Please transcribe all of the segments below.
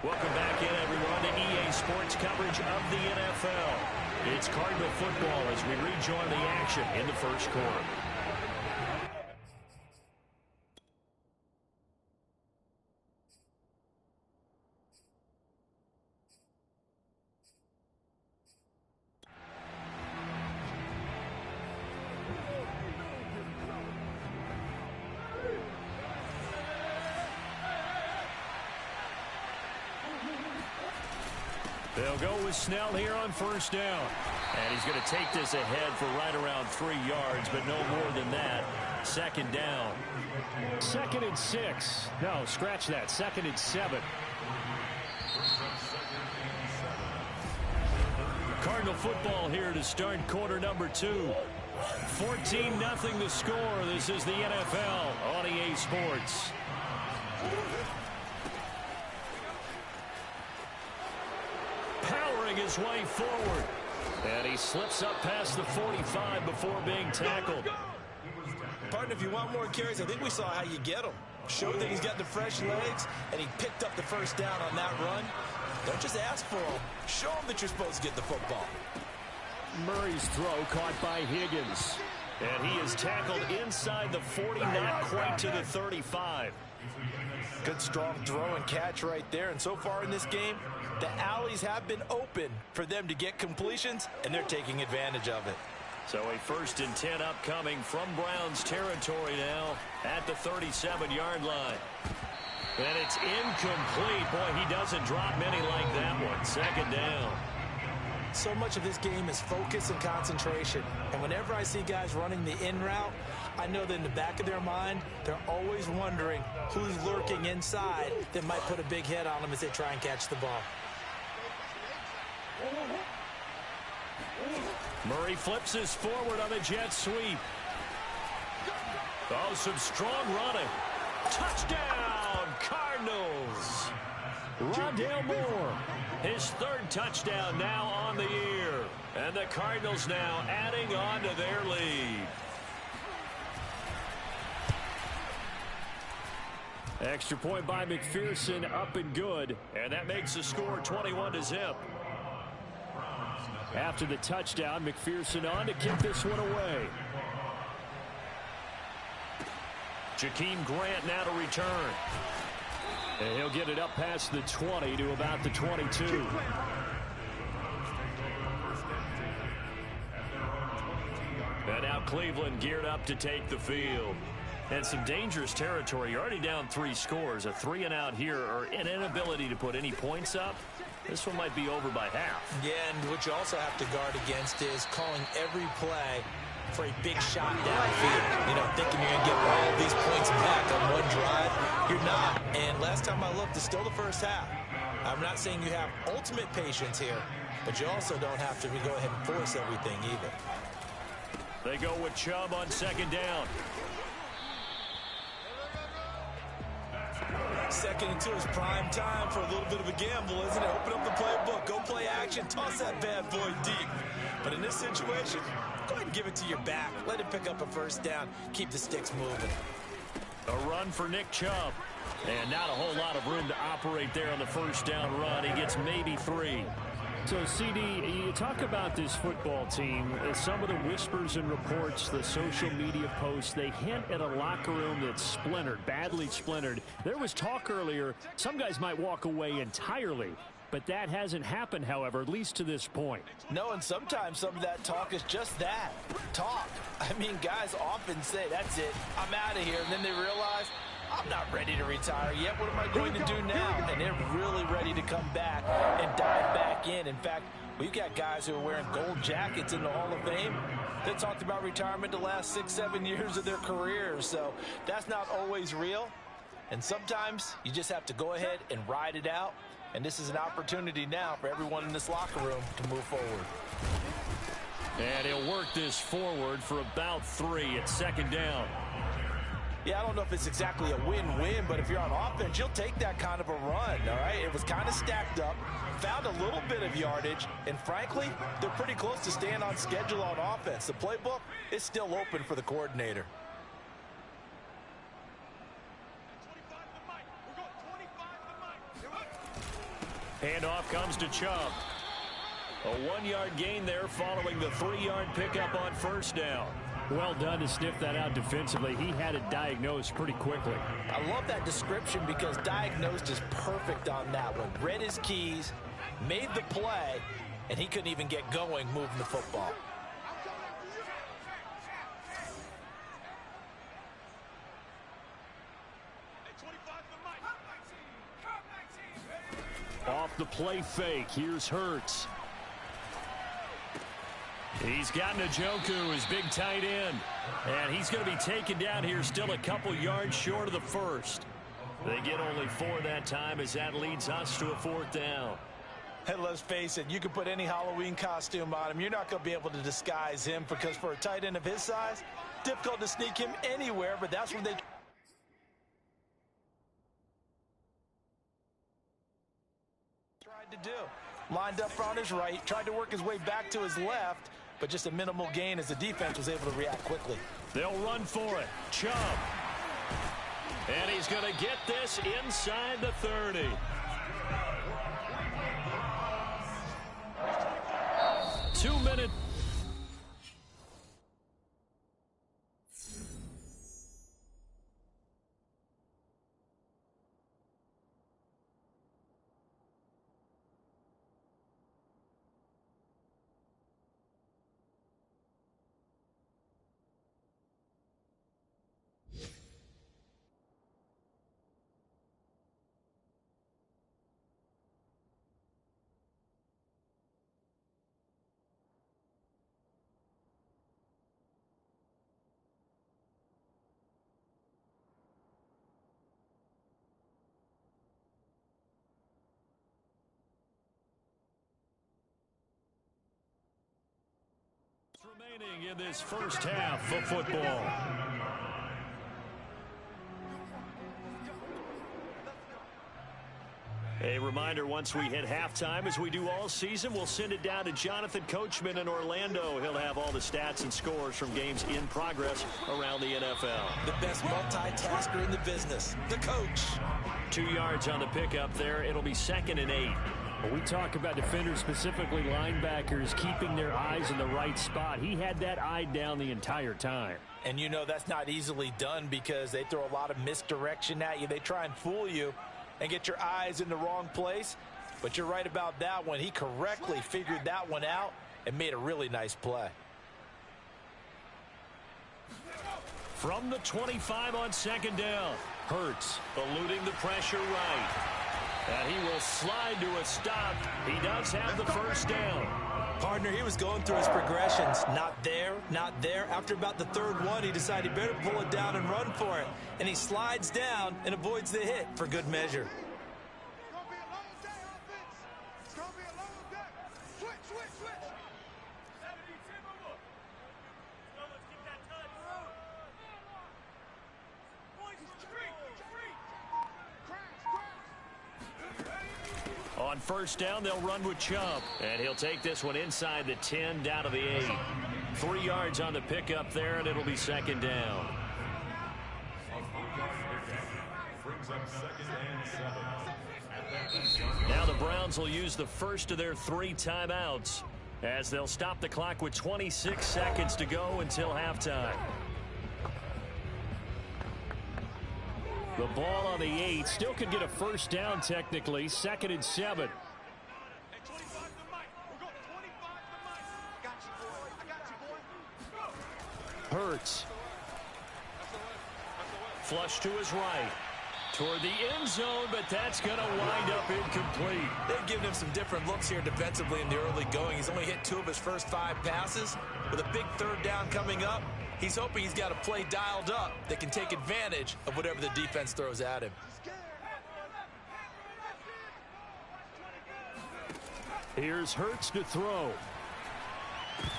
Welcome back in, everyone, to EA Sports coverage of the NFL. It's Cardinal football as we rejoin the action in the first quarter. They'll go with Snell here on first down. And he's going to take this ahead for right around 3 yards, but no more than that. Second down. 2nd and 6. No, scratch that. 2nd and 7. Cardinal football here to start quarter number 2. 14-0 the score. This is the NFL on EA Sports. Powering his way forward. And he slips up past the 45 before being tackled. Partner, if you want more carries, I think we saw how you get them. Showed that he's got the fresh legs, and he picked up the first down on that run. Don't just ask for them. Show them that you're supposed to get the football. Murray's throw caught by Higgins. And he is tackled inside the 40, not quite to the 35. Good strong throw and catch right there. And so far in this game, the alleys have been open for them to get completions, and they're taking advantage of it. So a 1st and 10 upcoming from Browns territory now at the 37-yard line. And it's incomplete. Boy, he doesn't drop many like that one. 2nd down. So much of this game is focus and concentration. And whenever I see guys running the in route, I know that in the back of their mind, they're always wondering who's lurking inside that might put a big hit on them as they try and catch the ball. Murray flips this forward on a jet sweep. Oh, some strong running. Touchdown, Cardinals. Rondale Moore, his 3rd touchdown now on the year. And the Cardinals now adding on to their lead. Extra point by McPherson, up and good. And that makes the score 21-0. After the touchdown, McPherson on to kick this one away. Jakeem Grant now to return. And he'll get it up past the 20 to about the 22. And now Cleveland geared up to take the field. And some dangerous territory. You're already down 3 scores. A 3-and-out here, or an inability to put any points up. This one might be over by half. Yeah, and what you also have to guard against is calling every play for a big shot downfield. You know, thinking you're going to get all these points back on one drive. You're not. And last time I looked, it's still the first half. I'm not saying you have ultimate patience here, but you also don't have to go ahead and force everything either. They go with Chubb on 2nd down. 2nd and 2 is prime time for a little bit of a gamble, isn't it? Open up the playbook, go play action, toss that bad boy deep. But in this situation, go ahead and give it to your back. Let him pick up a first down. Keep the sticks moving. A run for Nick Chubb. And not a whole lot of room to operate there on the first down run. He gets maybe 3. So, CD, you talk about this football team, some of the whispers and reports, the social media posts, they hint at a locker room that's splintered, badly splintered. There was talk earlier, some guys might walk away entirely, but that hasn't happened, however, at least to this point. No, and sometimes some of that talk is just that, talk. I mean, guys often say, that's it, I'm out of here, and then they realize, I'm not ready to retire yet. What am I going to do now? And they're really ready to come back and dive back in. In fact, we've got guys who are wearing gold jackets in the Hall of Fame that talked about retirement the last 6-7 years of their careers. So that's not always real. And sometimes you just have to go ahead and ride it out. And this is an opportunity now for everyone in this locker room to move forward. And he'll work this forward for about 3 at 2nd down. Yeah, I don't know if it's exactly a win-win, but if you're on offense, you'll take that kind of a run, all right? It was kind of stacked up, found a little bit of yardage, and frankly, they're pretty close to staying on schedule on offense. The playbook is still open for the coordinator. Handoff comes to Chubb. A 1-yard gain there following the 3-yard pickup on first down. Well done to sniff that out defensively. He had it diagnosed pretty quickly. I love that description because diagnosed is perfect on that one. Read his keys, made the play, and he couldn't even get going moving the football. Off the play fake, here's Hurts. He's got Njoku, his big tight end. And he's going to be taken down here still a couple yards short of the first. They get only 4 that time as that leads us to a 4th down. And let's face it, you can put any Halloween costume on him. You're not going to be able to disguise him because for a tight end of his size, difficult to sneak him anywhere, but that's what they tried to do. Lined up on his right, tried to work his way back to his left, but just a minimal gain as the defense was able to react quickly. They'll run for it. Chubb. And he's going to get this inside the 30. Two-minute. Remaining in this first half of football. A reminder, once we hit halftime, as we do all season, we'll send it down to Jonathan Coachman in Orlando. He'll have all the stats and scores from games in progress around the NFL. The best multitasker in the business, the coach. 2 yards on the pickup there. It'll be 2nd and 8. We talk about defenders, specifically linebackers, keeping their eyes in the right spot. He had that eye down the entire time. And you know that's not easily done because they throw a lot of misdirection at you. They try and fool you and get your eyes in the wrong place. But you're right about that one. He correctly figured that one out and made a really nice play. From the 25 on 2nd down. Hurts eluding the pressure right. And he will slide to a stop. He does have the first down. Partner, he was going through his progressions. Not there, not there. After about the 3rd one, he decided he better pull it down and run for it. And he slides down and avoids the hit for good measure. On first down, they'll run with Chubb. And he'll take this one inside the 10, down to the 8. 3 yards on the pickup there, and it'll be 2nd down. Now the Browns will use the first of their 3 timeouts as they'll stop the clock with 26 seconds to go until halftime. The ball on the 8, still could get a first down technically, 2nd and 7. Hurts. Flush to his right. Toward the end zone, but that's going to wind up incomplete. They've given him some different looks here defensively in the early going. He's only hit 2 of his first 5 passes. With a big 3rd down coming up, he's hoping he's got a play dialed up that can take advantage of whatever the defense throws at him. Here's Hurts to throw.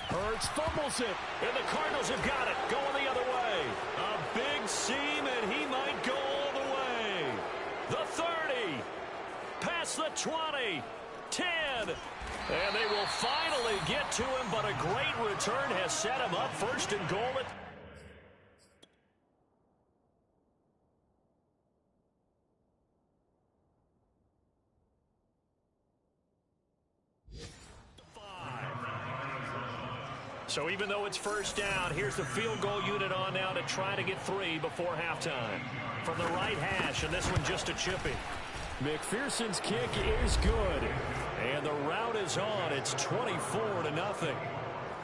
Hurts fumbles it. And the Cardinals have got it. Going the other way. A big seam, and he might go all the way. The 30. Past the 20. 10. And they will finally get to him, but a great return has set him up 1st and goal at So even though it's first down, here's the field goal unit on now to try to get 3 before halftime. From the right hash, and this one just a chippy. McPherson's kick is good. And the route is on. It's 24-0.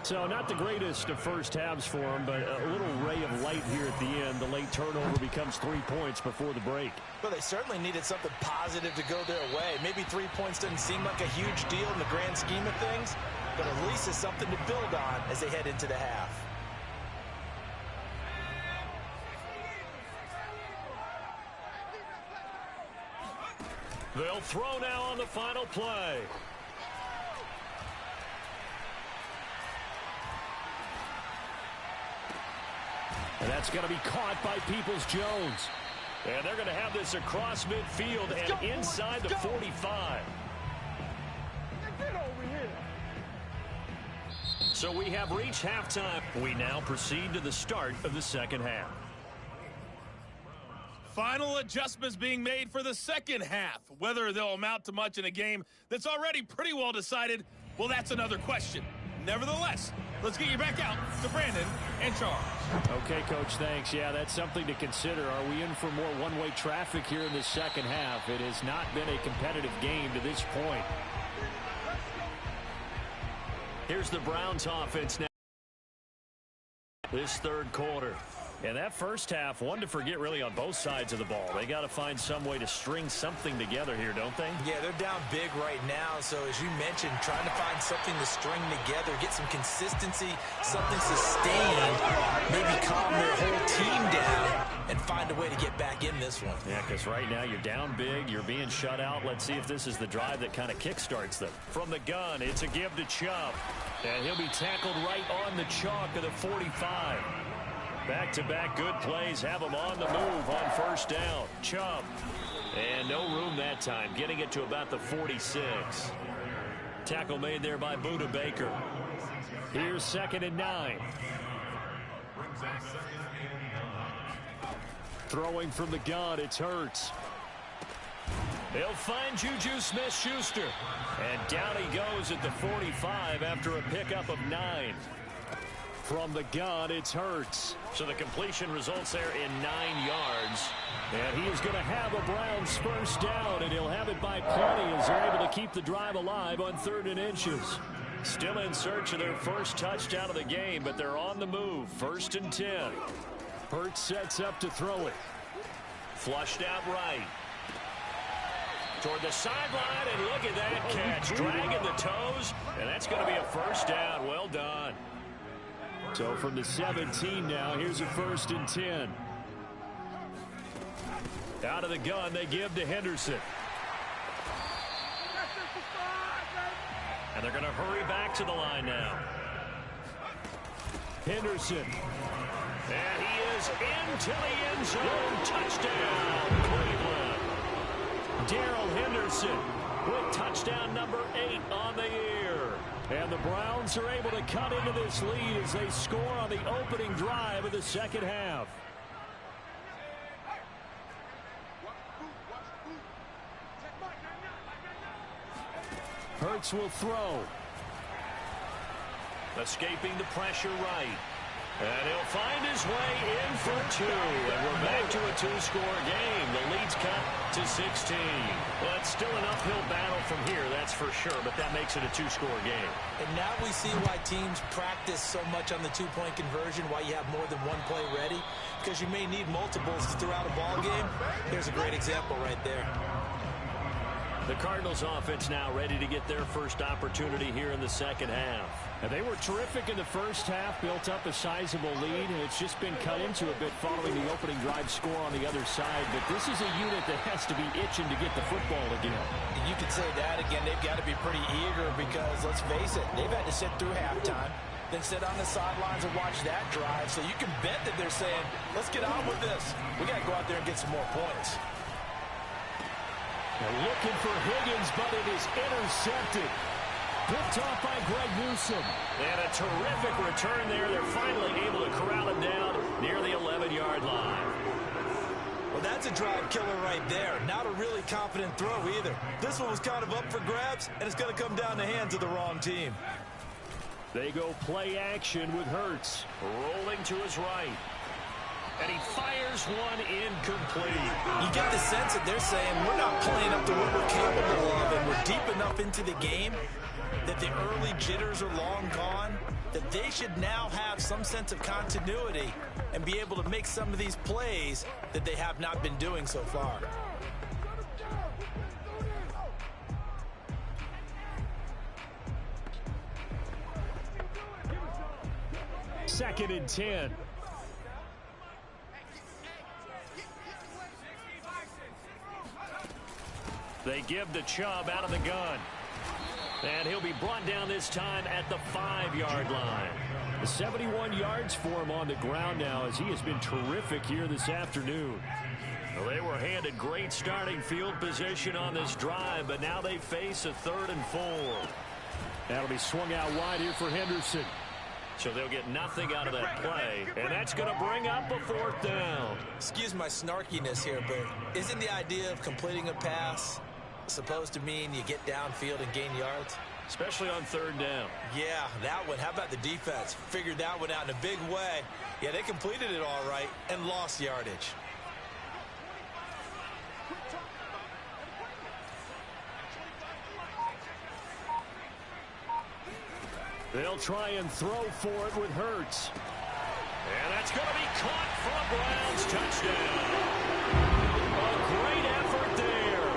So not the greatest of first halves for him, but a little ray of light here at the end. The late turnover becomes 3 points before the break. Well, they certainly needed something positive to go their way. Maybe 3 points doesn't seem like a huge deal in the grand scheme of things, but at least it's something to build on as they head into the half. They'll throw now on the final play. And that's going to be caught by Peoples-Jones. And they're going to have this across midfield and inside the 45. So we have reached halftime. We now proceed to the start of the second half. Final adjustments being made for the second half. Whether they'll amount to much in a game that's already pretty well decided, well, that's another question. Nevertheless, let's get you back out to Brandon and Charles. Okay, Coach, thanks. Yeah, that's something to consider. Are we in for more one-way traffic here in the second half? It has not been a competitive game to this point. Here's the Browns offense now. This third quarter. And that first half, one to forget really on both sides of the ball. They got to find some way to string something together here, don't they? Yeah, they're down big right now. So as you mentioned, trying to find something to string together, get some consistency, something sustained, maybe calm their whole team down and find a way to get back in this one. Yeah, because right now you're down big, you're being shut out. Let's see if this is the drive that kind of kickstarts them. From the gun, it's a give to Chubb. And he'll be tackled right on the chalk of the 45. Back-to-back good plays have him on the move on first down. Chubb. And no room that time, getting it to about the 46. Tackle made there by Budda Baker. Here's 2nd and 9. Throwing from the gun, it's Hurts. They'll find Juju Smith-Schuster. And down he goes at the 45 after a pickup of 9. From the gun, it's Hurts. So the completion results there in 9 yards. And he is going to have a Browns first down, and he'll have it by plenty as they're able to keep the drive alive on 3rd and inches. Still in search of their first touchdown of the game, but they're on the move. 1st and 10. Hurts sets up to throw it. Flushed out right. Toward the sideline, and look at that catch. Dragging the toes, and that's going to be a first down. Well done. So from the 17 now, here's a 1st and 10. Out of the gun, they give to Henderson. And they're going to hurry back to the line now. Henderson. And he is into the end zone. Touchdown, Cleveland. Darrell Henderson with touchdown number 8 on the year. And the Browns are able to cut into this lead as they score on the opening drive of the second half. Hurts will throw. Escaping the pressure right. And he'll find his way in for 2. And we're back to a 2-score game. The lead's cut to 16. Well, it's still an uphill battle from here, that's for sure, but that makes it a 2-score game. And now we see why teams practice so much on the 2-point conversion, why you have more than one play ready, because you may need multiples throughout a ball game. Here's a great example right there. The Cardinals offense now ready to get their first opportunity here in the second half. And they were terrific in the first half, built up a sizable lead, and it's just been cut into a bit following the opening drive score on the other side. But this is a unit that has to be itching to get the football again. You could say that again. They've got to be pretty eager because, let's face it, they've had to sit through halftime, then sit on the sidelines and watch that drive. So you can bet that they're saying, let's get on with this. We got to go out there and get some more points. They're looking for Higgins, but it is intercepted. Picked off by Greg Newsome. And a terrific return there. They're finally able to corral him down near the 11-yard line. Well, that's a drive killer right there. Not a really confident throw either. This one was kind of up for grabs, and it's going to come down the hands of the wrong team. They go play action with Hurts. Rolling to his right. And he fires one incomplete. You get the sense that they're saying we're not playing up to what we're capable of, and we're deep enough into the game that the early jitters are long gone, that they should now have some sense of continuity and be able to make some of these plays that they have not been doing so far. Second and 10. They give the Chubb out of the gun. And he'll be brought down this time at the 5-yard line. 71 yards for him on the ground now as he has been terrific here this afternoon. Well, they were handed great starting field position on this drive, but now they face a 3rd and 4. That'll be swung out wide here for Henderson. So they'll get nothing out of that play, and that's going to bring up a 4th down. Excuse my snarkiness here, but isn't the idea of completing a pass supposed to mean you get downfield and gain yards? Especially on 3rd down. Yeah, that one. How about the defense? Figured that one out in a big way. Yeah, they completed it all right and lost yardage. They'll try and throw for it with Hurts. And that's going to be caught for a Browns touchdown. A great effort there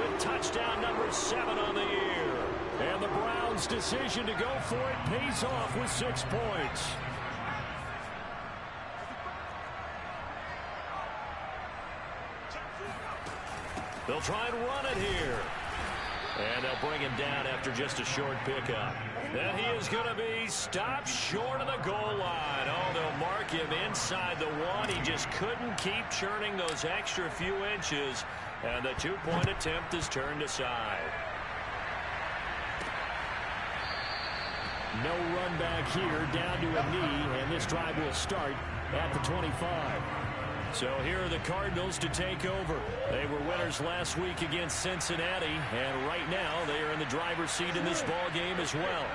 with touchdown number 7 on the year. And the Browns' decision to go for it pays off with 6 points. They'll try and run it here. And they'll bring him down after just a short pickup. And he is going to be stopped short of the goal line. Oh, they'll mark him inside the 1. He just couldn't keep churning those extra few inches. And the 2-point attempt is turned aside. No run back here, down to a knee, and this drive will start at the 25. So here are the Cardinals to take over. They were winners last week against Cincinnati, and right now they are in the driver's seat in this ball game as well.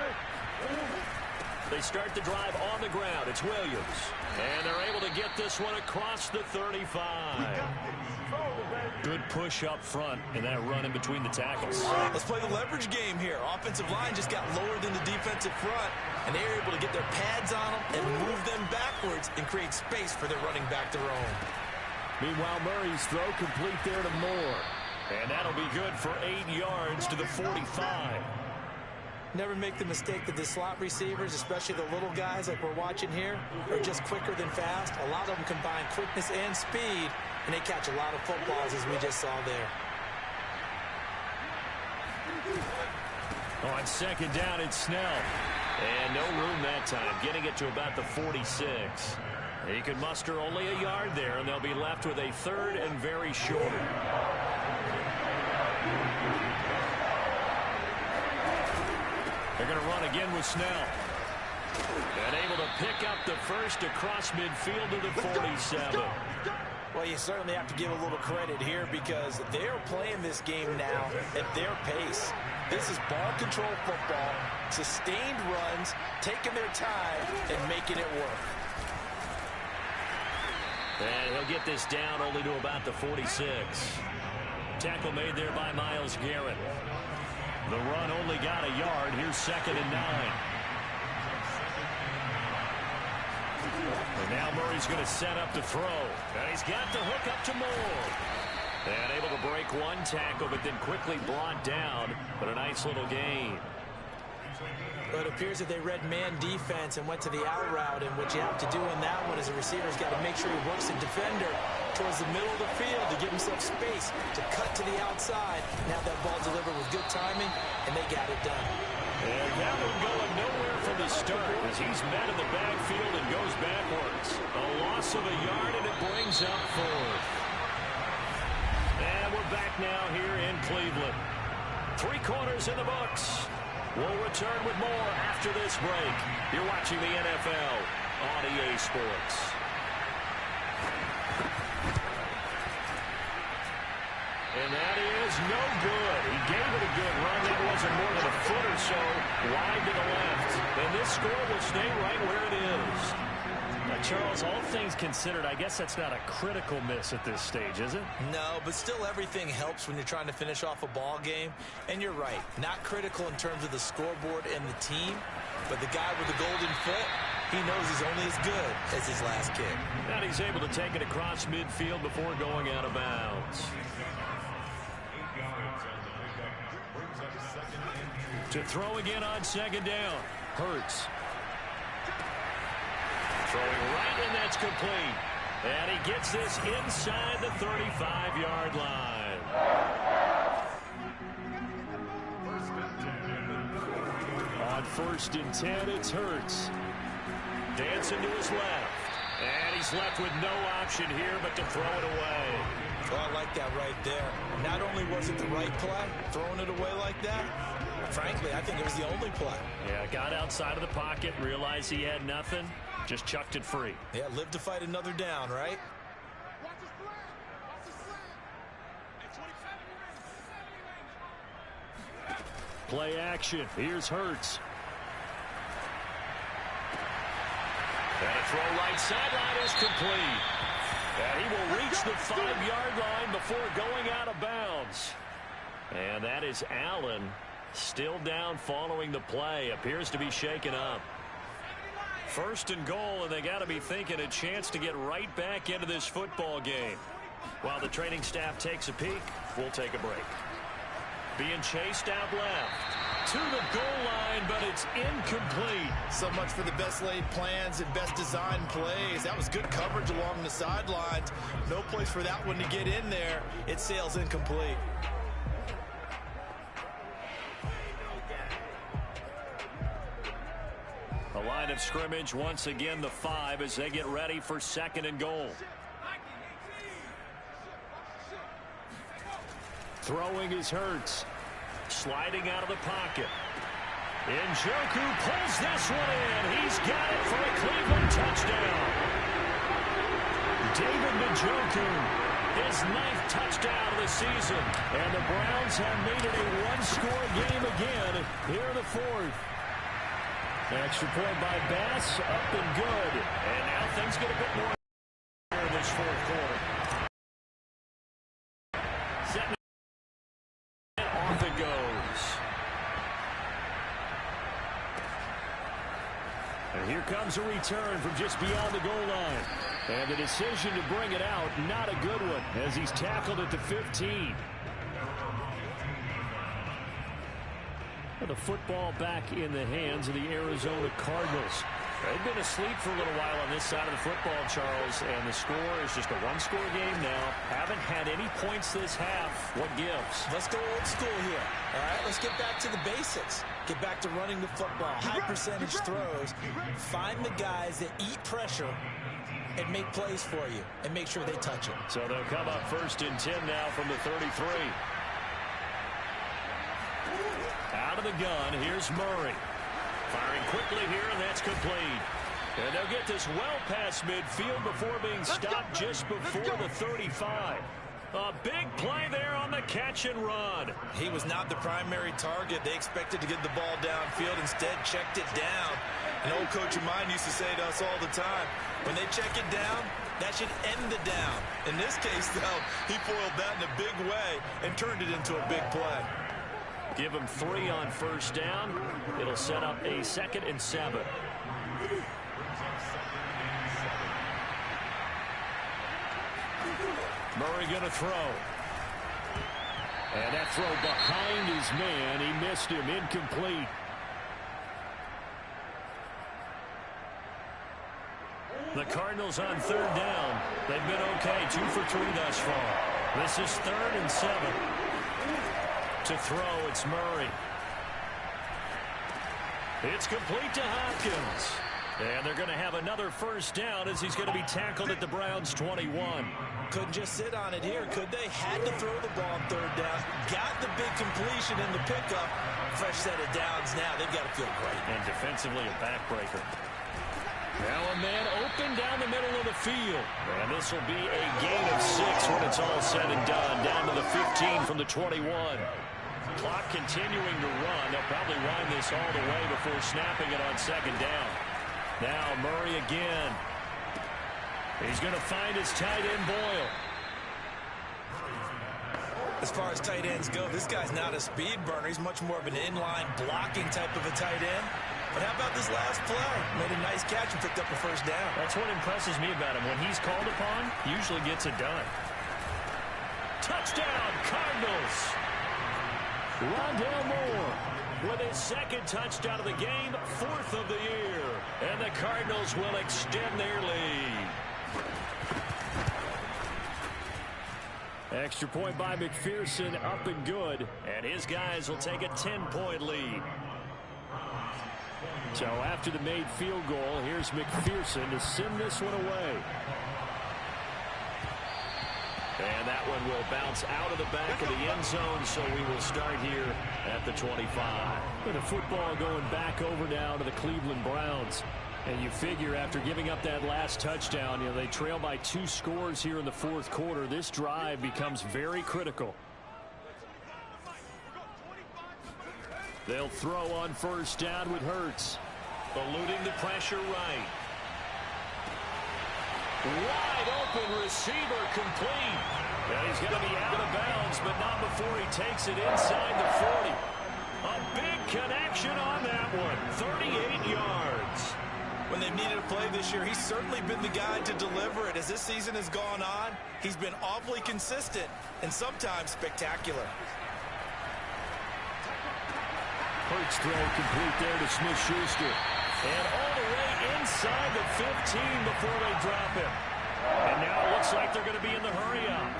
They start the drive on the ground. It's Williams, and they're able to get this one across the 35. Good push up front and that run in between the tackles. Let's play the leverage game here. Offensive line just got lower than the defensive front, and they were able to get their pads on them and move them backwards and create space for their running back to roam. Meanwhile, Murray's throw complete there to Moore. And that'll be good for 8 yards to the 45. Never make the mistake that the slot receivers, especially the little guys like we're watching here, are just quicker than fast. A lot of them combine quickness and speed, and they catch a lot of footballs, as we just saw there. On second down, it's Snell. And no room that time, getting it to about the 46. He could muster only a yard there, and they'll be left with a 3rd and very short. They're going to run again with Snell. And able to pick up the first across midfield to the 47. Well, you certainly have to give a little credit here because they're playing this game now at their pace. This is ball control football, sustained runs, taking their time, and making it work. And he'll get this down only to about the 46. Tackle made there by Myles Garrett. The run only got a yard. Here's 2nd and 9. And now Murray's going to set up to throw. And he's got the hook up to Moore. And able to break one tackle, but then quickly brought down. But a nice little gain. But it appears that they read man defense and went to the out route, and what you have to do in that one is the receiver's got to make sure he works the defender towards the middle of the field to give himself space to cut to the outside and have that ball delivered with good timing, and they got it done. And that one going nowhere from the start as he's met in the backfield and goes backwards. A loss of a yard, and it brings up 4th. And we're back now here in Cleveland. 3 quarters in the books. We'll return with more after this break. You're watching the NFL on EA Sports. And that is is no good. He gave it a good run. That wasn't more than a foot or so wide to the left. And this score will stay right where it is. Now, Charles, all things considered, I guess that's not a critical miss at this stage, is it? No, but still everything helps when you're trying to finish off a ball game. And you're right, not critical in terms of the scoreboard and the team, but the guy with the golden foot, he knows he's only as good as his last kick. And he's able to take it across midfield before going out of bounds. To throw again on second down. Hurts. Throwing right, and that's complete. And he gets this inside the 35-yard line. On 1st and 10, it's Hurts. Dancing to his left. And he's left with no option here but to throw it away. Well, I like that right there. Not only was it the right play, throwing it away like that, frankly, I think it was the only play. Yeah, got outside of the pocket, realized he had nothing, just chucked it free. Yeah, live to fight another down, right? Play action. Here's Hurts. And a throw right sideline is complete. And he will reach the 5-yard line before going out of bounds. And that is Allen, still down following the play. Appears to be shaken up. 1st and goal, and they got to be thinking a chance to get right back into this football game. While the training staff takes a peek, we'll take a break. Being chased out left to the goal line, but it's incomplete. So much for the best laid plans and best designed plays. That was good coverage along the sidelines. No place for that one to get in there. It sails incomplete. A line of scrimmage, once again the 5 as they get ready for 2nd and goal. Throwing is Hurts. Sliding out of the pocket. Njoku pulls this one in. He's got it for a Cleveland touchdown. David Njoku, his 9th touchdown of the season. And the Browns have made it a one-score game again here in the 4th. Extra point by Bass, up and good. And now things get a bit more in this 4th quarter. Setting it, off it goes. And here comes a return from just beyond the goal line. And the decision to bring it out, not a good one, as he's tackled at the 15. The football back in the hands of the Arizona Cardinals. They've been asleep for a little while on this side of the football, Charles, and the score is just a one-score game now. Haven't had any points this half. What gives? Let's go old school here. All right, let's get back to the basics. Get back to running the football, high percentage throws. Find the guys that eat pressure and make plays for you and make sure they touch it. So they'll come up 1st and 10 now from the 33. Out of the gun, here's Murray. Firing quickly here, and that's complete. And they'll get this well past midfield before being stopped just before the 35. A big play there on the catch and run. He was not the primary target. They expected to get the ball downfield. Instead, checked it down. An old coach of mine used to say to us all the time, when they check it down, that should end the down. In this case, though, he foiled that in a big way and turned it into a big play. Give him 3 on 1st down. It'll set up a 2nd and 7. Murray going to throw. And that throw behind his man. He missed him. Incomplete. The Cardinals on 3rd down. They've been okay. 2 for 3 thus far. This is 3rd and 7. To throw, it's Murray. It's complete to Hopkins. And they're going to have another 1st down as he's going to be tackled at the Browns' 21. Couldn't just sit on it here, could they? Had to throw the ball on 3rd down. Got the big completion in the pickup. Fresh set of downs now. They've got to feel great. And defensively, a backbreaker. Now a man open down the middle of the field. And this will be a gain of 6 when it's all said and done. Down to the 15 from the 21. Clock continuing to run. They'll probably wind this all the way before snapping it on second down. Now Murray again. He's going to find his tight end Boyle. As far as tight ends go, this guy's not a speed burner. He's much more of an inline blocking type of a tight end. But how about this last play? Made a nice catch and picked up a first down. That's what impresses me about him. When he's called upon, he usually gets it done. Touchdown, Cardinals! Rondale Moore with his second touchdown of the game, 4th of the year. And the Cardinals will extend their lead. Extra point by McPherson, up and good. And his guys will take a 10-point lead. So after the made field goal, here's McPherson to send this one away. And that one will bounce out of the back of the end zone, so we will start here at the 25. And the football going back over now to the Cleveland Browns. And you figure after giving up that last touchdown, they trail by 2 scores here in the 4th quarter. This drive becomes very critical. They'll throw on first down with Hurts. Eluding the pressure right. Wide open receiver complete. And he's going to be out of bounds, but not before he takes it inside the 40. A big connection on that one. 38 yards. When they've needed a play this year, he's certainly been the guy to deliver it. As this season has gone on, he's been awfully consistent and sometimes spectacular. Hurts throw complete there to Smith-Schuster. And all the way inside the 15 before they drop him. And now it looks like they're going to be in the hurry-up.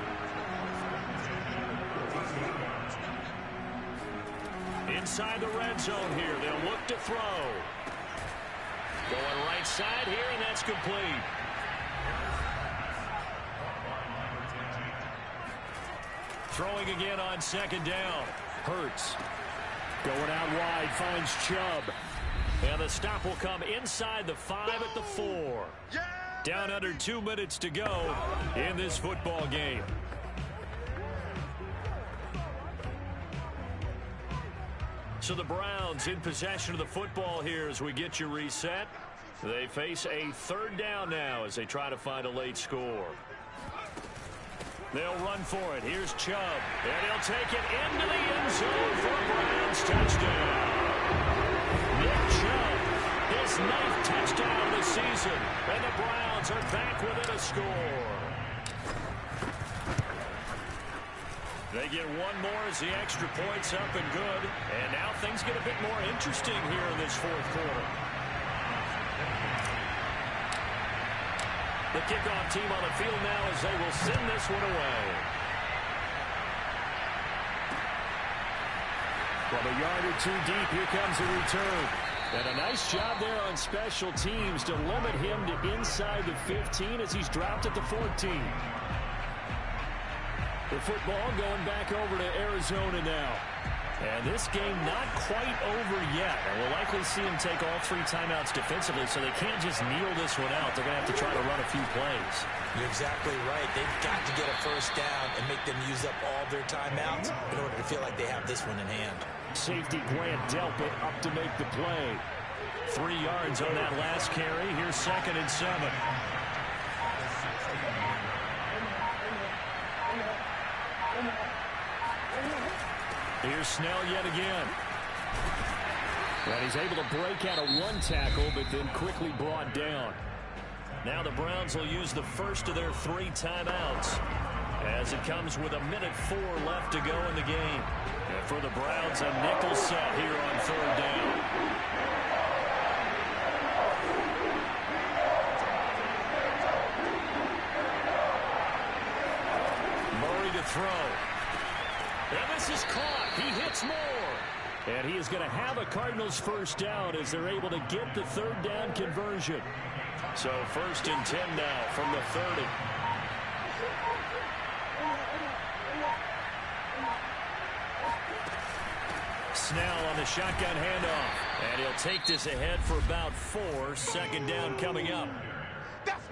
Inside the red zone here. They'll look to throw. Going right side here, and that's complete. Throwing again on second down. Hurts going out wide, finds Chubb. And the stop will come inside the 5 at the 4. Down under 2 minutes to go in this football game. So the Browns in possession of the football here as we get you reset. They face a 3rd down now as they try to find a late score. They'll run for it. Here's Chubb. And he'll take it into the end zone for a Browns touchdown. Nick Chubb, his 9th touchdown of the season. And the Browns are back within a score. They get one more as the extra point's up and good. And now things get a bit more interesting here in this 4th quarter. The kickoff team on the field now as they will send this one away. From a yard or 2 deep, here comes a return. And a nice job there on special teams to limit him to inside the 15 as he's dropped at the 14. The football going back over to Arizona now. And this game not quite over yet. And we'll likely see him take all 3 timeouts defensively, so they can't just kneel this one out. They're going to have to try to run a few plays. You're exactly right. They've got to get a first down and make them use up all their timeouts in order to feel like they have this one in hand. Safety Grant Delpit up to make the play. 3 yards on that last carry. Here's 2nd and 7. Here's Snell yet again. And he's able to break out of 1 tackle, but then quickly brought down. Now the Browns will use the first of their 3 timeouts as it comes with 1:04 left to go in the game. And for the Browns, a nickel set here on 3rd down. Murray to throw. And this is caught. He hits Moore. And he is going to have a Cardinals first down as they're able to get the 3rd down conversion. So 1st and 10 now from the 30. Snell on the shotgun handoff. And he'll take this ahead for about 4. Second down coming up.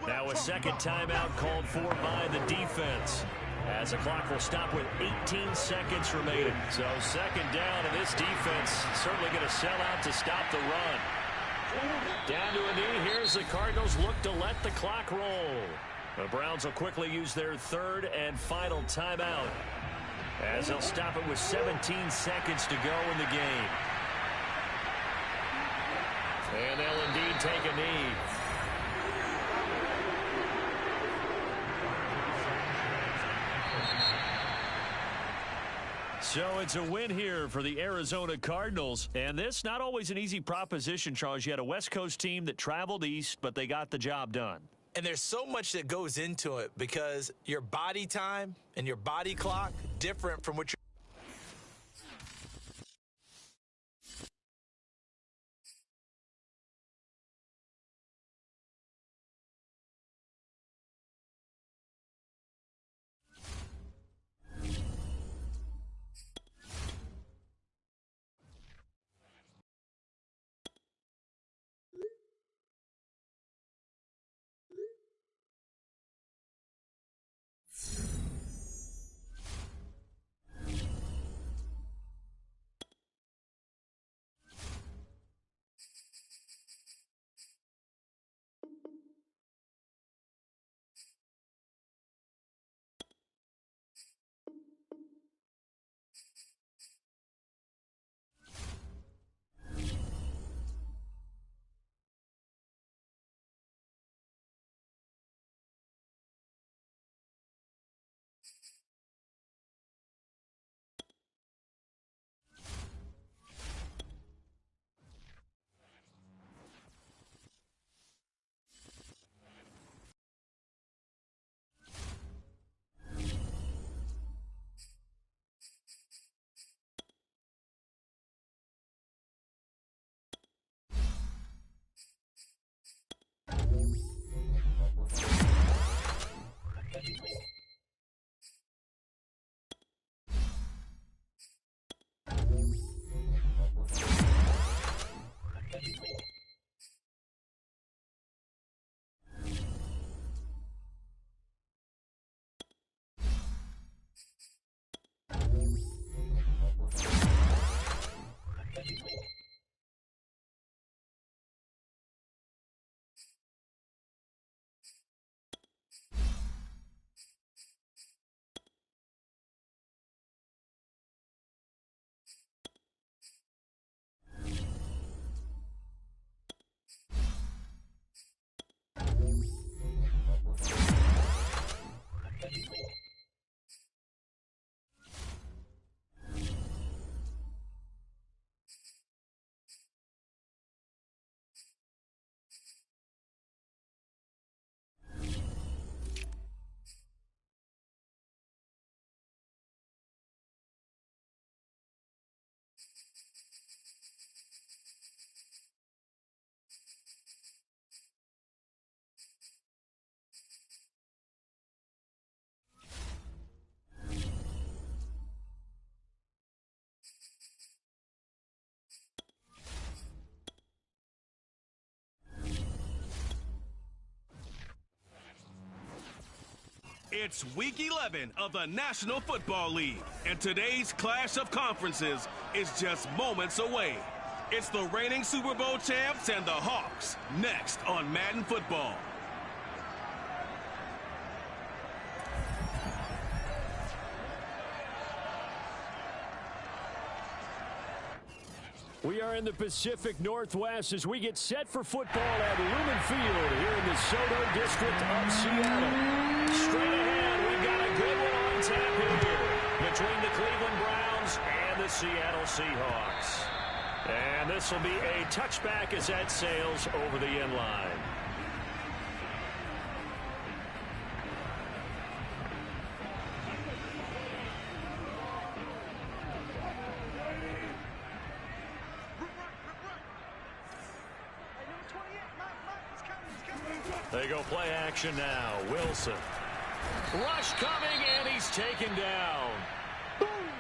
Now a second timeout called for by the defense, as the clock will stop with 18 seconds remaining. So second down, and this defense certainly going to sell out to stop the run. Down to a knee. Here's the Cardinals look to let the clock roll. The Browns will quickly use their third and final timeout, as they'll stop it with 17 seconds to go in the game. And they'll indeed take a knee. So it's a win here for the Arizona Cardinals. And this, not always an easy proposition, Charles. You had a West Coast team that traveled east, but they got the job done. And there's so much that goes into it, because your body time and your body clock different from what you're. It's Week 11 of the National Football League, and today's clash of conferences is just moments away. It's the reigning Super Bowl champs and the Hawks, next on Madden Football. We are in the Pacific Northwest as we get set for football at Lumen Field here in the SoDo district of Seattle. Straight ahead, we've got a good one on tap here between the Cleveland Browns and the Seattle Seahawks. And this will be a touchback as that sails over the end line. They go play action now. Wilson. Rush coming, and he's taken down.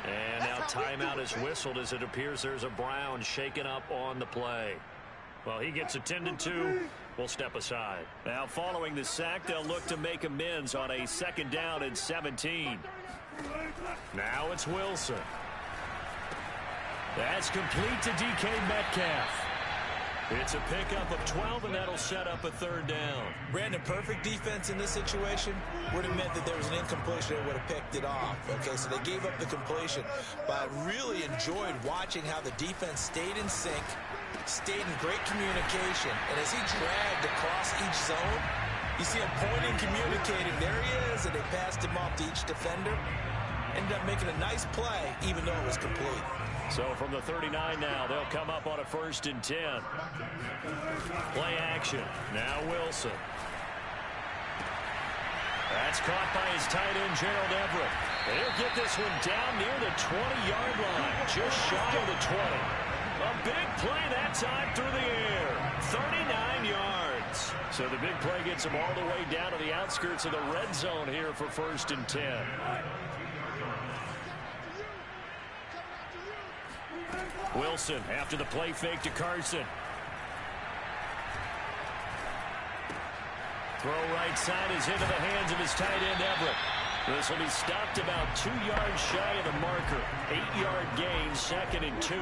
And now timeout is whistled as it appears there's a Brown shaken up on the play. Well, he gets attended to. We'll step aside. Now, following the sack, they'll look to make amends on a 2nd down and 17. Now it's Wilson. That's complete to DK Metcalf. It's a pickup of 12, and that'll set up a 3rd down. Brandon, perfect defense in this situation would have meant that there was an incompletion that would have picked it off. Okay, so they gave up the completion. But I really enjoyed watching how the defense stayed in sync, stayed in great communication. And as he dragged across each zone, you see him pointing, communicating. There he is, and they passed him off to each defender. Ended up making a nice play, even though it was complete. So from the 39 now, they'll come up on a 1st and 10. Play action. Now Wilson. That's caught by his tight end, Gerald Everett. And he'll get this one down near the 20-yard line, just shy of the 20. A big play that time through the air. 39 yards. So the big play gets him all the way down to the outskirts of the red zone here for 1st and 10. Wilson after the play fake to Carson. Throw right side is into the hands of his tight end, Everett. This will be stopped about 2 yards shy of the marker. 8-yard gain, 2nd and 2.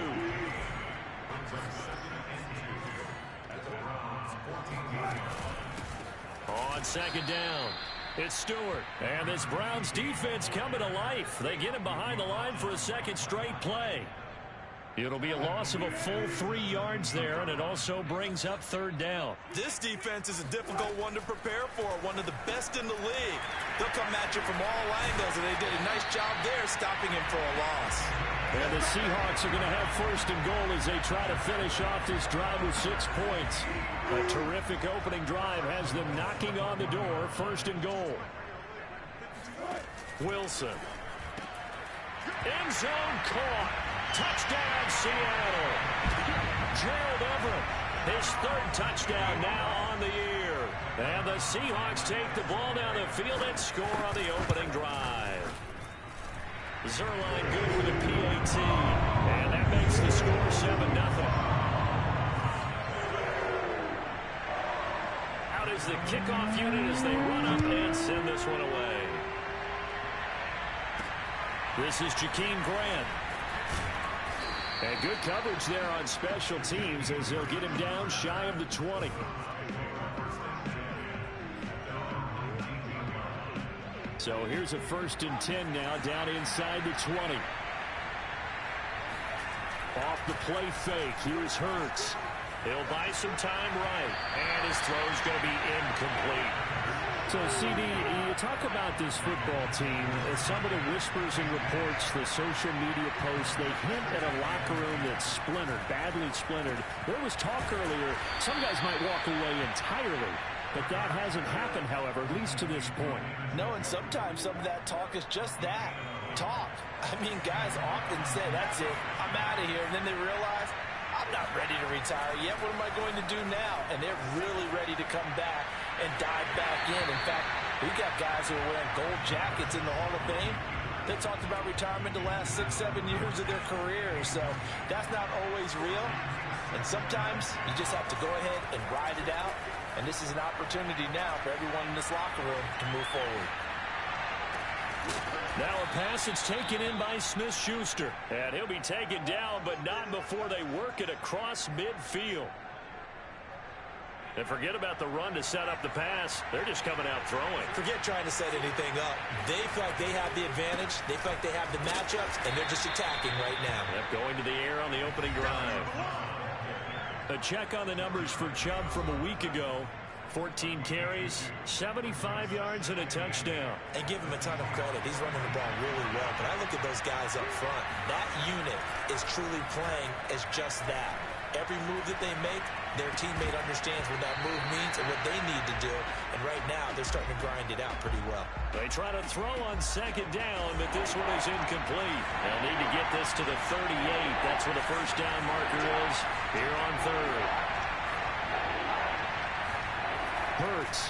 On 2nd down, it's Stewart. And this Browns defense coming to life. They get him behind the line for a 2nd straight play. It'll be a loss of a full 3 yards there, and it also brings up 3rd down. This defense is a difficult one to prepare for, one of the best in the league. They'll come at you from all angles, and they did a nice job there stopping him for a loss. And the Seahawks are going to have 1st and goal as they try to finish off this drive with 6 points. A terrific opening drive has them knocking on the door. 1st and goal. Wilson. End zone caught. Touchdown, Seattle. Gerald Everett, his 3rd touchdown now on the year. And the Seahawks take the ball down the field and score on the opening drive. Zerline good for the PAT. And that makes the score 7-0. Out is the kickoff unit as they run up and send this one away. This is Jakeem Grant. And good coverage there on special teams as they'll get him down shy of the 20. So here's a 1st and 10 now down inside the 20. Off the play fake. Here's Hurts. He'll buy some time right. And his throw's going to be incomplete. So, CD, you talk about this football team, some of the whispers and reports, the social media posts, they hint at a locker room that's splintered, badly splintered. There was talk earlier, some guys might walk away entirely, but that hasn't happened, however, at least to this point. No, and sometimes some of that talk is just that, talk. I mean, guys often say, that's it, I'm out of here, and then they realize, I'm not ready to retire yet. What am I going to do now? And they're really ready to come back and dive back in. In fact, we got guys who are wearing gold jackets in the Hall of Fame. They talked about retirement the last 6-7 years of their careers. So that's not always real. And sometimes you just have to go ahead and ride it out. And this is an opportunity now for everyone in this locker room to move forward. Now a pass that's taken in by Smith-Schuster. And he'll be taken down, but not before they work it across midfield. And forget about the run to set up the pass. They're just coming out throwing. Forget trying to set anything up. They feel like they have the advantage. They feel like they have the matchups, and they're just attacking right now. Yep, going to the air on the opening drive. A check on the numbers for Chubb from a week ago. 14 carries, 75 yards, and a touchdown. And give him a ton of credit. He's running the ball really well. But I look at those guys up front. That unit is truly playing as just that. Every move that they make, their teammate understands what that move means and what they need to do. And right now, they're starting to grind it out pretty well. They try to throw on 2nd down, but this one is incomplete. They'll need to get this to the 38. That's where the 1st down marker is here on 3rd. Hurts.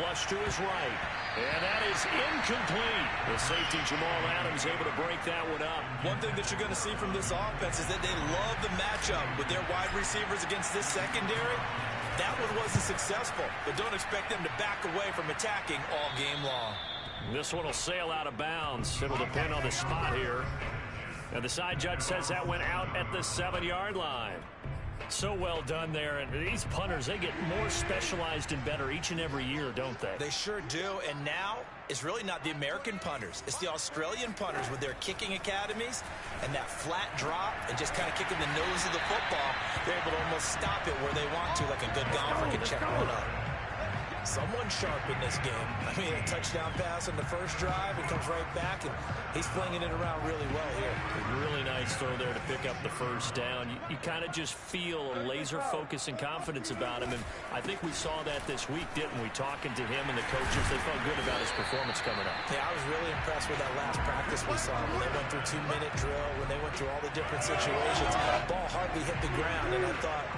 flush to his right. And that is incomplete. The safety, Jamal Adams, able to break that one up. One thing that you're going to see from this offense is that they love the matchup with their wide receivers against this secondary. That one wasn't successful, but don't expect them to back away from attacking all game long. This one will sail out of bounds. It'll depend on the spot here. And the side judge says that went out at the 7-yard line. So well done there. And these punters, they get more specialized and better each and every year, don't they? They sure do. And now it's really not the American punters. It's the Australian punters with their kicking academies and that flat drop and just kind of kicking the nose of the football. They're able to almost stop it where they want to, like a good golfer can check one up. Someone sharp in this game. I mean, a touchdown pass on the first drive. He comes right back, and he's flinging it around really well here. A really nice throw there to pick up the first down. You kind of just feel a laser focus and confidence about him, and I think we saw that this week, didn't we? Talking to him and the coaches, they felt good about his performance coming up. Yeah, I was really impressed with that last practice we saw. When they went through 2-minute drill, when they went through all the different situations, the ball hardly hit the ground, and I thought,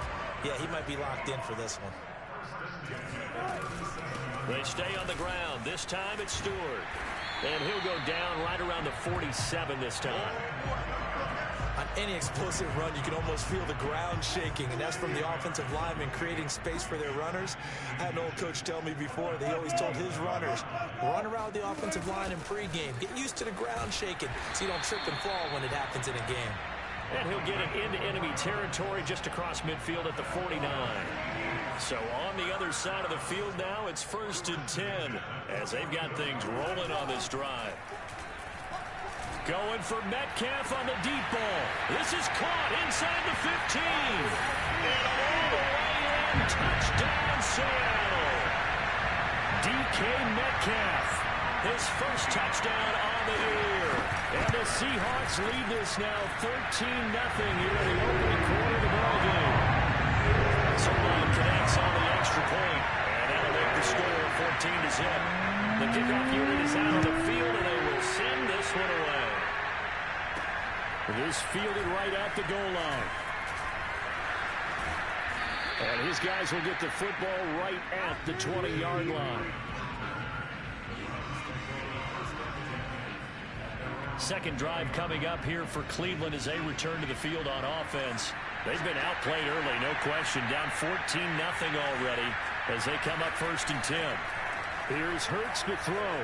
yeah, he might be locked in for this one. They stay on the ground. This time it's Stewart. And he'll go down right around the 47 this time. On any explosive run, you can almost feel the ground shaking, and that's from the offensive linemen creating space for their runners. I had an old coach tell me before that he always told his runners, run around the offensive line in pregame. Get used to the ground shaking so you don't trip and fall when it happens in a game. And he'll get it into enemy territory just across midfield at the 49. So on the other side of the field now, it's 1st and 10 as they've got things rolling on this drive. Going for Metcalf on the deep ball. This is caught inside the 15. And all the way in, touchdown Seattle. DK Metcalf, his first touchdown on the year. And the Seahawks lead this now 13-0 here in the opening quarter of the ballgame. Solon connects on the extra point, and that'll make the score 14-0. The kickoff unit is out on the field, and they will send this one away. This fielded right at the goal line. And his guys will get the football right at the 20-yard line. Second drive coming up here for Cleveland as they return to the field on offense. They've been outplayed early, no question. Down 14-0 already as they come up 1st and 10. Here's Hurts to throw.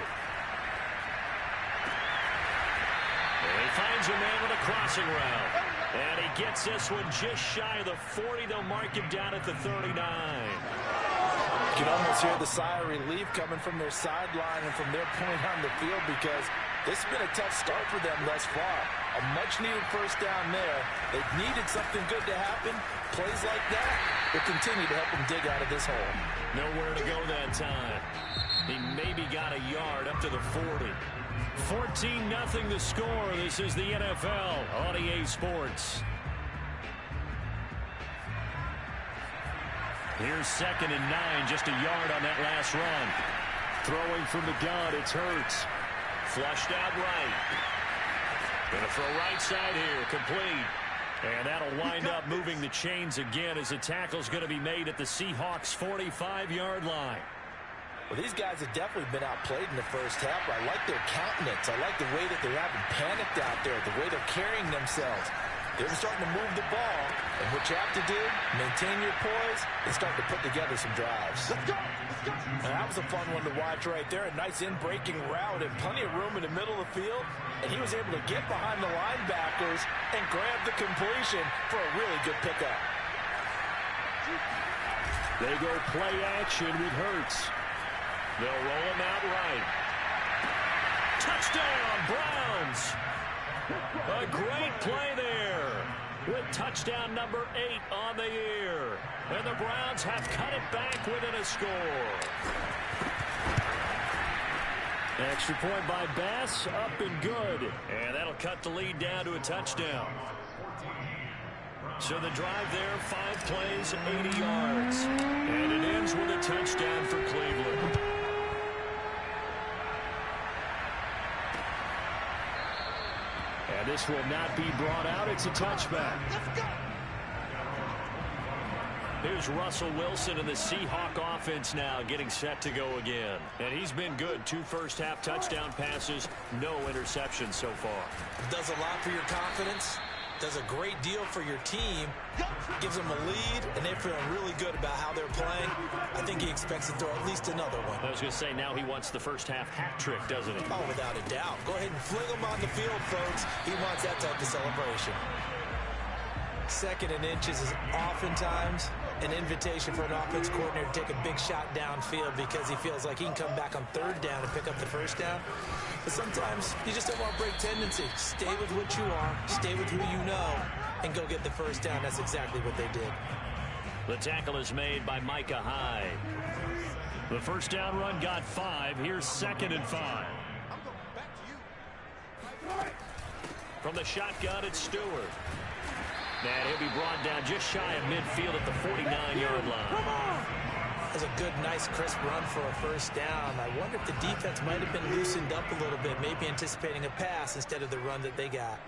And he finds a man with a crossing route. And he gets this one just shy of the 40. They'll mark him down at the 39. You can almost hear the sigh of relief coming from their sideline and from their point on the field because this has been a tough start for them thus far. A much-needed first down there. They've needed something good to happen. Plays like that will continue to help them dig out of this hole. Nowhere to go that time. He maybe got a yard up to the 40. 14-0 the score. This is the NFL on EA Sports. Here's 2nd and 9, just a yard on that last run. Throwing from the gun, it's Hurts. Flushed out right. Gonna throw right side here, complete. And that'll wind up moving the chains again as the tackle's going to be made at the Seahawks' 45-yard line. Well, these guys have definitely been outplayed in the first half. I like their countenance. I like the way that they haven't panicked out there, the way they're carrying themselves. They're starting to move the ball, and what you have to do, maintain your poise and start to put together some drives. Let's go! Let's go! And that was a fun one to watch right there. A nice in-breaking route and plenty of room in the middle of the field, and he was able to get behind the linebackers and grab the completion for a really good pickup. They go play action with Hurts. They'll roll him out right. Touchdown, Browns! A great play there with touchdown number 8 on the year. And the Browns have cut it back within a score. Extra point by Bass, up and good. And that'll cut the lead down to a touchdown. So the drive there, 5 plays, 80 yards. And it ends with a touchdown for Cleveland. And this will not be brought out. It's a touchback. Here's Russell Wilson and the Seahawk offense now getting set to go again. And he's been good. 2 first-half touchdown passes, no interceptions so far. Does a lot for your confidence. Does a great deal for your team. Gives them a lead, and they're feeling really good about how they're playing. I think he expects to throw at least another one. I was going to say, now he wants the first-half hat trick, doesn't he? Oh, without a doubt. Go ahead and fling him on the field, folks. He wants that type of celebration. 2nd and inches is oftentimes an invitation for an offense coordinator to take a big shot downfield because he feels like he can come back on 3rd down and pick up the 1st down. But sometimes you just don't want to break tendency. Stay with what you are, stay with who you know, and go get the 1st down. That's exactly what they did. The tackle is made by Micah Hyde. The first down run got 5. Here's 2nd and 5. From the shotgun, it's Stewart. And he'll be brought down just shy of midfield at the 49-yard line. That's a good, nice, crisp run for a 1st down. I wonder if the defense might have been loosened up a little bit, maybe anticipating a pass instead of the run that they got.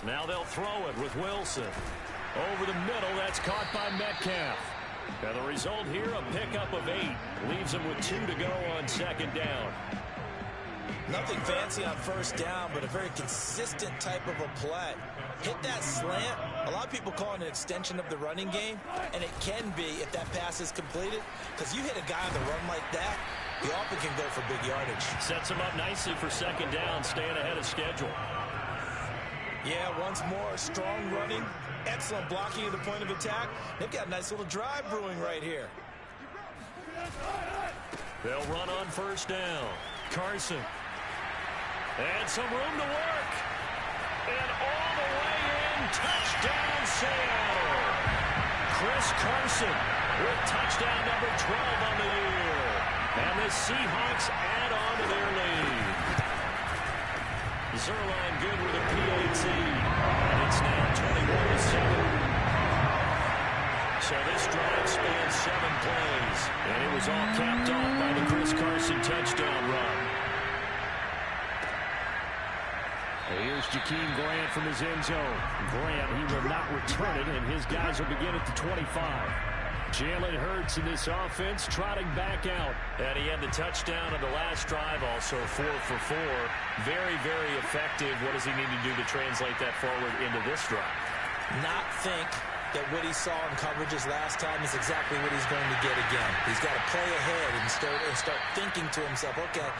Now they'll throw it with Wilson. Over the middle, that's caught by Metcalf. And the result here, a pickup of 8. Leaves them with 2 to go on 2nd down. Nothing fancy on 1st down, but a very consistent type of a play. Hit that slant. A lot of people call it an extension of the running game, and it can be if that pass is completed, because you hit a guy on the run like that, you often can go for big yardage. Sets him up nicely for 2nd down, staying ahead of schedule. Yeah, once more, strong running, excellent blocking at the point of attack. They've got a nice little drive brewing right here. They'll run on 1st down. Carson. And some room to work. And all the way in, touchdown Seattle. Chris Carson with touchdown number 12 on the year. And the Seahawks add on to their lead. Zuerlein good with a PAT. And it's now 21-7. So this drive spans 7 plays. And it was all capped off by the Chris Carson touchdown run. Here's Jakeem Grant from his end zone. Grant, he will not return it, and his guys will begin at the 25. Jalen Hurts in this offense trotting back out. And he had the touchdown on the last drive, also 4 for 4. Very, very effective. What does he need to do to translate that forward into this drive? Not think that what he saw in coverages last time is exactly what he's going to get again. He's got to play ahead and start thinking to himself, okay,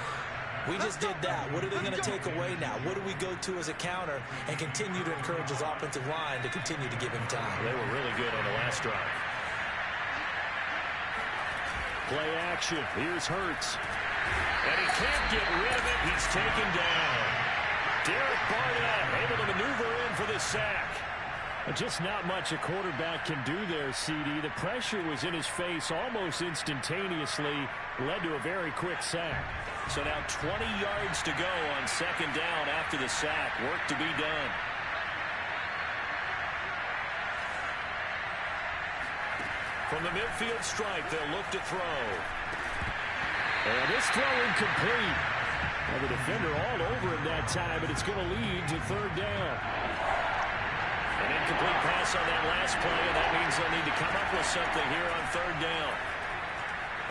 we just did that. What are they going to take away now? What do we go to as a counter and continue to encourage his offensive line to continue to give him time? They were really good on the last drive. Play action. Here's Hurts. And he can't get rid of it. He's taken down. Derek Barnett able to maneuver in for the sack. Just not much a quarterback can do there, CD. The pressure was in his face almost instantaneously. Led to a very quick sack. So now 20 yards to go on 2nd down after the sack. Work to be done. From the midfield stripe, they'll look to throw. And this throw incomplete. Well, the defender all over him that time, but it's going to lead to 3rd down. An incomplete pass on that last play, and that means they'll need to come up with something here on 3rd down.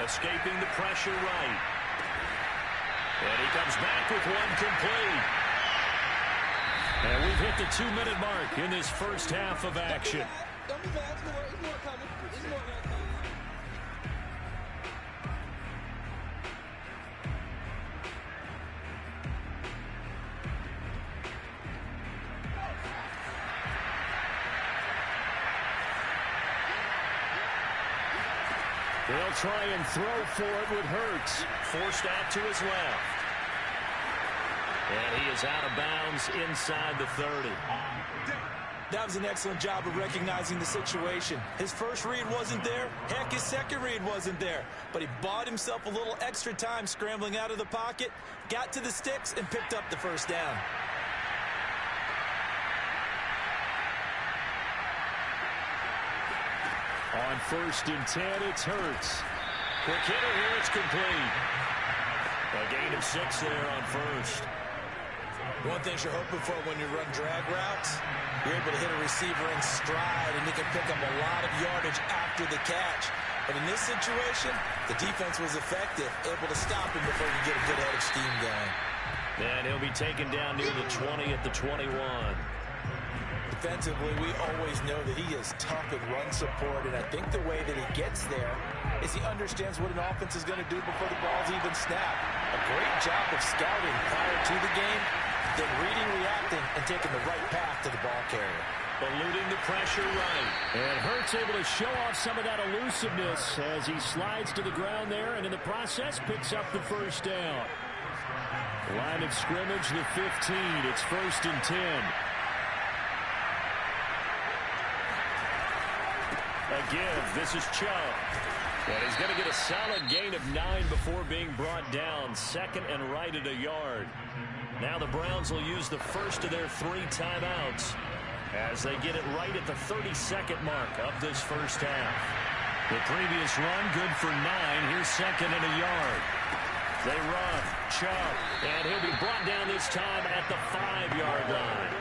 Escaping the pressure right. And he comes back with one complete. And we've hit the 2-minute mark in this first half of action. Don't be bad. It's more coming. It's more coming. They'll try and throw for it with Hurts. Forced out to his left. And he is out of bounds inside the 30. That was an excellent job of recognizing the situation. His first read wasn't there. Heck, his second read wasn't there. But he bought himself a little extra time scrambling out of the pocket, got to the sticks, and picked up the 1st down. On 1st and 10, it's Hurts. Quick hitter here, it's complete. A gain of 6 there on 1st. One thing you're hoping for when you run drag routes, you're able to hit a receiver in stride, and you can pick up a lot of yardage after the catch. But in this situation, the defense was effective, able to stop him before he could get a good head of steam going. And he'll be taken down near the 20 at the 21. Defensively, we always know that he is tough in run support, and I think the way that he gets there is he understands what an offense is going to do before the ball's even snapped. A great job of scouting prior to the game, then reading, reacting, and taking the right path to the ball carrier. Eluding the pressure right. And Hurts able to show off some of that elusiveness as he slides to the ground there, and in the process picks up the first down. Line of scrimmage, the 15. It's 1st and 10. A give. This is Chubb. And he's going to get a solid gain of 9 before being brought down. 2nd and right at a yard. Now the Browns will use the first of their 3 timeouts as they get it right at the 32nd mark of this first half. The previous run good for 9. Here's 2nd and a yard. They run. Chubb. And he'll be brought down this time at the 5-yard line.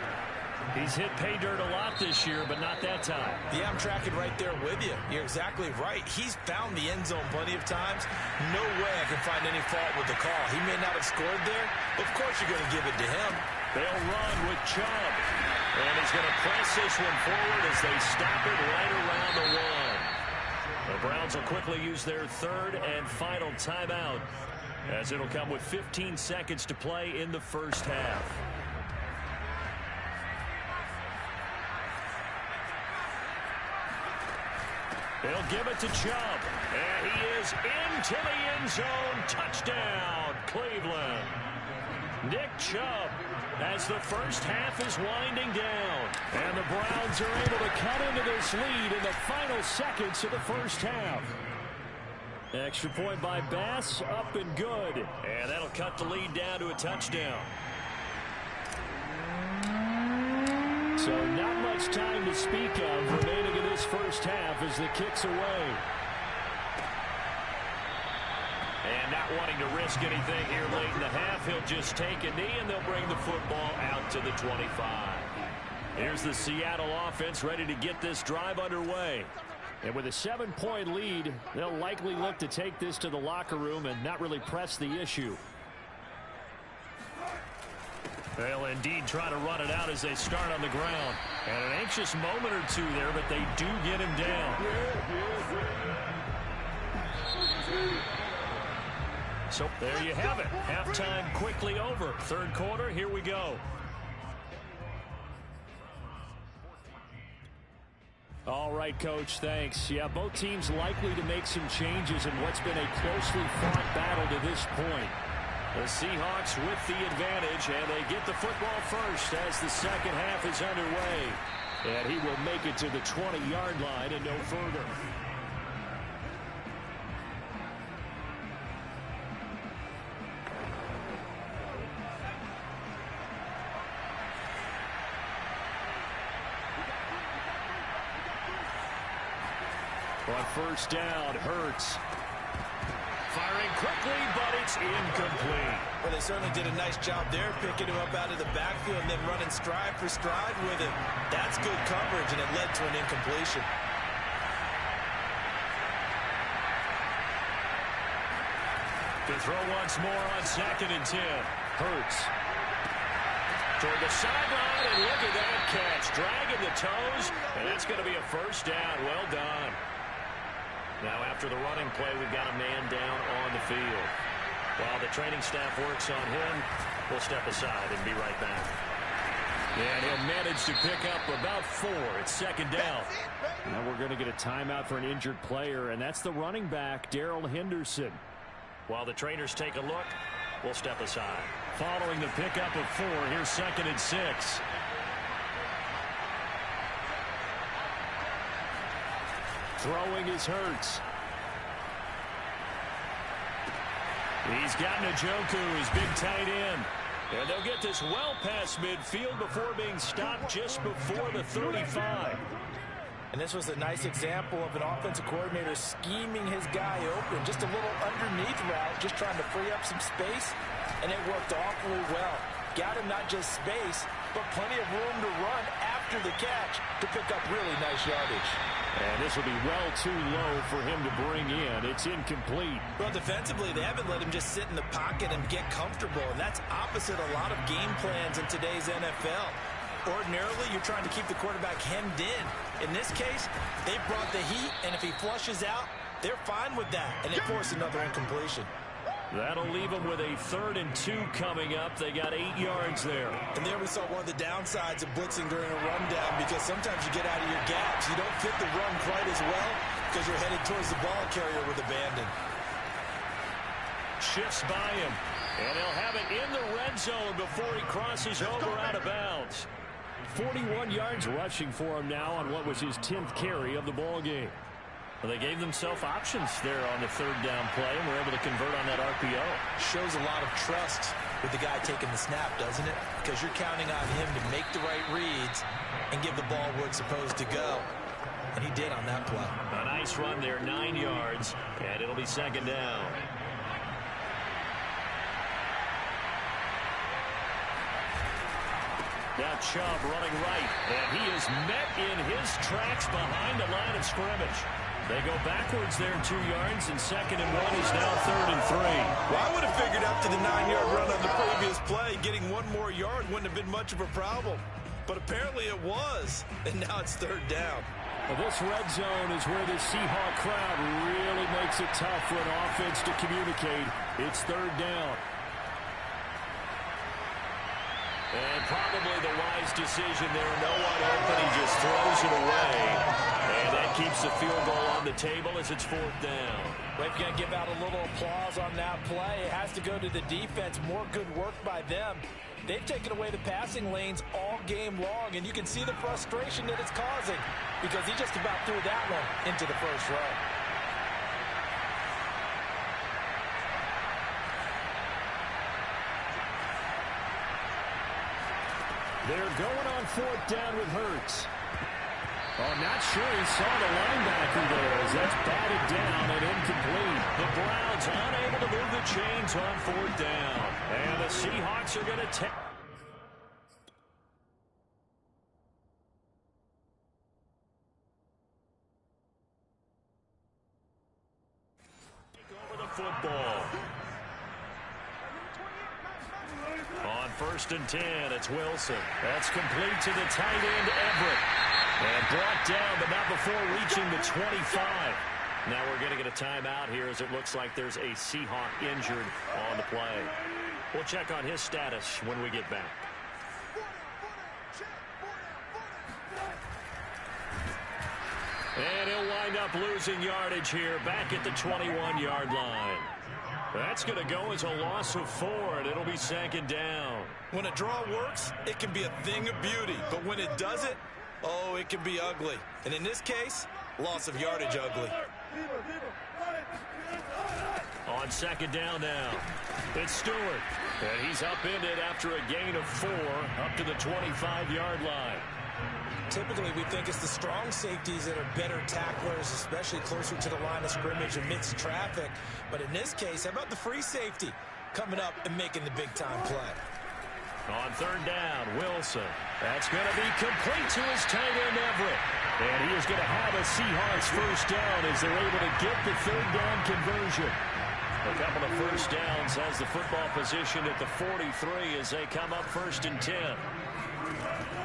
He's hit pay dirt a lot this year, but not that time. Yeah, I'm tracking right there with you. You're exactly right. He's found the end zone plenty of times. No way I can find any fault with the call. He may not have scored there. Of course you're going to give it to him. They'll run with Chubb. And he's going to press this one forward as they stop it right around the 1. The Browns will quickly use their 3rd and final timeout, as it'll come with 15 seconds to play in the first half. They'll give it to Chubb. And he is into the end zone. Touchdown, Cleveland. Nick Chubb, as the first half is winding down. And the Browns are able to cut into this lead in the final seconds of the first half. Extra point by Bass, up and good. And that'll cut the lead down to a touchdown. So not much time to speak of remaining in this first half as the kick's away. And not wanting to risk anything here late in the half, he'll just take a knee and they'll bring the football out to the 25. Here's the Seattle offense ready to get this drive underway. And with a 7-point lead, they'll likely look to take this to the locker room and not really press the issue. They'll indeed try to run it out as they start on the ground. And an anxious moment or two there, but they do get him down. So there you have it. Halftime quickly over. 3rd quarter, here we go. All right, Coach, thanks. Yeah, both teams likely to make some changes in what's been a closely fought battle to this point. The Seahawks with the advantage, and they get the football first as the second half is underway. And he will make it to the 20-yard line and no further. On first down, Hurts. Firing quickly, but it's incomplete. Well, they certainly did a nice job there, picking him up out of the backfield and then running stride for stride with him. That's good coverage, and it led to an incompletion. To throw once more on 2nd and 10. Hurts. Toward the sideline, and look at that catch. Dragging the toes, and that's going to be a first down. Well done. Now after the running play, we've got a man down on the field. While the training staff works on him, we'll step aside and be right back. And he'll manage to pick up about 4. It's 2nd down. Now we're going to get a timeout for an injured player, and that's the running back, Darrell Henderson. While the trainers take a look, we'll step aside. Following the pickup of 4, here's 2nd and 6. Throwing is Hurts. He's got Njoku, his big tight end. And they'll get this well past midfield before being stopped just before the 35. And this was a nice example of an offensive coordinator scheming his guy open. Just a little underneath route, just trying to free up some space. And it worked awfully well. got him not just space, but plenty of room to run after the catch to pick up really nice yardage. And this will be well too low for him to bring in. It's incomplete. Well, defensively, they haven't let him just sit in the pocket and get comfortable, and that's opposite a lot of game plans in today's NFL. Ordinarily, you're trying to keep the quarterback hemmed in. In this case, they brought the heat, and if he flushes out, they're fine with that, and they force another incompletion. That'll leave them with a 3rd and 2 coming up. They got 8 yards there. And there we saw one of the downsides of blitzing during a rundown, because sometimes you get out of your gaps. You don't fit the run quite as well because you're headed towards the ball carrier with abandon. Shifts by him, and he'll have it in the red zone before he crosses over out of bounds. 41 yards rushing for him now on what was his 10th carry of the ball game. Well, they gave themselves options there on the 3rd down play, and were able to convert on that RPO. Shows a lot of trust with the guy taking the snap, doesn't it? Because you're counting on him to make the right reads and give the ball where it's supposed to go. And he did on that play. A nice run there, 9 yards, and it'll be 2nd down. Now Chubb running right, and he is met in his tracks behind the line of scrimmage. They go backwards there 2 yards, and 2nd and 1 is now 3rd and 3. Well, I would have figured after the 9-yard run on the previous play, getting 1 more yard wouldn't have been much of a problem. But apparently it was, and now it's 3rd down. Well, this red zone is where the Seahawk crowd really makes it tough for an offense to communicate. It's 3rd down. And probably the wise decision there. No one open. He just throws it away. And that keeps the field goal on the table as it's 4th down. Well, if you're going to give out a little applause on that play, it has to go to the defense. More good work by them. They've taken away the passing lanes all game long, and you can see the frustration that it's causing because he just about threw that one into the first row. They're going on 4th down with Hurts. Oh, not sure he saw the linebacker there as that's batted down and incomplete. The Browns unable to move the chains on 4th down. And the Seahawks are going to take over the football. On 1st and 10, it's Wilson. That's complete to the tight end, Everett. And brought down, but not before reaching the 25. Now we're going to get a timeout here as it looks like there's a Seahawk injured on the play. We'll check on his status when we get back. And he'll wind up losing yardage here back at the 21-yard line. That's going to go as a loss of 4, and it'll be 2nd down. When a draw works, it can be a thing of beauty. But when it doesn't, oh, it can be ugly. And in this case, loss of yardage ugly. On 2nd down now, it's Stewart. And he's upended after a gain of 4 up to the 25-yard line. Typically, we think it's the strong safeties that are better tacklers, especially closer to the line of scrimmage amidst traffic. But in this case, how about the free safety coming up and making the big-time play? On 3rd down, Wilson. That's going to be complete to his tight end, Everett. And he is going to have a Seahawks 1st down as they're able to get the 3rd down conversion. A couple of 1st downs has the football position at the 43 as they come up 1st and 10.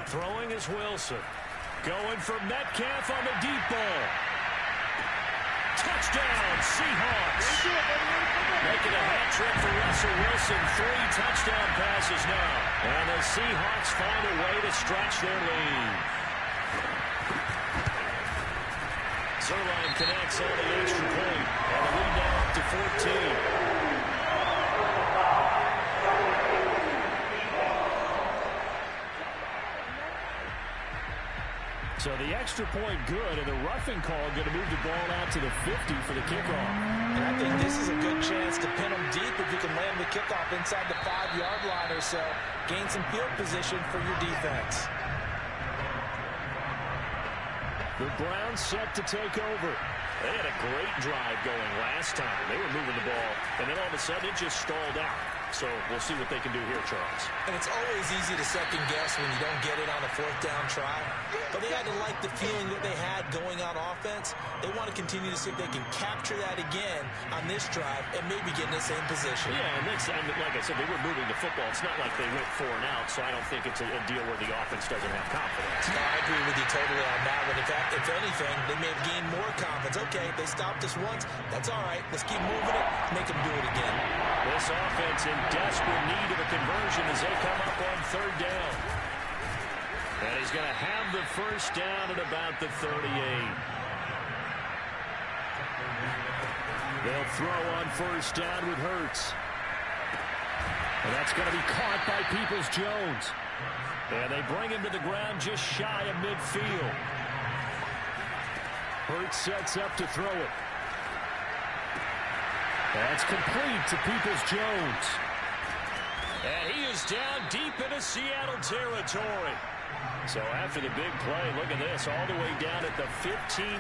Throwing is Wilson. Going for Metcalf on the deep ball. Touchdown, Seahawks. Making a hat trick for Russell Wilson. 3 touchdown passes now. And the Seahawks find a way to stretch their lead. Zerline connects on the extra point. And the lead now up to 14. So the extra point good, and the roughing call going to move the ball out to the 50 for the kickoff. And I think this is a good chance to pin them deep if you can land the kickoff inside the 5-yard line or so. Gain some field position for your defense. The Browns set to take over. They had a great drive going last time. They were moving the ball, and then all of a sudden it just stalled out. So we'll see what they can do here, Charles. And it's always easy to second guess when you don't get it on a fourth down try. But they had to like the feeling that they had going on offense. They want to continue to see if they can capture that again on this drive and maybe get in the same position. Yeah, and that's, like I said, they were moving the football. It's not like they went 4 and out, so I don't think it's a deal where the offense doesn't have confidence. No, I agree with you totally on that one. In fact, if anything, they may have gained more confidence. Okay, they stopped us once. That's all right. Let's keep moving it. Make them do it again. This offense in desperate need of a conversion as they come up on 3rd down. And he's going to have the first down at about the 38. They'll throw on 1st down with Hurts. And that's going to be caught by Peoples-Jones. And they bring him to the ground just shy of midfield. Hurts sets up to throw it. That's complete to Peoples-Jones. And he is down deep into Seattle territory. So after the big play, look at this, all the way down at the 15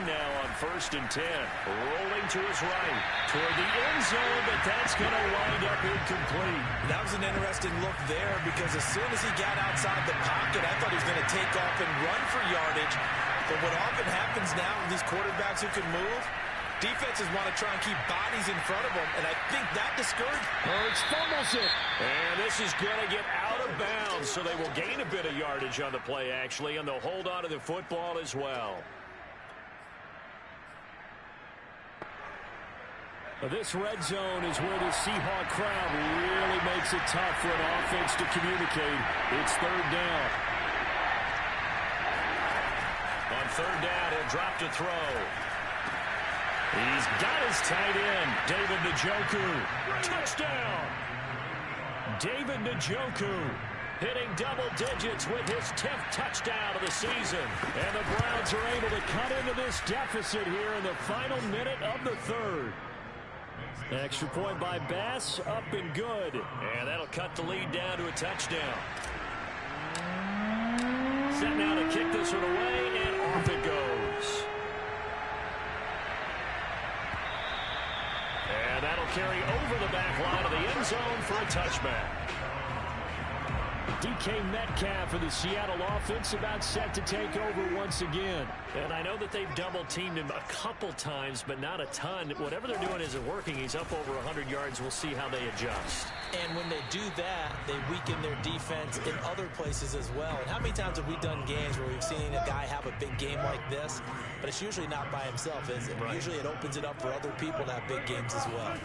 now on 1st and 10. Rolling to his right toward the end zone, but that's going to wind up incomplete. That was an interesting look there because as soon as he got outside the pocket, I thought he was going to take off and run for yardage. But what often happens now with these quarterbacks who can move, defenses want to try and keep bodies in front of them, and I think that discouraged. Hurts fumbles it. And this is going to get out of bounds, so they will gain a bit of yardage on the play, actually, and they'll hold on to the football as well. This red zone is where the Seahawk crowd really makes it tough for an offense to communicate. It's 3rd down. On 3rd down, he'll drop to throw. He's got his tight end, David Njoku. Touchdown! David Njoku hitting double digits with his 10th touchdown of the season. And the Browns are able to cut into this deficit here in the final minute of the 3rd. Extra point by Bass, up and good. And that'll cut the lead down to a touchdown. Set now to kick this one away, and off it goes. And that'll carry over the back line of the end zone for a touchback. DK Metcalf for the Seattle offense about set to take over once again. And I know that they've double-teamed him a couple times, but not a ton. Whatever they're doing isn't working. He's up over 100 yards. We'll see how they adjust. And when they do that, they weaken their defense in other places as well. And how many times have we done games where we've seen a guy have a big game like this, but it's usually not by himself, is it? Right. Usually it opens it up for other people to have big games as well.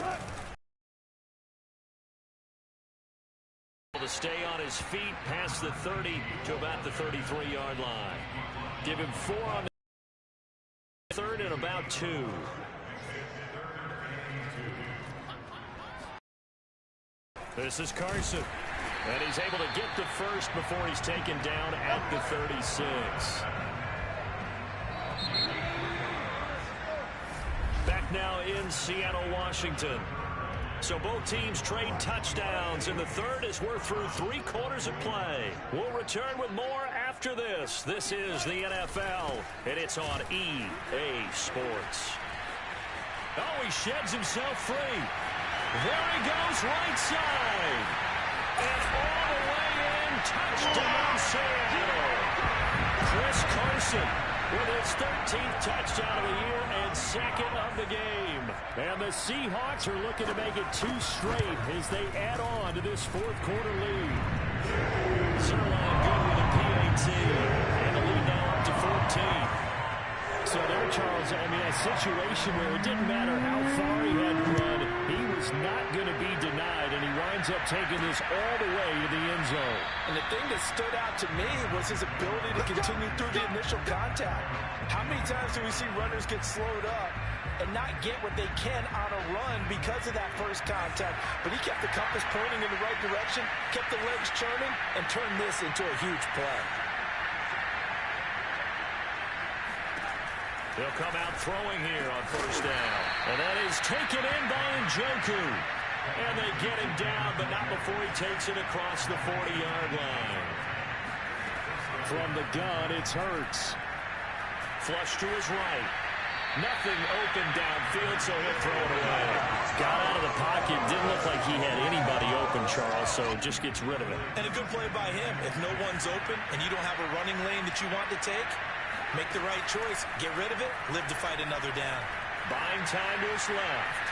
To stay on his feet past the 30 to about the 33-yard line. Give him 4 on the 3rd and about 2. This is Carson. And he's able to get the first before he's taken down at the 36. Back now in Seattle, Washington. So both teams trade touchdowns in the 3rd as we're through 3 quarters of play. We'll return with more after this. This is the NFL, and it's on EA Sports. Oh, he sheds himself free. There he goes, right side. And all the way in, touchdown Seattle. Chris Carson with his 13th touchdown of the year and 2nd of the game. And the Seahawks are looking to make it 2 straight as they add on to this 4th quarter lead. Zerline good with a PAT. And the lead now up to 14. So there, Charles, I mean, a situation where it didn't matter how far he had to run, he was not going to be denied, and he winds up taking this all the way to the end zone. And the thing that stood out to me was his ability to continue through the initial contact. How many times do we see runners get slowed up and not get what they can on a run because of that first contact? But he kept the compass pointing in the right direction, kept the legs churning, and turned this into a huge play. They'll come out throwing here on 1st down. And that is taken in by Njoku. And they get him down, but not before he takes it across the 40-yard line. From the gun, it's Hurts. Flush to his right. Nothing open downfield, so he'll throw it away. Got out of the pocket. Didn't look like he had anybody open, Charles, so just gets rid of it. And a good play by him. If no one's open and you don't have a running lane that you want to take, make the right choice. Get rid of it. Live to fight another down. Buying time to his left.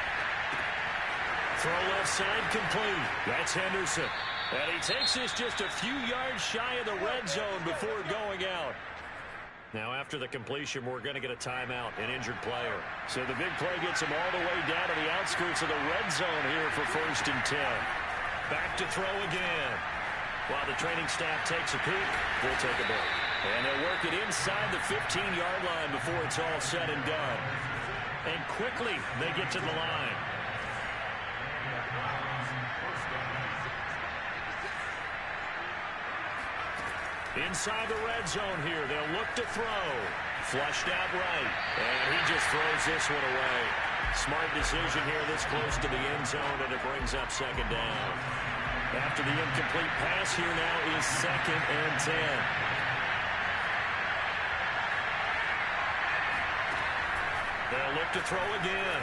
Throw left side complete. That's Henderson. And he takes this just a few yards shy of the red zone before going out. Now after the completion, we're going to get a timeout, an injured player. So the big play gets him all the way down to the outskirts of the red zone here for 1st and 10. Back to throw again. While the training staff takes a peek, we'll take a break. And they'll work it inside the 15-yard line before it's all said and done. And quickly they get to the line. Inside the red zone here. They'll look to throw. Flushed out right. And he just throws this one away. Smart decision here this close to the end zone, and it brings up 2nd down. After the incomplete pass, here now is 2nd and 10. They'll look to throw again.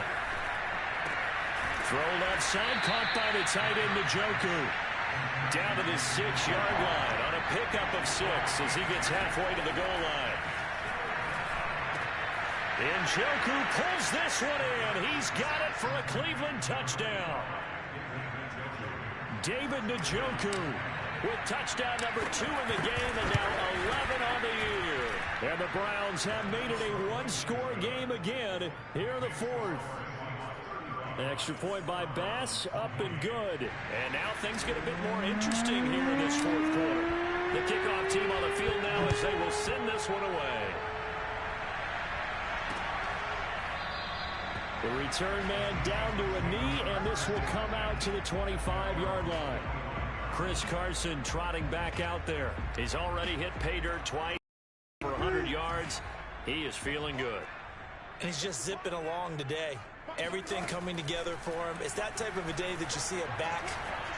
Throw left side, caught by the tight end, Njoku. Down to the 6-yard line on a pickup of 6 as he gets halfway to the goal line. Njoku pulls this one in. He's got it for a Cleveland touchdown. David Njoku with touchdown number 2 in the game, and now 11 on the year. And the Browns have made it a one-score game again here in the 4th. An extra point by Bass, up and good. And now things get a bit more interesting here in this 4th quarter. The kickoff team on the field now as they will send this one away. The return man down to a knee, and this will come out to the 25-yard line. Chris Carson trotting back out there. He's already hit pay dirt twice for 100 yards. He is feeling good. And he's just zipping along today. Everything coming together for him. It's that type of a day that you see a back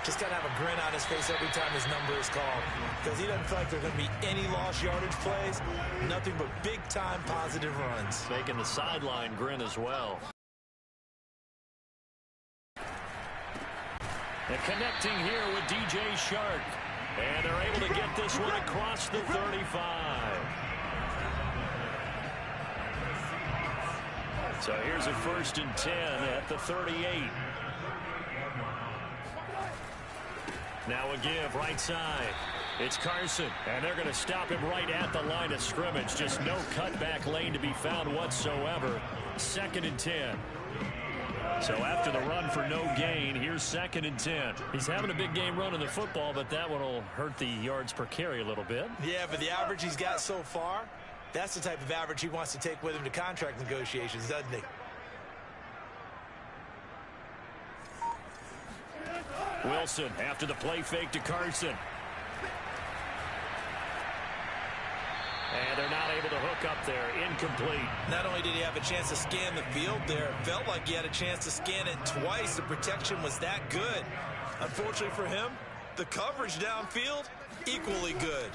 just kind of have a grin on his face every time his number is called. Because he doesn't feel like there's going to be any lost yardage plays. Nothing but big-time positive runs. Making the sideline grin as well. And connecting here with DJ Shark. And they're able to get this one across the 35. So here's a 1st and 10 at the 38. Now a give right side. It's Carson, and they're going to stop him right at the line of scrimmage. Just no cutback lane to be found whatsoever. 2nd and 10. So after the run for no gain, here's 2nd and 10. He's having a big game running the football, but that one will hurt the yards per carry a little bit. Yeah, but the average he's got so far, that's the type of average he wants to take with him to contract negotiations, doesn't he? Wilson after the play fake to Carson. And they're not able to hook up there. Incomplete. Not only did he have a chance to scan the field there, it felt like he had a chance to scan it twice. The protection was that good. Unfortunately for him, the coverage downfield, equally good.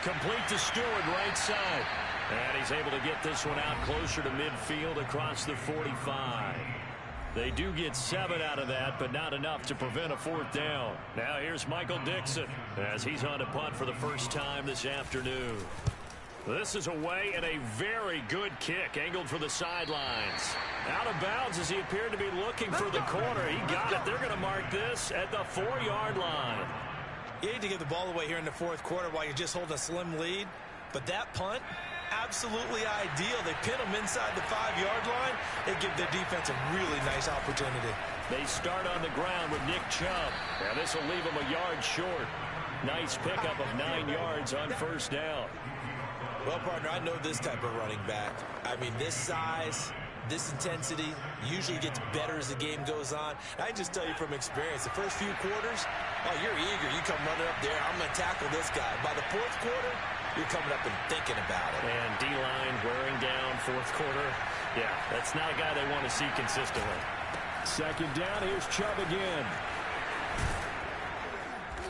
Complete to Stewart, right side. And he's able to get this one out closer to midfield across the 45. They do get 7 out of that, but not enough to prevent a 4th down. Now here's Michael Dixon as he's on to punt for the first time this afternoon. This is away and a very good kick angled for the sidelines. Out of bounds as he appeared to be looking for the corner. He got it. They're going to mark this at the 4-yard line. You hate to give the ball away here in the 4th quarter while you're just holding a slim lead, but that punt, absolutely ideal. They pin them inside the 5-yard line. They give their defense a really nice opportunity. They start on the ground with Nick Chubb. Now this will leave them a yard short. Nice pickup of 9 yards on 1st down. Well, partner, I know this type of running back. I mean, this size, this intensity usually gets better as the game goes on. I just tell you from experience, the first few quarters, oh, you're eager. You come running up there, I'm going to tackle this guy. By the 4th quarter, you're coming up and thinking about it. And D-line wearing down 4th quarter. Yeah, that's not a guy they want to see consistently. 2nd down, here's Chubb again.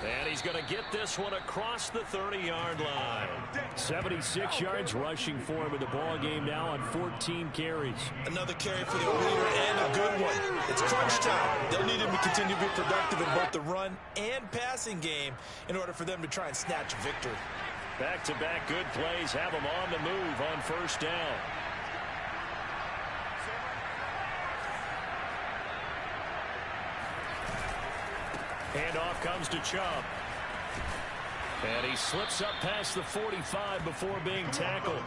And he's going to get this one across the 30-yard line. 76 yards rushing for him in the ball game now on 14 carries. Another carry for the leader and a good one. It's crunch time. They'll need him to continue to be productive in both the run and passing game in order for them to try and snatch a victory. Back-to-back good plays have him on the move on first down. Handoff comes to Chubb. And he slips up past the 45 before being tackled.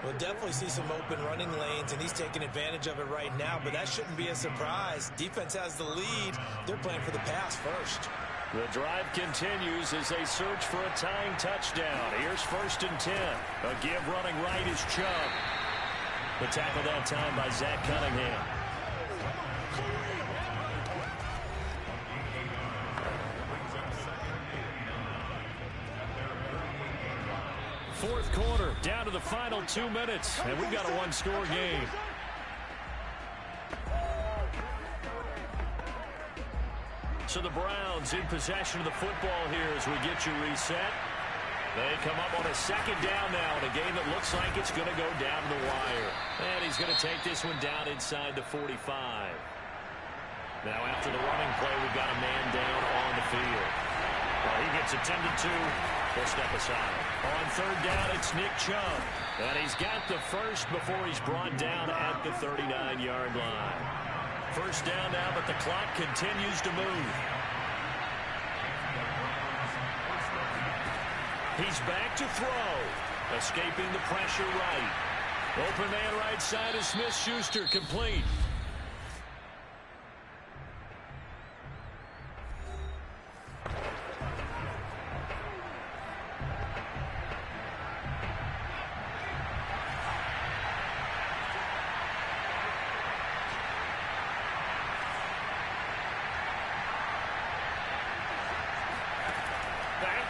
We'll definitely see some open running lanes, and he's taking advantage of it right now, but that shouldn't be a surprise. Defense has the lead. They're playing for the pass first. The drive continues as they search for a tying touchdown. Here's 1st and 10. A give running right is Chubb. The tackle that time by Zach Cunningham. Fourth quarter, down to the final 2 minutes, and we've got a one-score game. So the Browns in possession of the football here as we get you reset. They come up on a second down now in a game that looks like it's going to go down to the wire. And he's going to take this one down inside the 45. Now after the running play, we've got a man down on the field. Well, he gets attended to. He'll step aside. On third down, it's Nick Chubb. And he's got the first before he's brought down at the 39-yard line. First down now, but the clock continues to move. He's back to throw. Escaping the pressure right. Open man right side is Smith-Schuster, complete.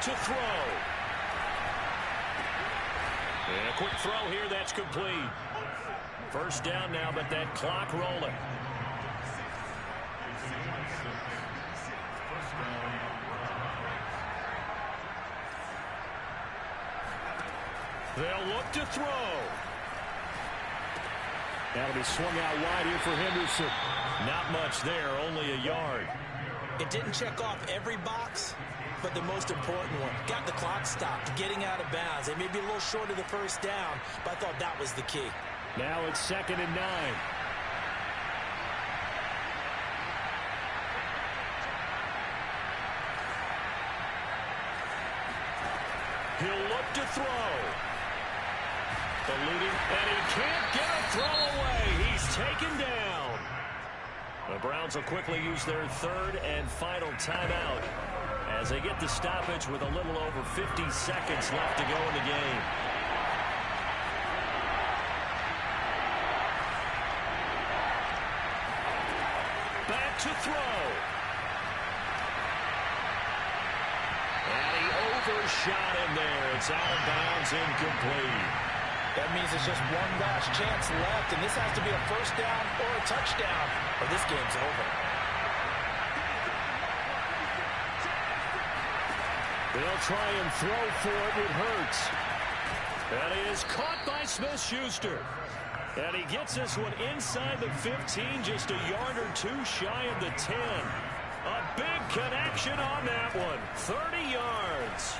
To throw. And a quick throw here, that's complete. First down now, but that clock rolling. They'll look to throw. That'll be swung out wide here for Henderson. Not much there, only a yard. It didn't check off every box, but the most important one. Got the clock stopped, getting out of bounds. They may be a little short of the first down, but I thought that was the key. Now it's 2nd and 9. He'll look to throw. Eluding, and he can't get a throw away. He's taken down. The Browns will quickly use their third and final timeout as they get the stoppage with a little over 50 seconds left to go in the game. Back to throw. And he overshot him there. It's out of bounds, incomplete. That means it's just one last chance left, and this has to be a first down or a touchdown, or this game's over. They'll try and throw for it with Hurts. And he is caught by Smith-Schuster. And he gets this one inside the 15, just a yard or two shy of the 10. A big connection on that one. 30 yards.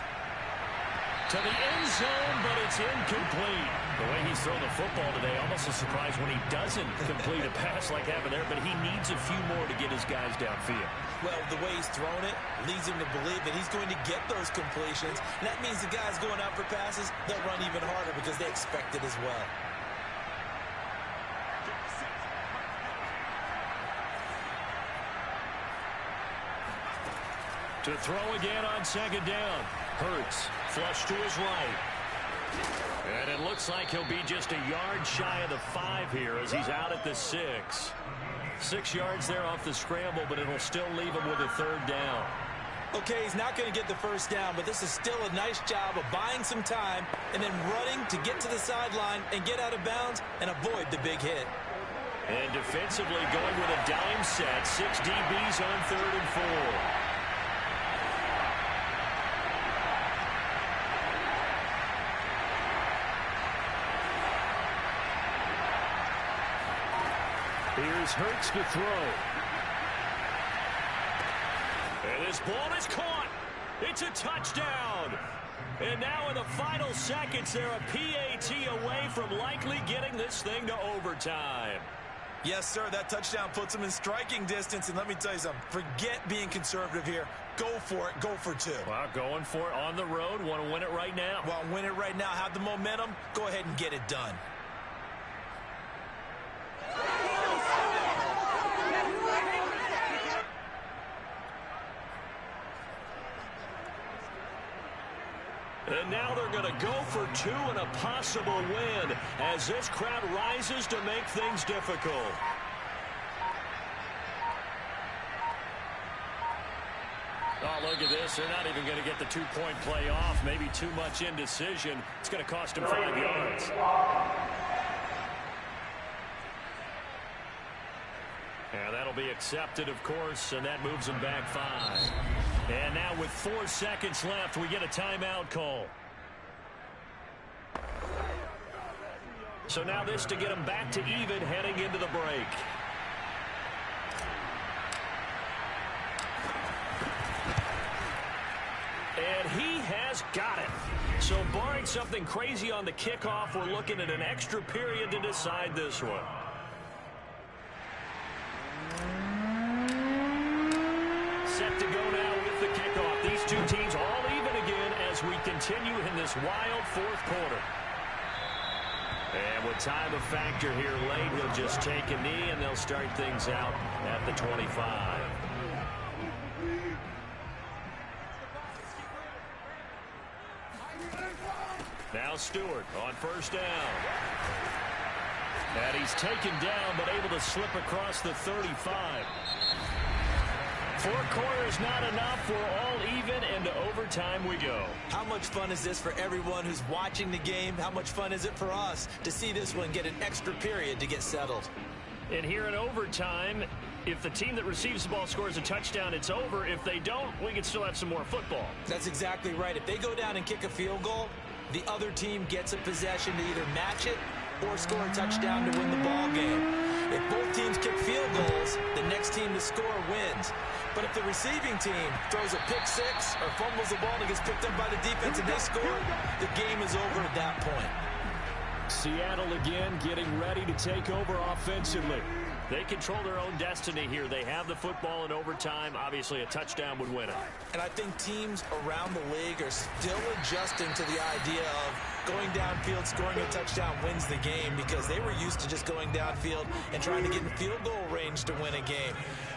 To the end zone, but it's incomplete. The way he's thrown the football today, almost a surprise when he doesn't complete a pass like that there, but he needs a few more to get his guys downfield. Well, the way he's thrown it leads him to believe that he's going to get those completions. And that means the guys going out for passes, they'll run even harder because they expect it as well. To throw again on second down. Hurts, flush to his right. And it looks like he'll be just a yard shy of the 5 here as he's out at the 6. 6 yards there off the scramble, but it'll still leave him with a third down. Okay, he's not going to get the first down, but this is still a nice job of buying some time and then running to get to the sideline and get out of bounds and avoid the big hit. And defensively going with a dime set. 6 DBs on 3rd and 4. Here's Hurts to throw. And this ball is caught. It's a touchdown. And now in the final seconds, they're a PAT away from likely getting this thing to overtime. Yes, sir, that touchdown puts them in striking distance. And let me tell you something, forget being conservative here. Go for it. Go for two. Well, going for it on the road. Want to win it right now. Well, win it right now. Have the momentum. Go ahead and get it done. And now they're going to go for two and a possible win as this crowd rises to make things difficult. Oh, look at this. They're not even going to get the two-point play off. Maybe too much indecision. It's going to cost them 5 yards. And that'll be accepted, of course, and that moves them back 5. And now with 4 seconds left, we get a timeout call. So now this to get them back to even heading into the break. And he has got it. So barring something crazy on the kickoff, we're looking at an extra period to decide this one. Set to go now with the kickoff. These two teams all even again as we continue in this wild fourth quarter. And with time a factor here late, he'll just take a knee and they'll start things out at the 25. Now Stewart on first down. And he's taken down but able to slip across the 35. 4 quarters not enough. We're all even, and to overtime we go. How much fun is this for everyone who's watching the game? How much fun is it for us to see this one get an extra period to get settled? And here in overtime, if the team that receives the ball scores a touchdown, it's over. If they don't, we can still have some more football. That's exactly right. If they go down and kick a field goal, the other team gets a possession to either match it or score a touchdown to win the ball game. If both teams kick field goals, the next team to score wins. But if the receiving team throws a pick six or fumbles the ball and gets picked up by the defense and they score, the game is over at that point. Seattle again getting ready to take over offensively. They control their own destiny here. They have the football in overtime. Obviously, a touchdown would win it. And I think teams around the league are still adjusting to the idea of going downfield, scoring a touchdown wins the game because they were used to just going downfield and trying to get in field goal range to win a game.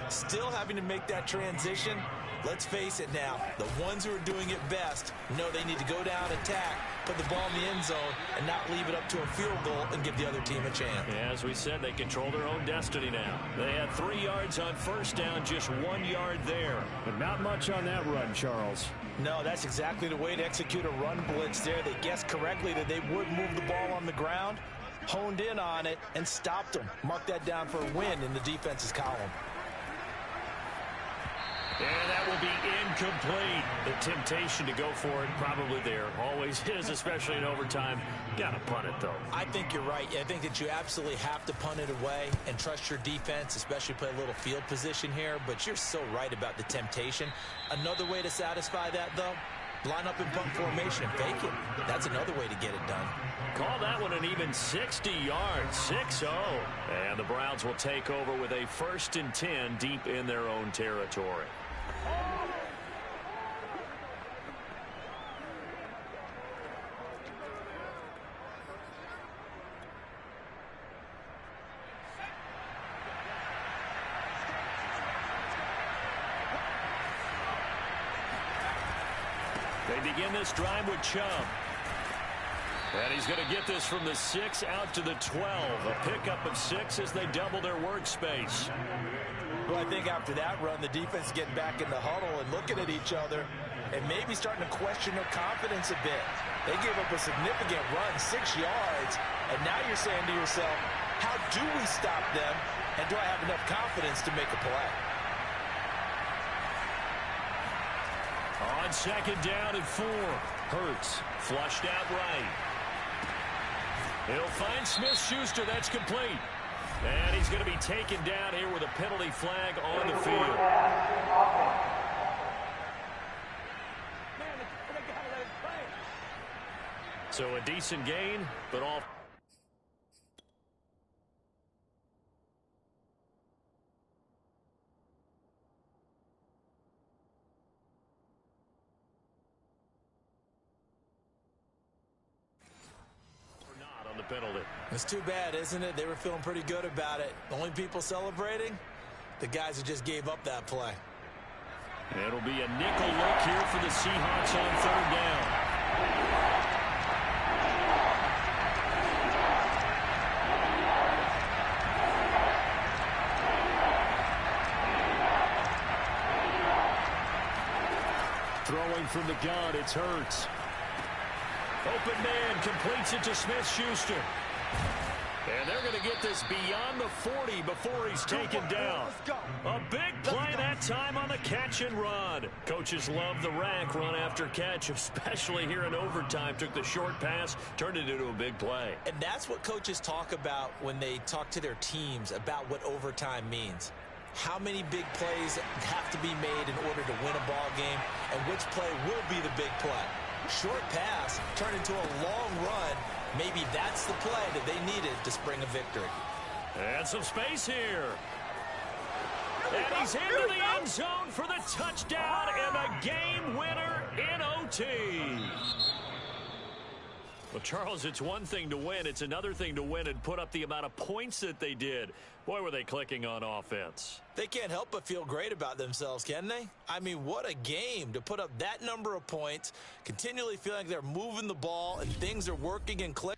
Still having to make that transition. Let's face it now, the ones who are doing it best know they need to go down, attack, put the ball in the end zone, and not leave it up to a field goal and give the other team a chance. Yeah, as we said, they control their own destiny now. They had 3 yards on first down, just 1 yard there. But not much on that run, Charles. No, that's exactly the way to execute a run blitz there. They guessed correctly that they would move the ball on the ground, honed in on it, and stopped them. Mark that down for a win in the defense's column. And that will be incomplete. The temptation to go for it probably there. Always is, especially in overtime. Got to punt it, though. I think you're right. I think that you absolutely have to punt it away and trust your defense, especially play a little field position here. But you're so right about the temptation. Another way to satisfy that, though, line up in punt formation and fake it. That's another way to get it done. Call that one an even 60 yards, 6-0. And the Browns will take over with a 1st and 10 deep in their own territory. They begin this drive with Chubb. And he's going to get this from the 6 out to the 12. A pickup of 6 as they double their workspace. Well, I think after that run, the defense getting back in the huddle and looking at each other and maybe starting to question their confidence a bit. They gave up a significant run, 6 yards, and now you're saying to yourself, how do we stop them, and do I have enough confidence to make a play? On 2nd down and 4. Hurts flushed out right. He'll find Smith-Schuster. That's complete. And he's going to be taken down here with a penalty flag on the field. So a decent gain, but all... not on the penalty. It's too bad, isn't it? They were feeling pretty good about it. The only people celebrating, the guys who just gave up that play. It'll be a nickel look here for the Seahawks on third down. Throwing from the gun, it's Hurts. Open man completes it to Smith-Schuster. And they're going to get this beyond the 40 before he's taken down. A big play that time on the catch and run. Coaches love the rack run after catch, especially here in overtime. Took the short pass, turned it into a big play. And that's what coaches talk about when they talk to their teams about what overtime means. How many big plays have to be made in order to win a ball game, and which play will be the big play. Short pass turned into a long run. Maybe that's the play that they needed to spring a victory. And some space here. And he's into the end zone for the touchdown and the game winner in OT. Well, Charles, it's one thing to win. It's another thing to win and put up the amount of points that they did. Boy, were they clicking on offense. They can't help but feel great about themselves, can they? I mean, what a game to put up that number of points, continually feeling like they're moving the ball and things are working and clicking.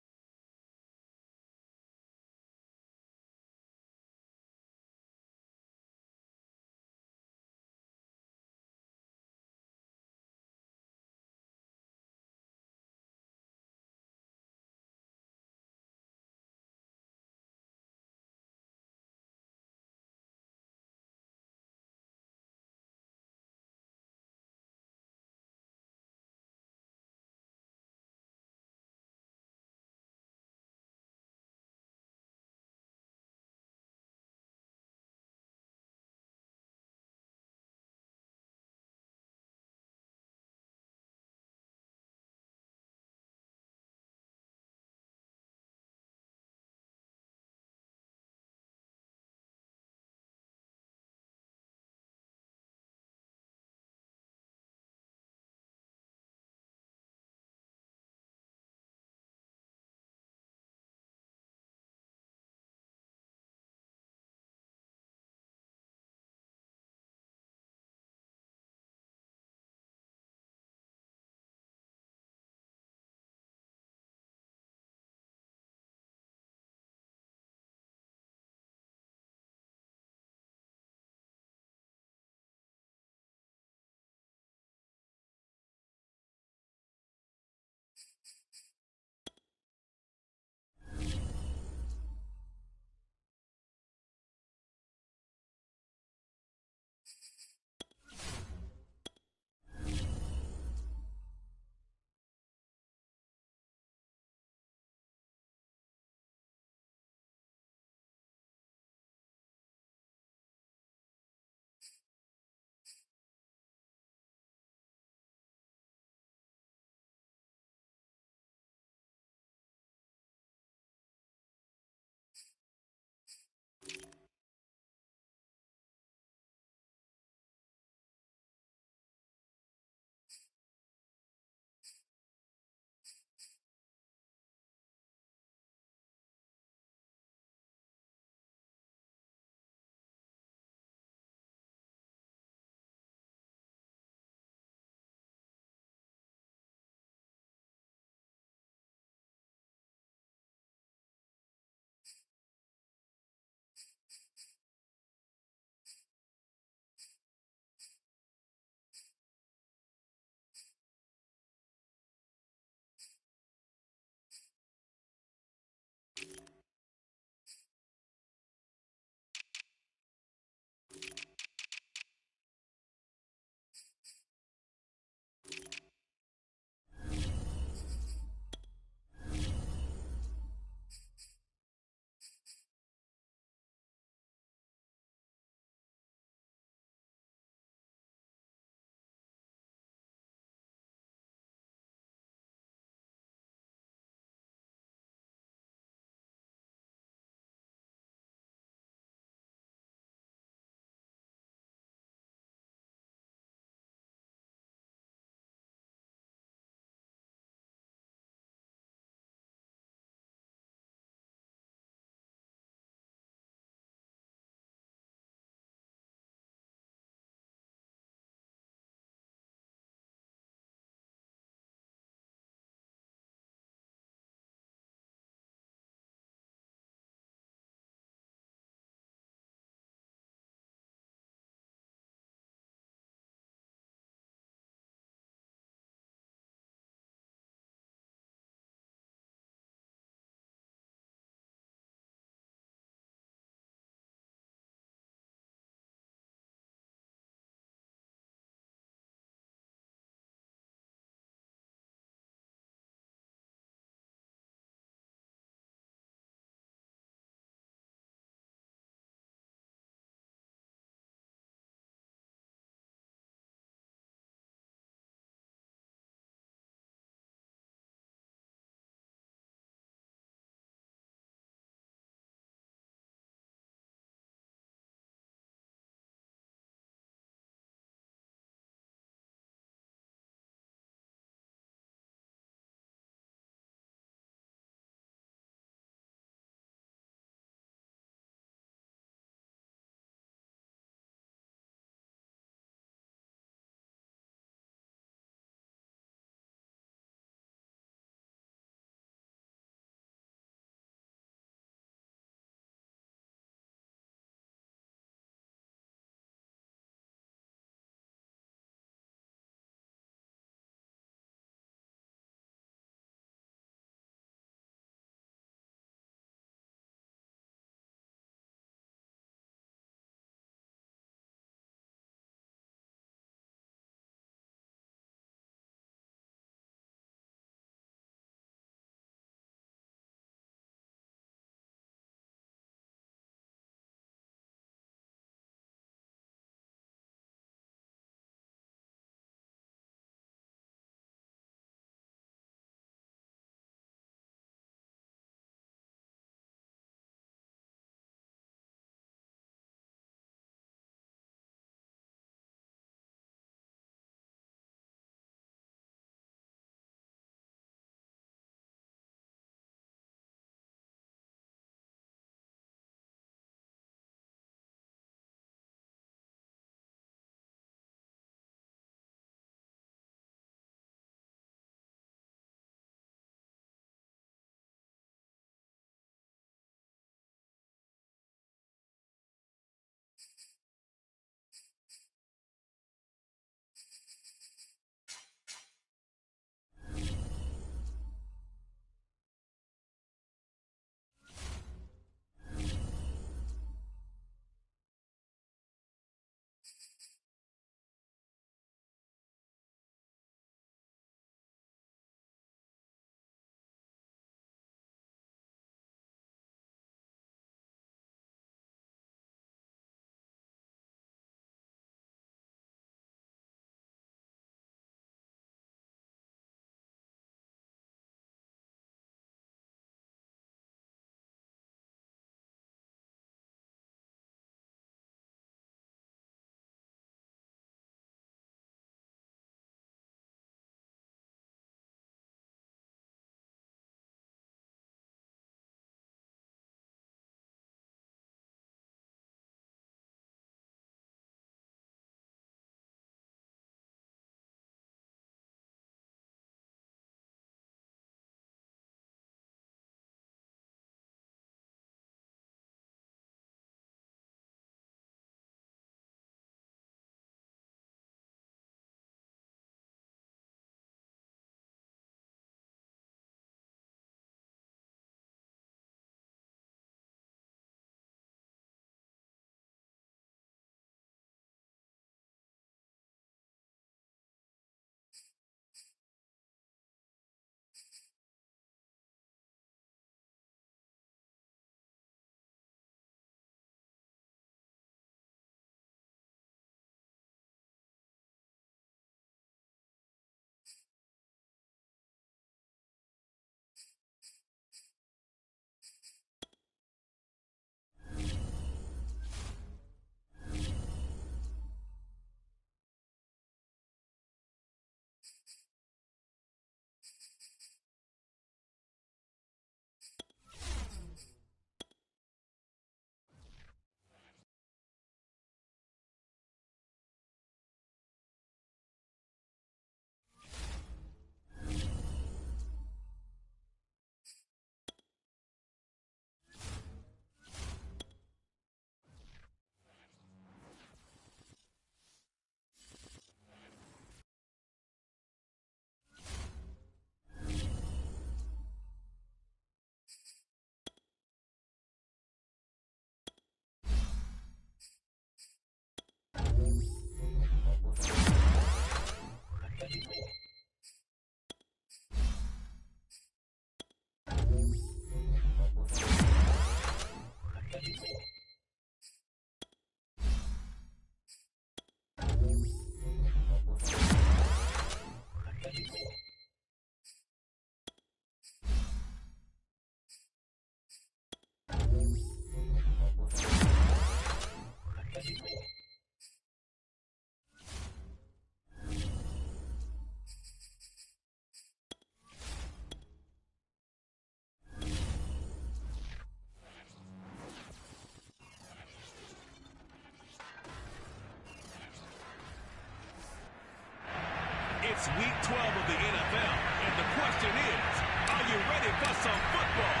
It's Week 12 of the NFL, and the question is, are you ready for some football?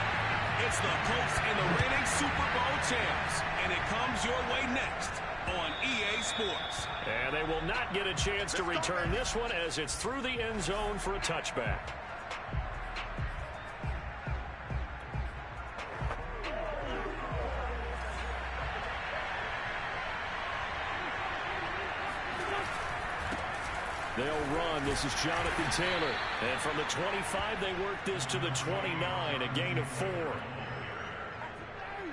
It's the Colts and the reigning Super Bowl champs, and it comes your way next on EA Sports. And they will not get a chance to return this one as it's through the end zone for a touchback. They'll run. This is Jonathan Taylor. And from the 25, they work this to the 29, a gain of 4.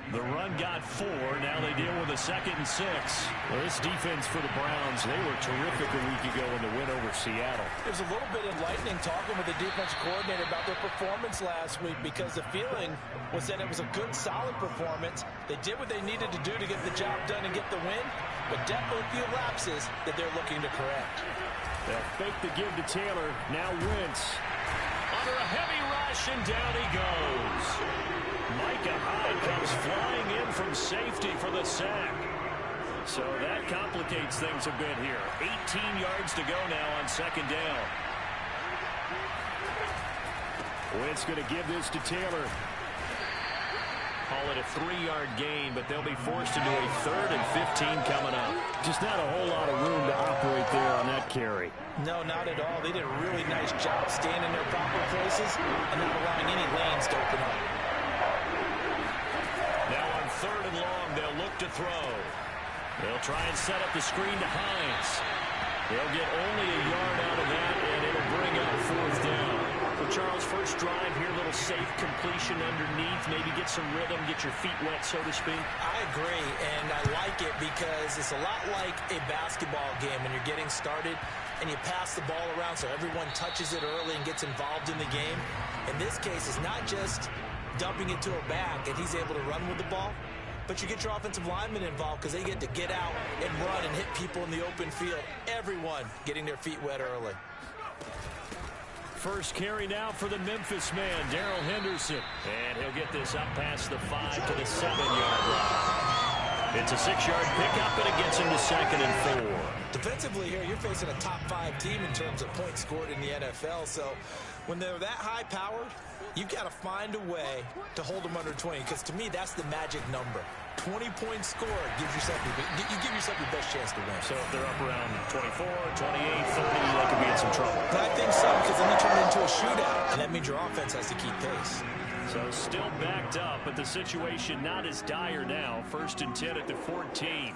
The run got 4. Now they deal with a 2nd and 6. Well, this defense for the Browns, they were terrific a week ago in the win over Seattle. There's a little bit enlightening talking with the defensive coordinator about their performance last week because the feeling was that it was a good, solid performance. They did what they needed to do to get the job done and get the win, but definitely a few lapses that they're looking to correct. They'll fake the give to Taylor. Now Wentz. Under a heavy rush, and down he goes. Micah Hyde comes flying in from safety for the sack. So that complicates things a bit here. 18 yards to go now on 2nd down. Wentz going to give this to Taylor. Call it a 3-yard gain, but they'll be forced into a 3rd and 15 coming up. Just not a whole lot of room to operate there on that carry. No, not at all. They did a really nice job staying in their proper places and not allowing any lanes to open up. Now on 3rd and long, they'll look to throw. They'll try and set up the screen to Hines. They'll get only a yard out of that, and it'll bring up 4th down. So Charles, first drive here, little safe completion underneath, maybe get some rhythm, get your feet wet, so to speak. I agree, and I like it because it's a lot like a basketball game when you're getting started and you pass the ball around so everyone touches it early and gets involved in the game. In this case, it's not just dumping it to a back and he's able to run with the ball, but you get your offensive linemen involved because they get to get out and run and hit people in the open field. Everyone getting their feet wet early. First carry now for the Memphis man, Darrell Henderson. And he'll get this up past the 5 to the 7-yard line. It's a 6-yard pickup, and it gets him to 2nd and 4. Defensively here, you're facing a top-5 team in terms of points scored in the NFL. So when they're that high-powered, you've got to find a way to hold them under 20. Because to me, that's the magic number. 20 points scored gives yourself you give yourself your best chance to win. So if they're up around 24, 28, 30, they could be in some trouble. I think so, because then you turn it into a shootout, and that means your offense has to keep pace. So still backed up, but the situation not as dire now. 1st and 10 at the 14.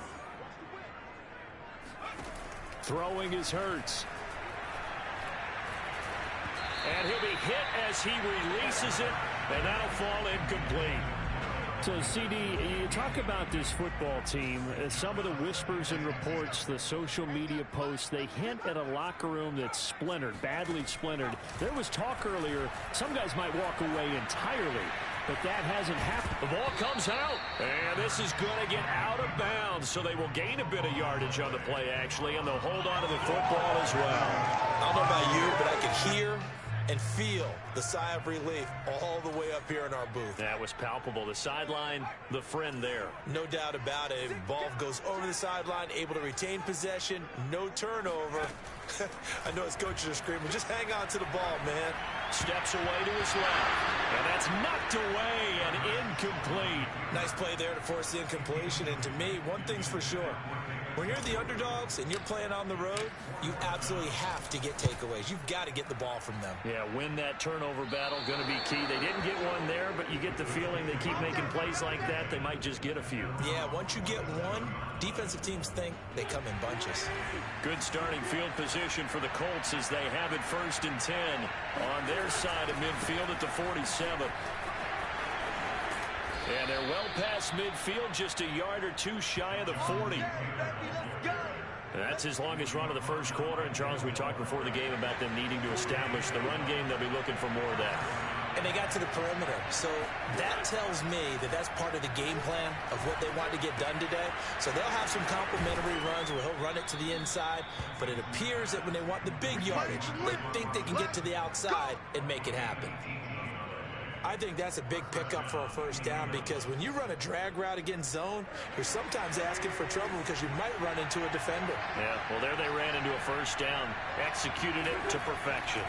Throwing is Hurts. And he'll be hit as he releases it, and that'll fall incomplete. So, CD, you talk about this football team, some of the whispers and reports, the social media posts, they hint at a locker room that's splintered, badly splintered. There was talk earlier, some guys might walk away entirely, but that hasn't happened. The ball comes out, and this is going to get out of bounds, so they will gain a bit of yardage on the play, actually, and they'll hold on to the football as well. I don't know about you, but I can hear and feel the sigh of relief all the way up here in our booth. That was palpable. The sideline, the friend there. No doubt about it. Ball goes over the sideline, able to retain possession, no turnover. I know his coaches are screaming, just hang on to the ball, man. Steps away to his left, and that's knocked away and incomplete. Nice play there to force the incompletion, and to me, one thing's for sure. When you're the underdogs and you're playing on the road, you absolutely have to get takeaways. You've got to get the ball from them. Yeah, win that turnover battle, going to be key. They didn't get one there, but you get the feeling they keep making plays like that, they might just get a few. Yeah, once you get one, defensive teams think they come in bunches. Good starting field position for the Colts as they have it 1st and 10 on their side of midfield at the 47. And they're well past midfield, just a yard or two shy of the 40. That's his longest run of the first quarter. And, Charles, we talked before the game about them needing to establish the run game. They'll be looking for more of that. And they got to the perimeter. So that tells me that that's part of the game plan of what they want to get done today. So they'll have some complimentary runs where he'll run it to the inside. But it appears that when they want the big yardage, they think they can get to the outside and make it happen. I think that's a big pickup for a first down because when you run a drag route against zone, you're sometimes asking for trouble because you might run into a defender. Yeah, well, there they ran into a first down. Executed it to perfection.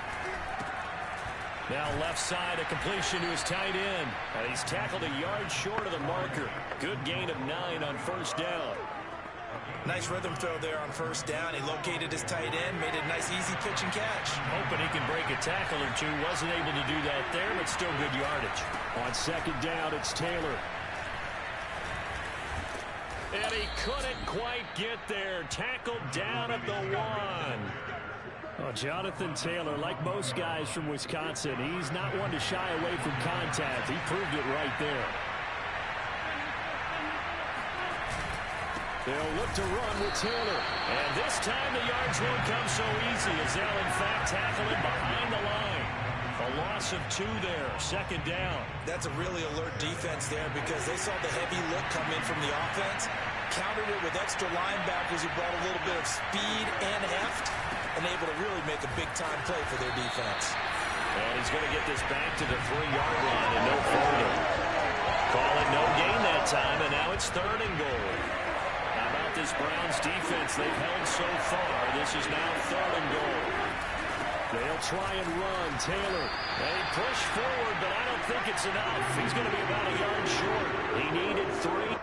Now left side, a completion to his tight end. And he's tackled a yard short of the marker. Good gain of 9 on first down. Nice rhythm throw there on first down. He located his tight end, made a nice easy pitch and catch. Hoping he can break a tackle or two. Wasn't able to do that there, but still good yardage. On second down, it's Taylor. And he couldn't quite get there. Tackled down at the 1. Oh, Jonathan Taylor, like most guys from Wisconsin, he's not one to shy away from contact. He proved it right there. They'll look to run with Taylor. And this time the yards won't come so easy as they'll in fact tackle him behind the line. A loss of 2 there, second down. That's a really alert defense there because they saw the heavy look come in from the offense, countered it with extra linebackers who brought a little bit of speed and heft, and able to really make a big-time play for their defense. And he's going to get this back to the 3-yard line and no further. Call it no gain that time, and now it's 3rd and goal. How about this Browns defense they've held so far? This is now 3rd and goal. They'll try and run. Taylor. They push forward, but I don't think it's enough. He's going to be about a yard short. He needed 3.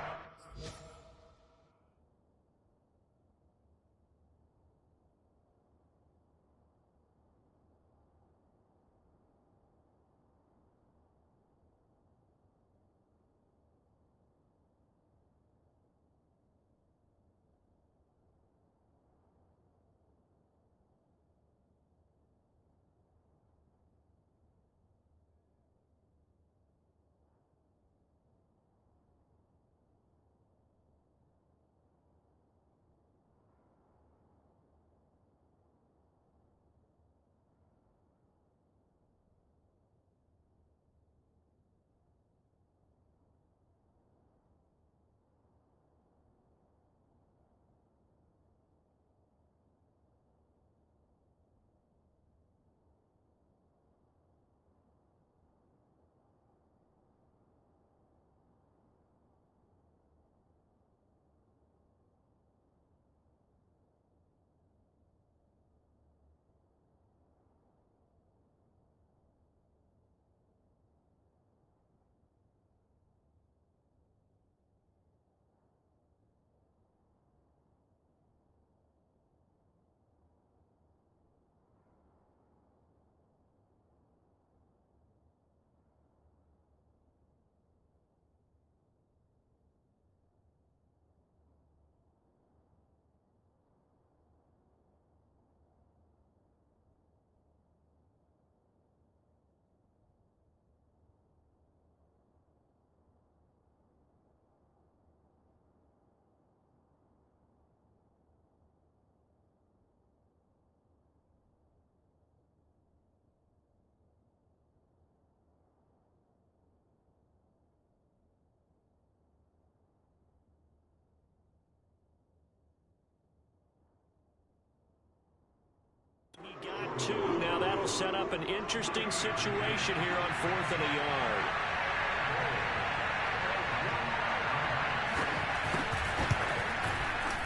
He got 2. Now that'll set up an interesting situation here on 4th and a yard.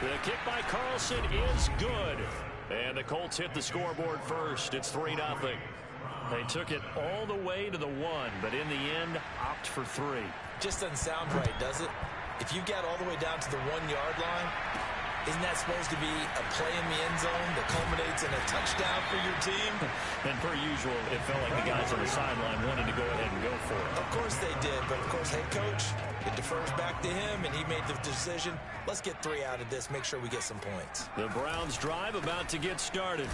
The kick by Carlson is good. And the Colts hit the scoreboard first. It's 3-0. They took it all the way to the 1, but in the end, opt for 3. Just doesn't sound right, does it? If you get all the way down to the 1-yard line, isn't that supposed to be a play in the end zone that culminates in a touchdown for your team? And per usual, it felt like the guys on the sideline wanted to go ahead and go for it. Of course they did, but of course head coach, it defers back to him, and he made the decision. Let's get 3 out of this, make sure we get some points. The Browns drive about to get started.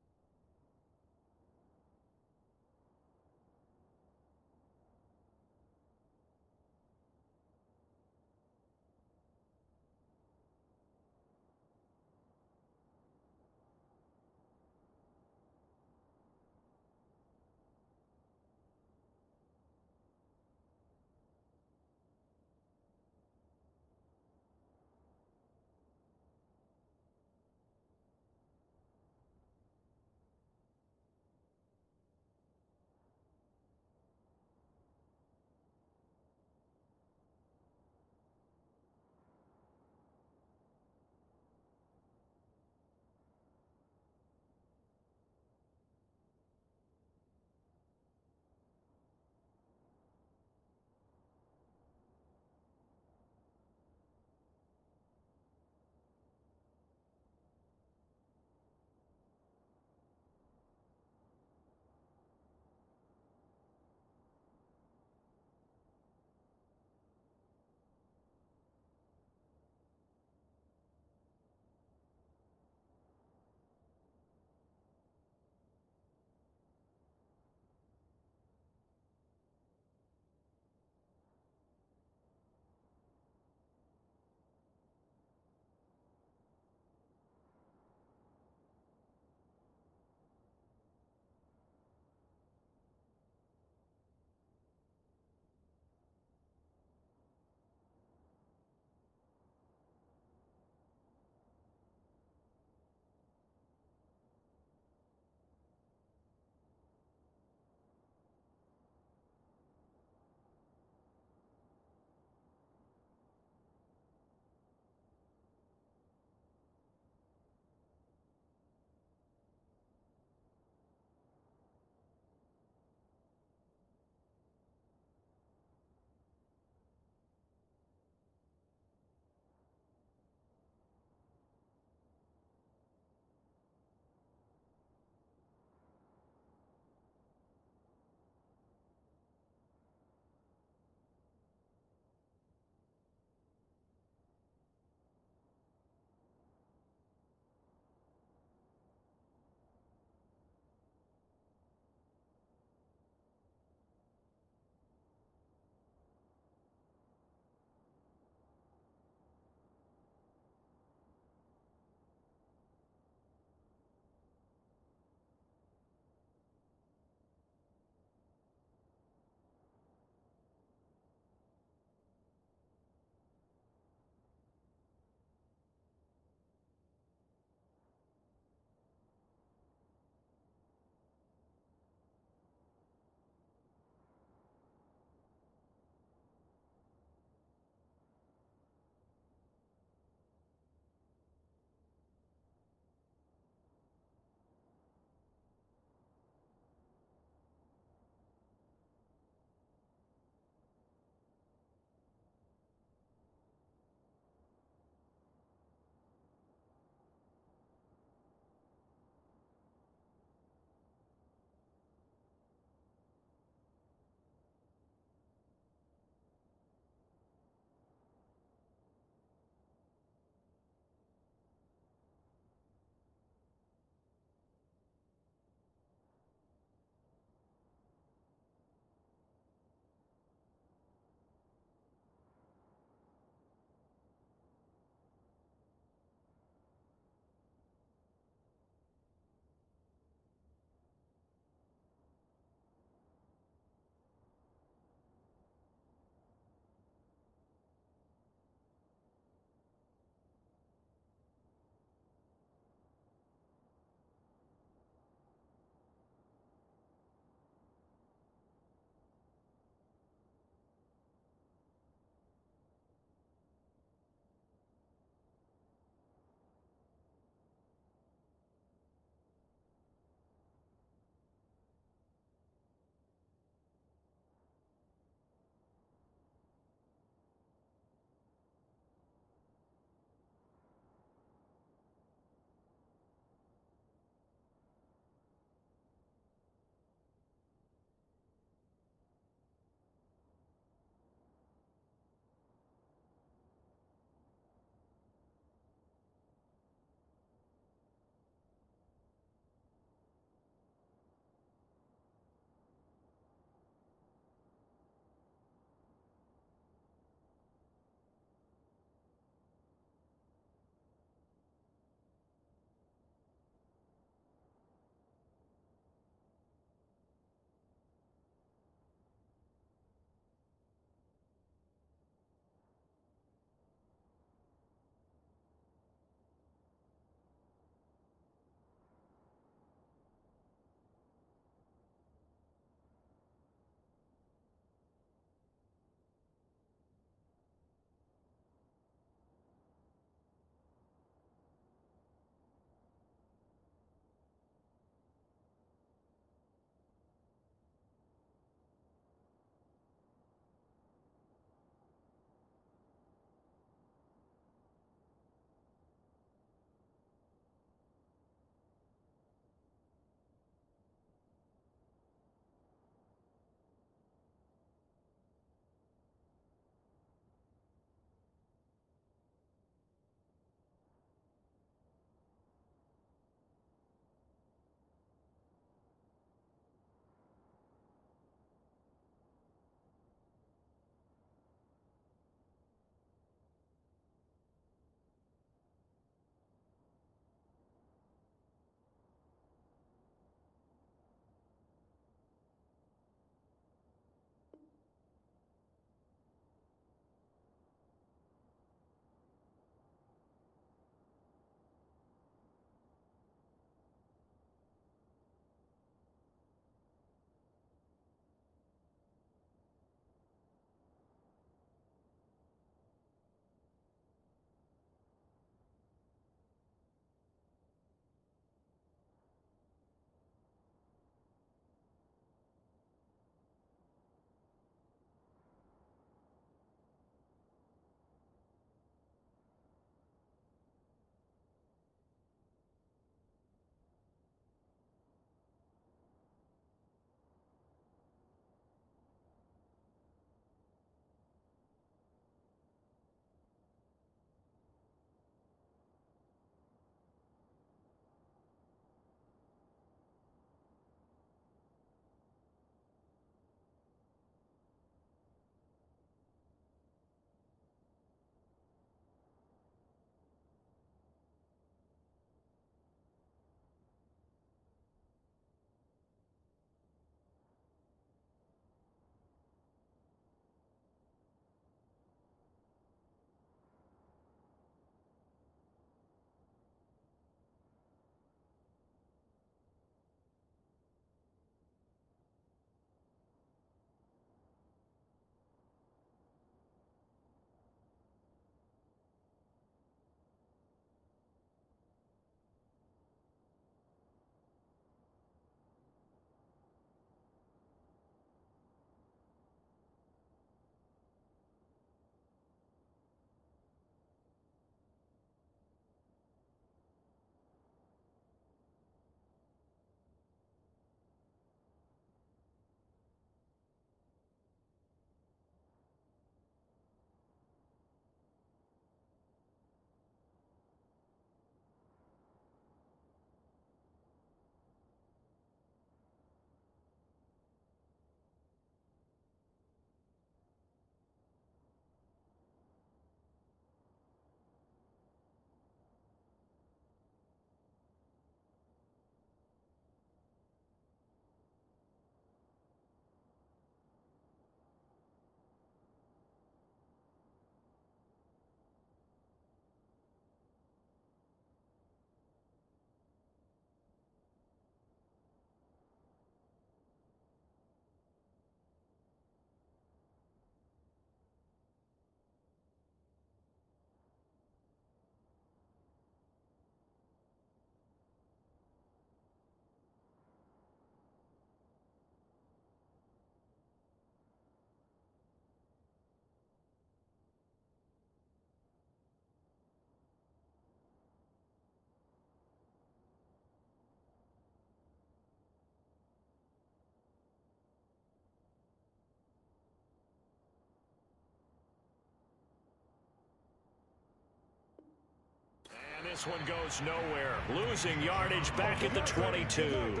This one goes nowhere. Losing yardage back at the 22.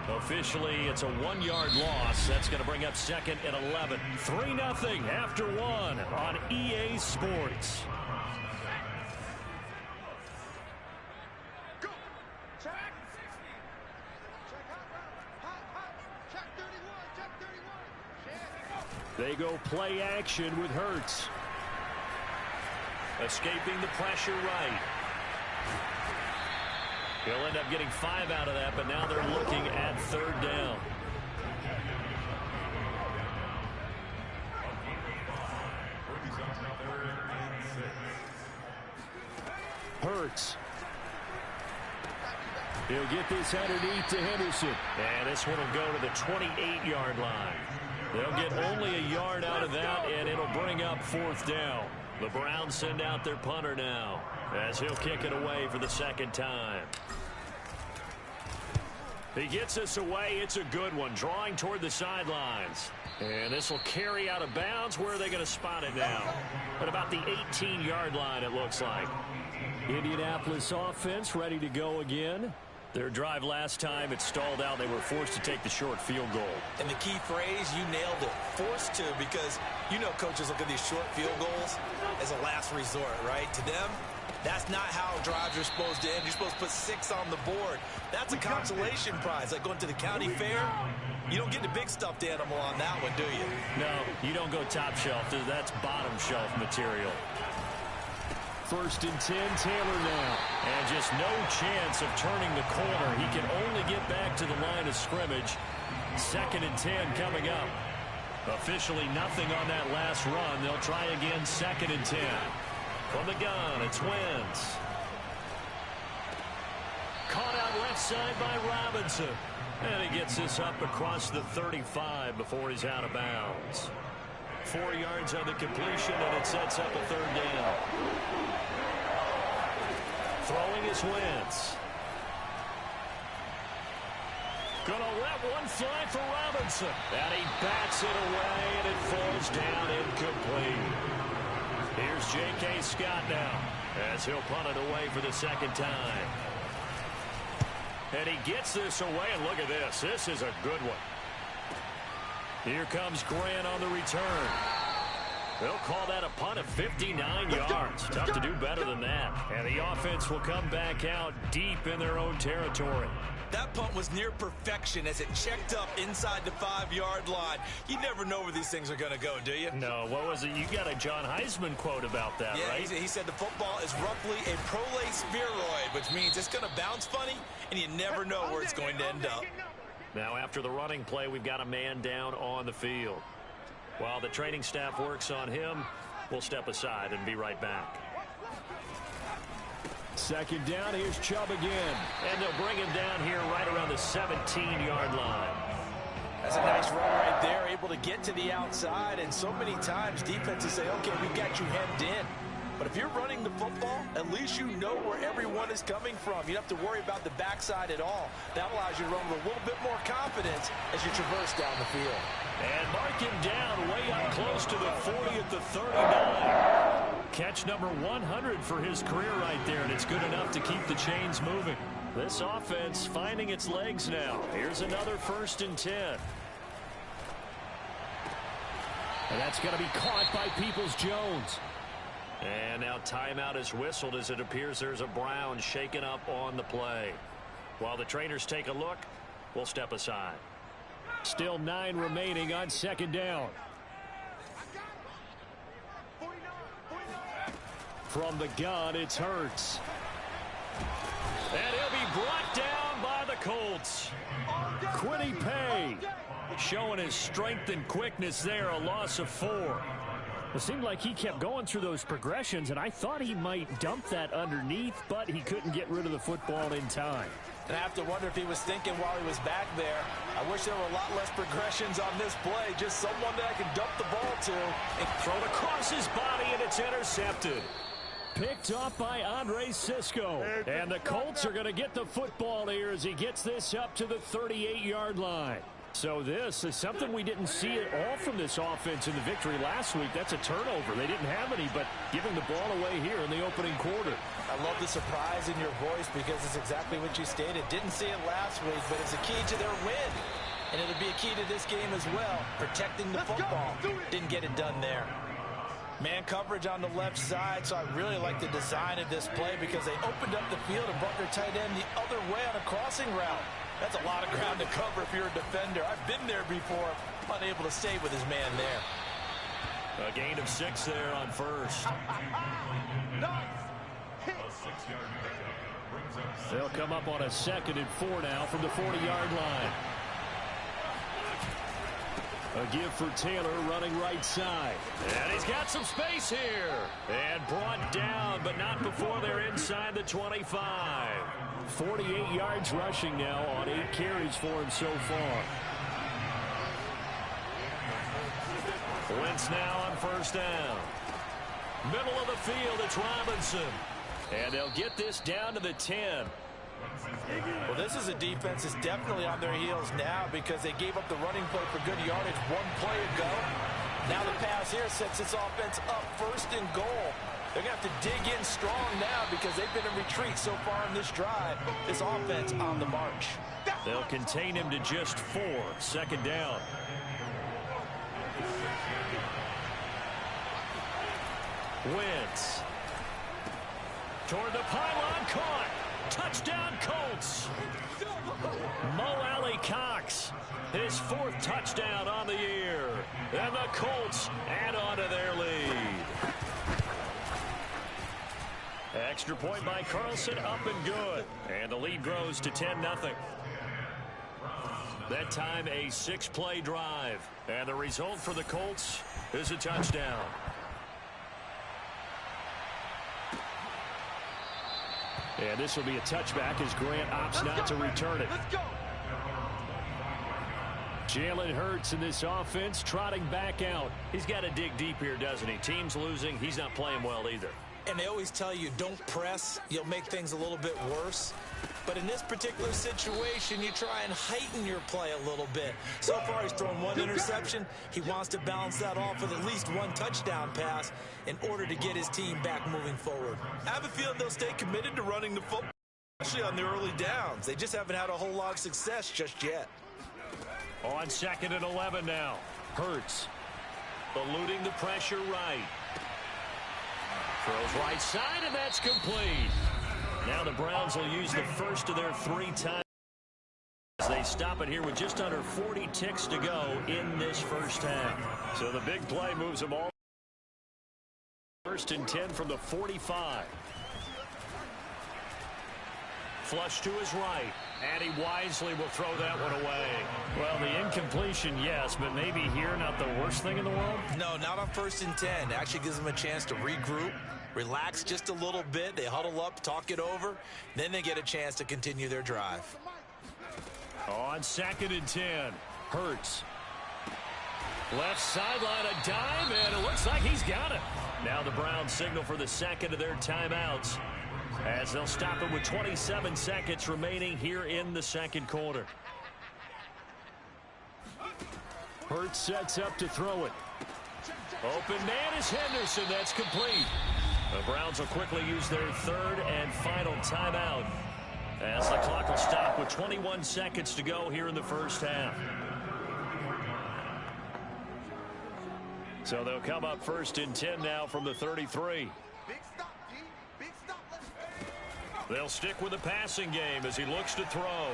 Officially, it's a 1-yard loss. That's going to bring up second and 11. 3-0 after 1 on EA Sports. They go play action with Hurts. Escaping the pressure right. He'll end up getting 5 out of that, but now they're looking at 3rd down. Hurts. He'll get this underneath to Henderson. And this one will go to the 28-yard line. They'll get only a yard out of that, and it'll bring up 4th down. The Browns send out their punter now, as he'll kick it away for the 2nd time. He gets this away. It's a good one, drawing toward the sidelines. And this will carry out of bounds. Where are they going to spot it now? At about the 18-yard line, it looks like. Indianapolis offense ready to go again. Their drive last time, it stalled out. They were forced to take the short field goal. And the key phrase, you nailed it, forced to, because you know coaches look at these short field goals as a last resort, right? To them, that's not how drives are supposed to end. You're supposed to put 6 on the board. That's a consolation prize, like going to the county fair. You don't get the big stuffed animal on that one, do you? No, you don't go top shelf. That's bottom shelf material. 1st and 10, Taylor now. And just no chance of turning the corner. He can only get back to the line of scrimmage. 2nd and 10 coming up. Officially nothing on that last run. They'll try again 2nd and 10. From the gun, it's Wentz. Caught out left side by Robinson. And he gets this up across the 35 before he's out of bounds. 4 yards on the completion, and it sets up a 3rd down. Throwing is Wentz. Gonna let one fly for Robinson. And he bats it away, and it falls down incomplete. Here's J.K. Scott now, as he'll punt it away for the 2nd time. And he gets this away, and look at this. This is a good one. Here comes Grant on the return. They'll call that a punt of 59 yards. Tough to do better than that. And the offense will come back out deep in their own territory. That punt was near perfection as it checked up inside the 5-yard line. You never know where these things are going to go, do you? No, what was it? You got a John Heisman quote about that, yeah, right? He said the football is roughly a prolate spheroid, which means it's going to bounce funny, and you never know where it's going to end up. Now, after the running play, we've got a man down on the field. While the training staff works on him, we'll step aside and be right back. 2nd down, here's Chubb again. And they'll bring him down here right around the 17-yard line. That's a nice run right there, able to get to the outside, and so many times defenses say, okay, we've got you hemmed in. But if you're running the football, at least you know where everyone is coming from. You don't have to worry about the backside at all. That allows you to run with a little bit more confidence as you traverse down the field. And mark him down way up close to the 40 at the 39. Catch number 100 for his career right there, and it's good enough to keep the chains moving. This offense finding its legs now. Here's another 1st and 10. And that's going to be caught by Peoples-Jones. And now timeout is whistled as it appears there's a Brown shaken up on the play. While the trainers take a look, we'll step aside. Still 9 remaining on 2nd down. From the gun, it's Hurts. And he'll be brought down by the Colts. Kwity Paye showing his strength and quickness there, a loss of 4. It seemed like he kept going through those progressions, and I thought he might dump that underneath, but he couldn't get rid of the football in time. And I have to wonder if he was thinking while he was back there, I wish there were a lot less progressions on this play, just someone that I can dump the ball to. And throw it across his body, and it's intercepted. Picked off by Andre Cisco. And the Colts are going to get the football here as he gets this up to the 38-yard line. So this is something we didn't see at all from this offense in the victory last week. That's a turnover. They didn't have any, but giving the ball away here in the opening quarter. I love the surprise in your voice because it's exactly what you stated. Didn't see it last week, but it's a key to their win. And it'll be a key to this game as well, protecting the football. Didn't get it done there. Man coverage on the left side, so I really like the design of this play because they opened up the field and brought their tight end the other way on a crossing route. That's a lot of ground to cover if you're a defender. I've been there before, unable to stay with his man there. A gain of 6 there on first. They'll come up on a 2nd and 4 now from the 40-yard line. A give for Taylor running right side. And he's got some space here. And brought down, but not before they're inside the 25. 48 yards rushing now on 8 carries for him so far. Wentz now on first down. Middle of the field, it's Robinson. And they'll get this down to the 10. Well, this is a defense that's definitely on their heels now because they gave up the running play for good yardage one play ago. Now the pass here sets this offense up 1st and goal. They're going to have to dig in strong now because they've been in retreat so far in this drive. This offense on the march. They'll contain him to just 4. 2nd down. Wentz. Toward the pylon, caught. Touchdown, Colts. Mo Alley Cox, his 4th touchdown on the year. And the Colts add on to their lead. Extra point by Carlson, up and good. And the lead grows to 10-0. That time a 6-play drive. And the result for the Colts is a touchdown. And this will be a touchback as Grant opts not to return it. Jalen Hurts in this offense trotting back out. He's got to dig deep here, doesn't he? Team's losing. He's not playing well either. And they always tell you, don't press. You'll make things a little bit worse. But in this particular situation, you try and heighten your play a little bit. So far, he's thrown 1 interception. He wants to balance that off with at least 1 touchdown pass in order to get his team back moving forward. I have a feeling they'll stay committed to running the football, especially on the early downs. They just haven't had a whole lot of success just yet. On 2nd and 11 now. Hurts eluding the pressure right. Throws right side, and that's complete. Now the Browns will use the first of their 3 times. They stop it here with just under 40 ticks to go in this first half. So the big play moves them all. 1st and 10 from the 45. Flush to his right. And he wisely will throw that one away. Well, the incompletion, yes, but maybe here not the worst thing in the world? No, not on 1st and 10. It actually gives them a chance to regroup, relax just a little bit. They huddle up, talk it over. Then they get a chance to continue their drive. On 2nd and 10, Hurts. Left sideline, a dime, and it looks like he's got it. Now the Browns signal for the 2nd of their timeouts, as they'll stop it with 27 seconds remaining here in the 2nd quarter. Hurts sets up to throw it. Open man is Henderson. That's complete. The Browns will quickly use their 3rd and final timeout, as the clock will stop with 21 seconds to go here in the first half. So they'll come up 1st and 10 now from the 33. They'll stick with the passing game as he looks to throw.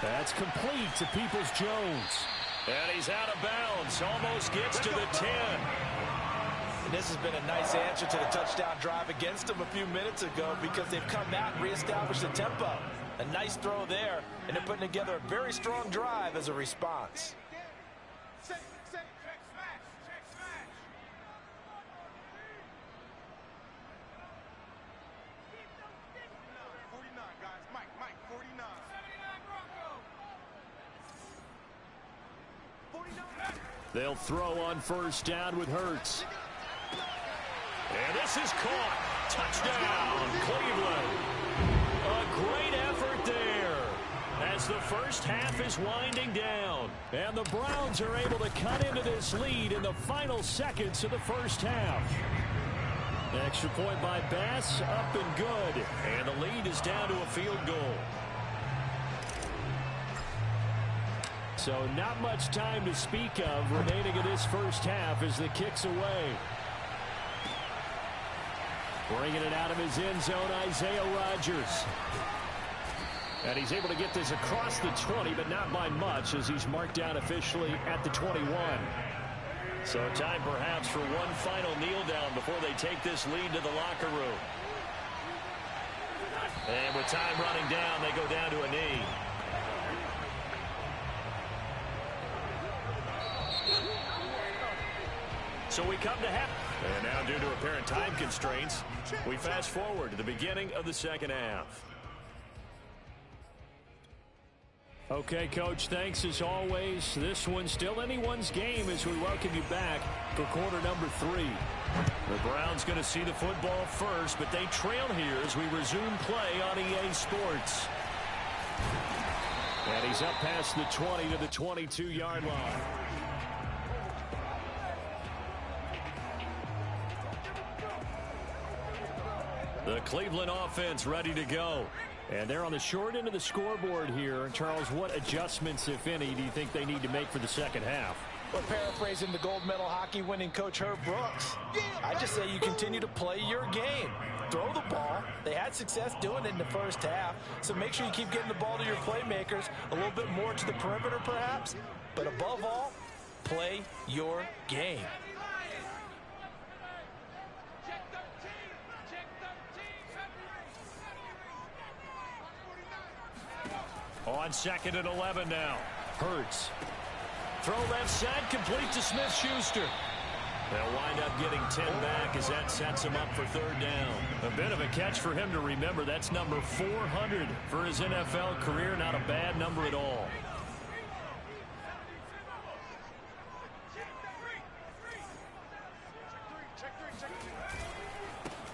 That's complete to Peoples-Jones. And he's out of bounds. Almost gets to the 10. And this has been a nice answer to the touchdown drive against them a few minutes ago because they've come out and reestablished the tempo. A nice throw there, and they're putting together a very strong drive as a response. They'll throw on 1st down with Hurts. And this is caught. Touchdown, Cleveland. A great effort there as as the first half is winding down. And the Browns are able to cut into this lead in the final seconds of the first half. Extra point by Bass, up and good. And the lead is down to a field goal. So not much time to speak of remaining in this first half as the kick's away. Bringing it out of his end zone, Isaiah Rodgers. And he's able to get this across the 20, but not by much as he's marked down officially at the 21. So time perhaps for one final kneel down before they take this lead to the locker room. And with time running down, they go down to a knee. So we come to half. And now, due to apparent time constraints, we fast forward to the beginning of the second half. Okay, Coach, thanks as always. This one's still anyone's game as we welcome you back for quarter number 3. The Browns going to see the football first, but they trail here as we resume play on EA Sports. And he's up past the 20 to the 22-yard line. The Cleveland offense ready to go. And they're on the short end of the scoreboard here. Charles, what adjustments, if any, do you think they need to make for the second half? Well, paraphrasing the gold medal hockey winning coach Herb Brooks, I just say you continue to play your game. Throw the ball. They had success doing it in the first half, so make sure you keep getting the ball to your playmakers, a little bit more to the perimeter perhaps, but above all, play your game. On 2nd and 11 now. Hurts. Throw left side, complete to Smith-Schuster. They'll wind up getting 10 back as that sets him up for third down. A bit of a catch for him to remember. That's number 400 for his NFL career. Not a bad number at all.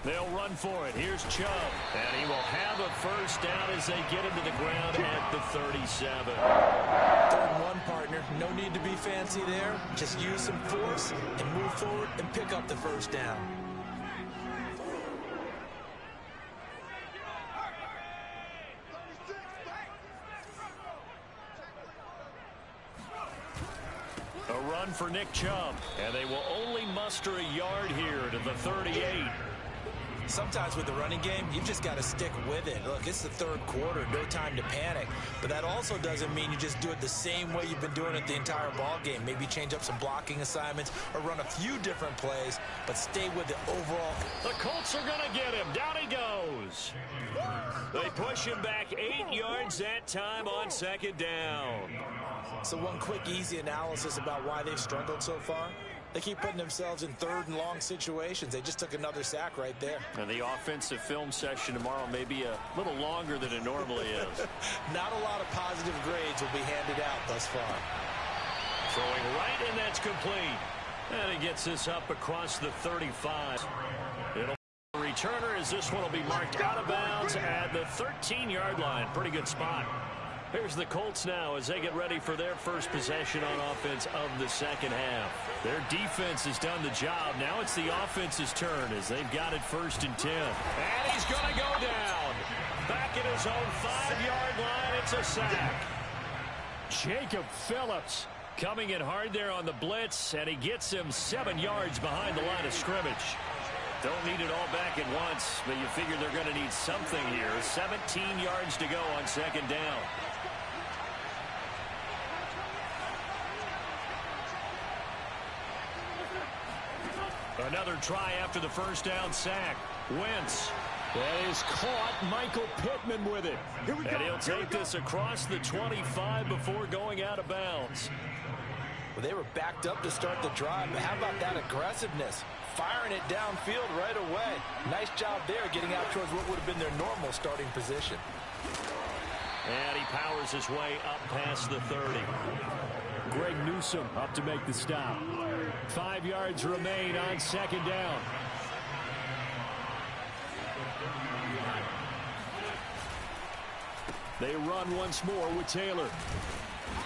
They'll run for it. Here's Chubb. And he will have a first down as they get him to the ground at the 37. 3rd and 1, partner. No need to be fancy there. Just use some force and move forward and pick up the first down. A run for Nick Chubb. And they will only muster a yard here to the 38. Sometimes with the running game, you've just got to stick with it. Look, it's the 3rd quarter, no time to panic. But that also doesn't mean you just do it the same way you've been doing it the entire ball game. Maybe change up some blocking assignments or run a few different plays, but stay with the overall. The Colts are going to get him. Down he goes. They push him back 8 yards that time on 2nd down. So one quick, easy analysis about why they've struggled so far. They keep putting themselves in 3rd and long situations. They just took another sack right there. And the offensive film session tomorrow may be a little longer than it normally is. Not a lot of positive grades will be handed out thus far. Throwing right, and that's complete. And he gets this up across the 35. It'll be a returner as this one will be marked out of bounds at the 13-yard line. Pretty good spot. Here's the Colts now as they get ready for their first possession on offense of the second half. Their defense has done the job. Now it's the offense's turn as they've got it 1st and 10. And he's going to go down. Back at his own 5-yard line. It's a sack. Jacob Phillips coming in hard there on the blitz, and he gets him 7 yards behind the line of scrimmage. Don't need it all back at once, but you figure they're going to need something here. 17 yards to go on 2nd down. Another try after the first down sack. Wentz. That is caught. Michael Pittman with it. And he'll take this across the 25 before going out of bounds. Well, they were backed up to start the drive, but how about that aggressiveness? Firing it downfield right away. Nice job there getting out towards what would have been their normal starting position. And he powers his way up past the 30. Greg Newsome up to make the stop. 5 yards remain on 2nd down. They run once more with Taylor.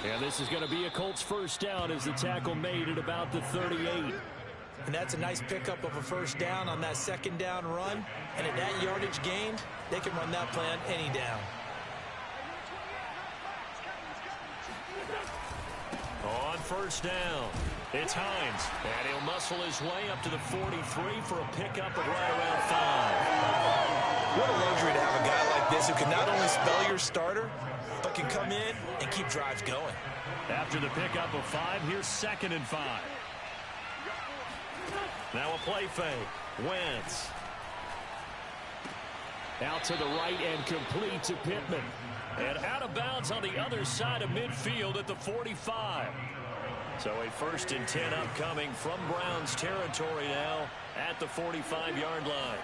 And this is going to be a Colts first down as the tackle made at about the 38. And that's a nice pickup of a first down on that second down run. And at that yardage gained, they can run that play on any down. On first down, it's Hines. And he'll muscle his way up to the 43 for a pickup of right around 5. What a luxury to have a guy like this who can not only spell your starter, but can come in and keep drives going. After the pickup of 5, here's 2nd and 5. Now a play fake. Wentz. Out to the right and complete to Pittman. And out of bounds on the other side of midfield at the 45. So a 1st and 10 upcoming from Browns territory now at the 45-yard line.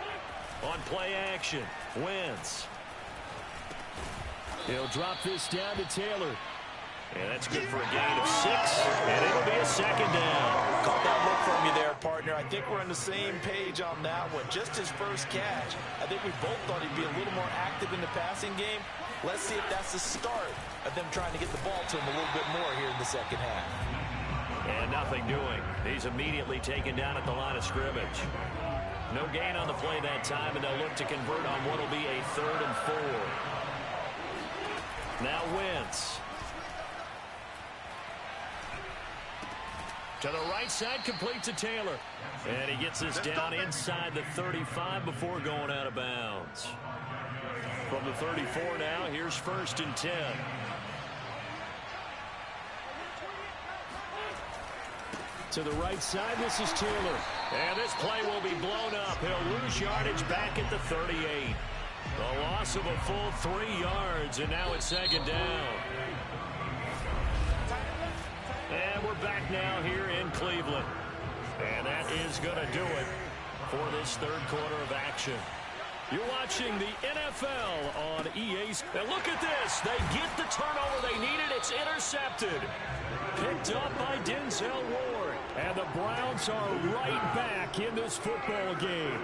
On play action, Wentz. He'll drop this down to Taylor. And that's good for a gain of 6. And it'll be a 2nd down. Caught that look from you there, partner. I think we're on the same page on that one. Just his first catch. I think we both thought he'd be a little more active in the passing game. Let's see if that's the start of them trying to get the ball to him a little bit more here in the second half. And nothing doing. He's immediately taken down at the line of scrimmage. No gain on the play that time, and they'll look to convert on what will be a 3rd and 4. Now Wentz. To the right side, complete to Taylor. And he gets this down inside the 35 before going out of bounds. From the 34 now, here's 1st and 10. To the right side, this is Taylor. And this play will be blown up. He'll lose yardage back at the 38. The loss of a full 3 yards, and now it's 2nd down. And we're back now here in Cleveland. And that is going to do it for this 3rd quarter of action. You're watching the NFL on EA's. And look at this. They get the turnover they needed. It's intercepted. Picked up by Denzel Ward. And the Browns are right back in this football game.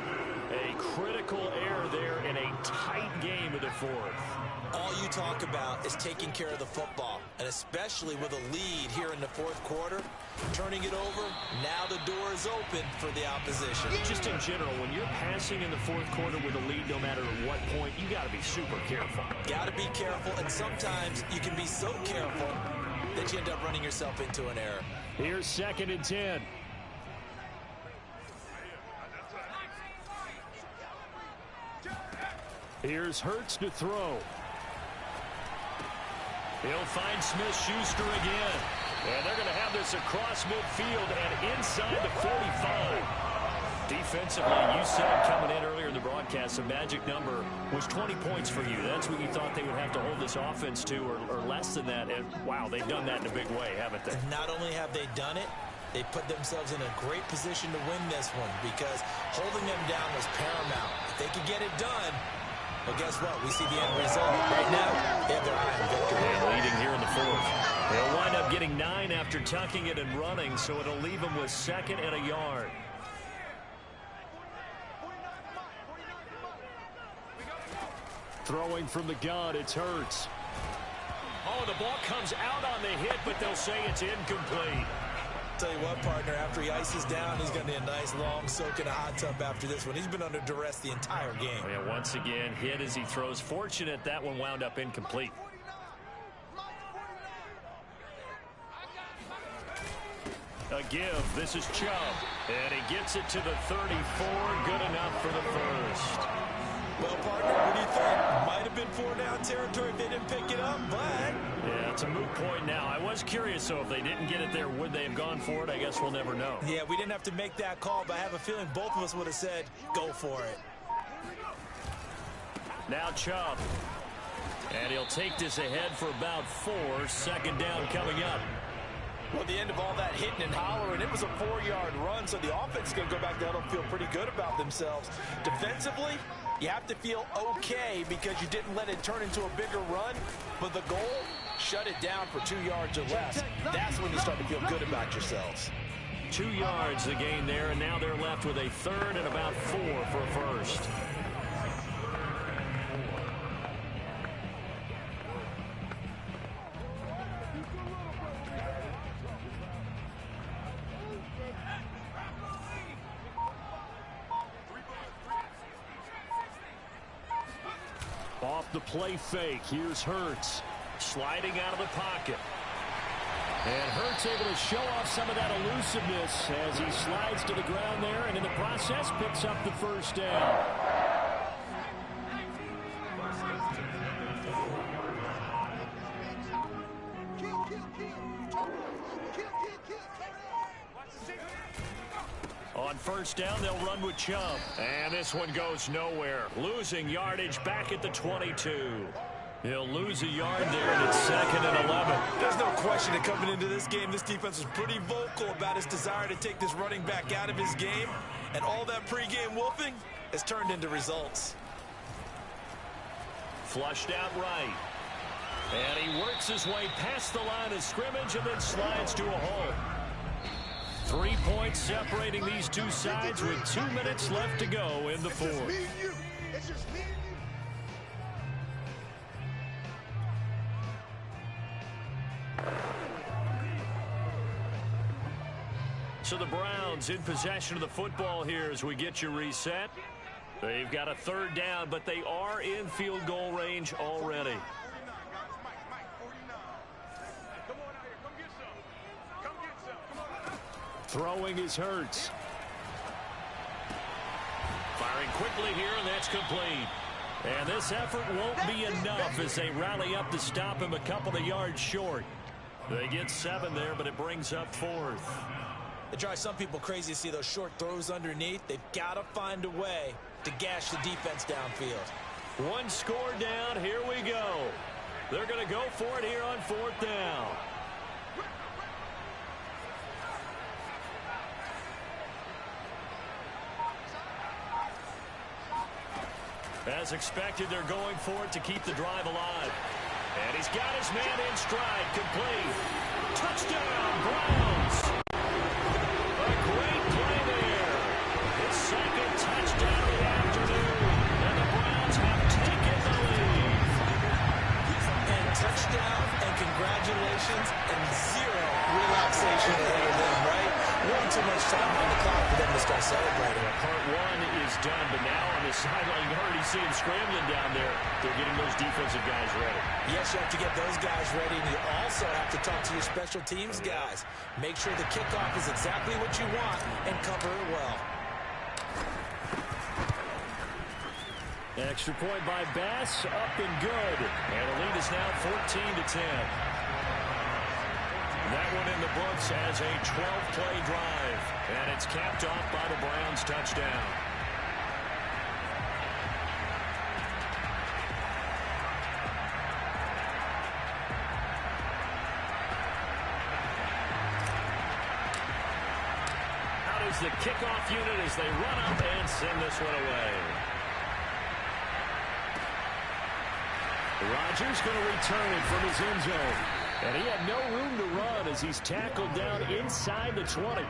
A critical error there in a tight game of the 4th. All you talk about is taking care of the football, and especially with a lead here in the 4th quarter, turning it over, now the door is open for the opposition. Just in general, when you're passing in the 4th quarter with a lead, no matter at what point, you got to be super careful. Got to be careful, and sometimes you can be so careful that you end up running yourself into an error. Here's 2nd and 10. Here's Hurts to throw. He'll find Smith-Schuster again. And they're going to have this across midfield and inside the 45. Defensively, you said coming in earlier in the broadcast, the magic number was 20 points for you. That's what you thought they would have to hold this offense to, or less than that. And, wow, they've done that in a big way, haven't they? Not only have they done it, they put themselves in a great position to win this one because holding them down was paramount. If they could get it done, well, guess what? We see the end result. Right now, they have their eye on victory. And leading here in the 4th. They'll wind up getting 9 after tucking it and running, so it'll leave them with 2nd and a yard. Throwing from the gun, it's Hurts. Oh, the ball comes out on the hit, but they'll say it's incomplete. Tell you what, partner, after he ices down, he's going to need a nice long soak in a hot tub after this one. He's been under duress the entire game. Oh, yeah, once again, hit as he throws. Fortunate that one wound up incomplete. A give. This is Chubb. And he gets it to the 34. Good enough for the 1st. Well, partner, what do you think? Might have been 4-down territory if they didn't pick it up, but... Yeah, it's a moot point now. I was curious, so if they didn't get it there, would they have gone for it? I guess we'll never know. Yeah, we didn't have to make that call, but I have a feeling both of us would have said, go for it. Now Chubb. And he'll take this ahead for about 4. 2nd down coming up. Well, the end of all that hitting and hollering, it was a 4-yard run, so the offense is going to go back there and feel pretty good about themselves. Defensively, you have to feel okay because you didn't let it turn into a bigger run, but the goal, shut it down for 2 yards or less. That's when you start to feel good about yourselves. 2 yards the gain there, and now they're left with a 3rd and about 4 for a 1st. off the play fake. Here's Hurts sliding out of the pocket. And Hurts able to show off some of that elusiveness as he slides to the ground there, and in the process picks up the first down. On first down, they'll run with Chubb. And this one goes nowhere. Losing yardage back at the 22. He'll lose a yard there, and it's 2nd and 11. There's no question that coming into this game, this defense was pretty vocal about his desire to take this running back out of his game. And all that pregame wolfing has turned into results. Flushed out right. And he works his way past the line of scrimmage and then slides to a hole. 3 points separating these two sides with 2 minutes left to go in the fourth. So the Browns in possession of the football here as we get you reset. They've got a 3rd down, but they are in field goal range already. Throwing is Hurts. Firing quickly here, and that's complete. And this effort won't be enough as they rally up to stop him a couple of yards short. They get 7 there, but it brings up 4th. It drives some people crazy to see those short throws underneath. They've got to find a way to gash the defense downfield. 1 score down. Here we go. They're going to go for it here on 4th down. As expected, they're going for it to keep the drive alive. And he's got his man in stride, complete. Touchdown, Browns. A great play there. His 2nd touchdown of the afternoon. And the Browns have taken the lead. And touchdown and congratulations and 0 relaxation ahead of them, right? Way too much time on the clock for them to start celebrating. Part 1 is done, but now on the sideline, you already see him scrambling down there. They're getting those defensive guys ready. Yes, you have to get those guys ready, and you also have to talk to your special teams guys. Make sure the kickoff is exactly what you want and cover it well. Extra point by Bass, up and good. And the lead is now 14-10. That one in the books as a 12-play drive. And it's capped off by the Browns touchdown. Out is the kickoff unit as they run up and send this one away. Rodgers going to return it from his end zone. And he had no room to run as he's tackled down inside the 20.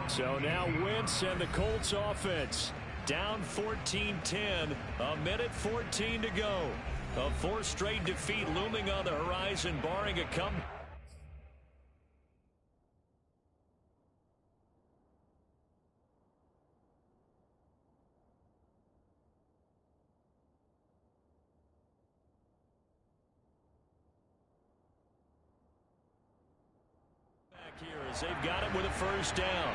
So now Wentz and the Colts offense down 14-10, a minute 14 to go. A 4th straight defeat looming on the horizon, barring a comeback. Here as they've got it with a 1st down.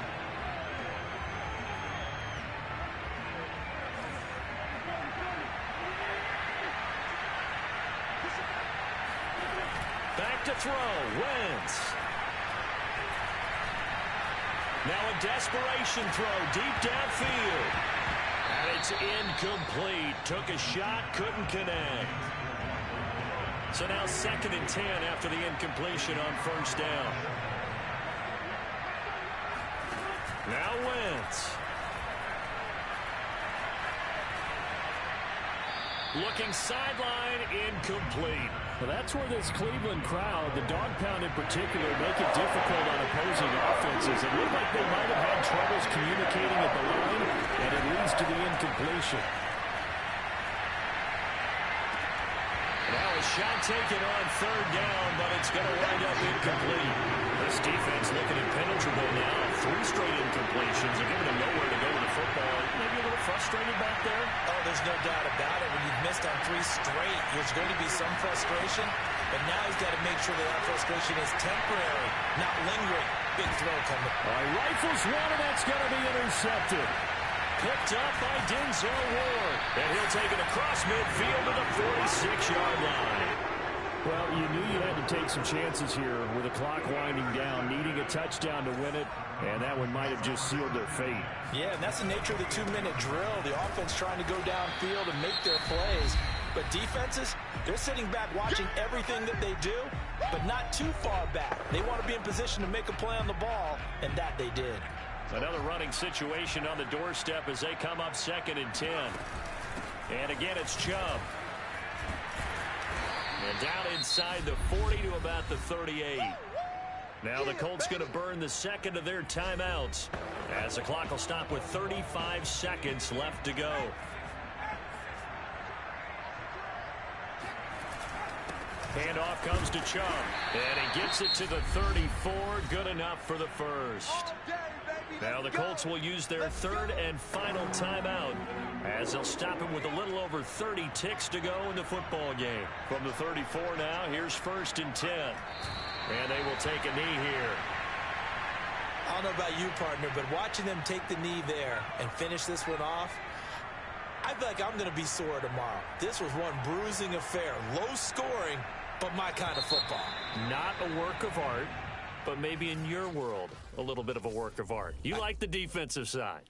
Back to throw, Wentz. Now a desperation throw deep downfield. And it's incomplete. Took a shot, couldn't connect. So now 2nd and 10 after the incompletion on 1st down. Now Wentz. Looking sideline, incomplete. Well, that's where this Cleveland crowd, the dog pound in particular, make it difficult on opposing offenses. It looked like they might have had troubles communicating at the line, and it leads to the incompletion. Now he shot taken on third down, but it's going to wind up incomplete. This defense looking impenetrable now. 3 straight incompletions. They're giving them nowhere to go with the football. Maybe a little frustrated back there. Oh, there's no doubt about it. When you've missed on 3 straight, there's going to be some frustration. But now he's got to make sure that frustration is temporary, not lingering. Big throw coming. All right, rifles one, and that's going to be intercepted. Picked up by Denzel Ward. And he'll take it across midfield to the 46-yard line. Well, you knew you had to take some chances here with the clock winding down, needing a touchdown to win it, and that one might have just sealed their fate. Yeah, and that's the nature of the 2-minute drill. The offense trying to go downfield and make their plays. But defenses, they're sitting back watching everything that they do, but not too far back. They want to be in position to make a play on the ball, and that they did. Another running situation on the doorstep as they come up 2nd and 10. And again, it's Chubb. And down inside the 40 to about the 38. Now the Colts going to burn the second of their timeouts as the clock will stop with 35 seconds left to go. Handoff comes to Chubb, and he gets it to the 34. Good enough for the first. Now the Colts will use their 3rd and final timeout as they'll stop him with a little over 30 ticks to go in the football game. From the 34 now, here's 1st and 10. And they will take a knee here. I don't know about you, partner, but watching them take the knee there and finish this one off, I feel like I'm going to be sore tomorrow. This was one bruising affair. Low scoring, but my kind of football. Not a work of art, but maybe in your world, a little bit of a work of art. You like the defensive side.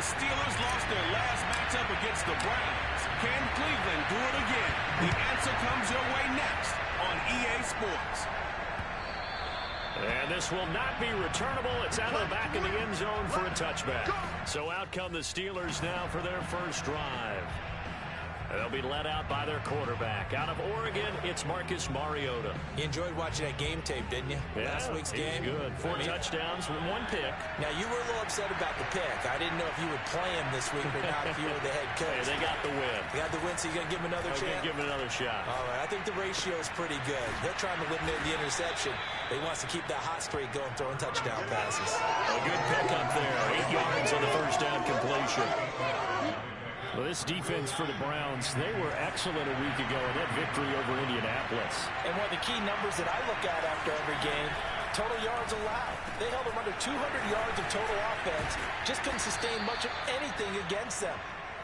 Steelers lost their last matchup against the Browns. Can Cleveland do it again? The answer comes your way next on EA Sports. And this will not be returnable. It's out of the back of the end zone for a touchback. So out come the Steelers now for their first drive. They'll be led out by their quarterback. Out of Oregon, it's Marcus Mariota. You enjoyed watching that game tape, didn't you? Yeah, Last week's game. Good. 4 touchdowns, 1 pick. Now, you were a little upset about the pick. I didn't know if you would play him this week or not if you were the head coach. Hey, they got the win. They got the win, so you're going to give him another chance? Give him another shot. All right, I think the ratio is pretty good. They're trying to eliminate the interception. He wants to keep that hot streak going, throwing touchdown passes. A good pick up there. 8 yards on the first down completion. Well, this defense for the Browns, they were excellent a week ago in that victory over Indianapolis. And one of the key numbers that I look at after every game, total yards allowed. They held them under 200 yards of total offense. Just couldn't sustain much of anything against them.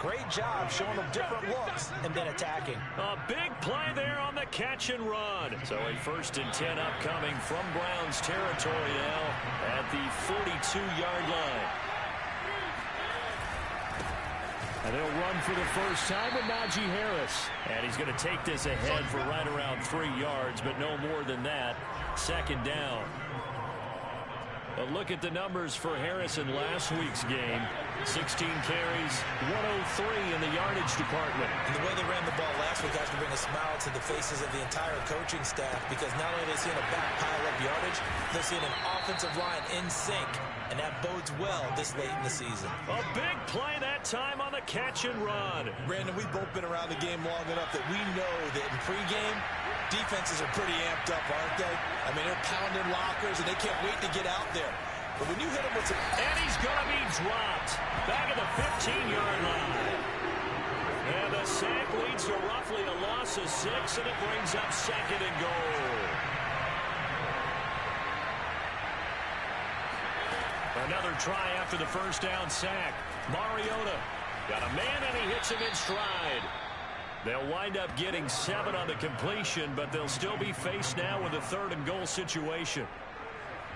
Great job showing them different looks and then attacking. A big play there on the catch and run. So a 1st and 10 upcoming from Browns territory now at the 42-yard line. And they'll run for the first time with Najee Harris. And he's going to take this ahead for right around 3 yards, but no more than that. 2nd down. A look at the numbers for Harris in last week's game. 16 carries, 103 in the yardage department. And the way they ran the ball last week has to bring a smile to the faces of the entire coaching staff, because not only are they seeing a back pile up yardage, they're seeing an offensive line in sync. And that bodes well this late in the season. A big play that time on the catch and run. Brandon, we've both been around the game long enough that we know that in pregame, defenses are pretty amped up, aren't they? I mean, they're pounding lockers, and they can't wait to get out there. But when you hit them with some... And he's going to be dropped back at the 15-yard line. And the sack leads to roughly a loss of 6, and it brings up 2nd and goal. Another try after the first down sack. Mariota got a man, and he hits him in stride. They'll wind up getting 7 on the completion, but they'll still be faced now with a 3rd and goal situation.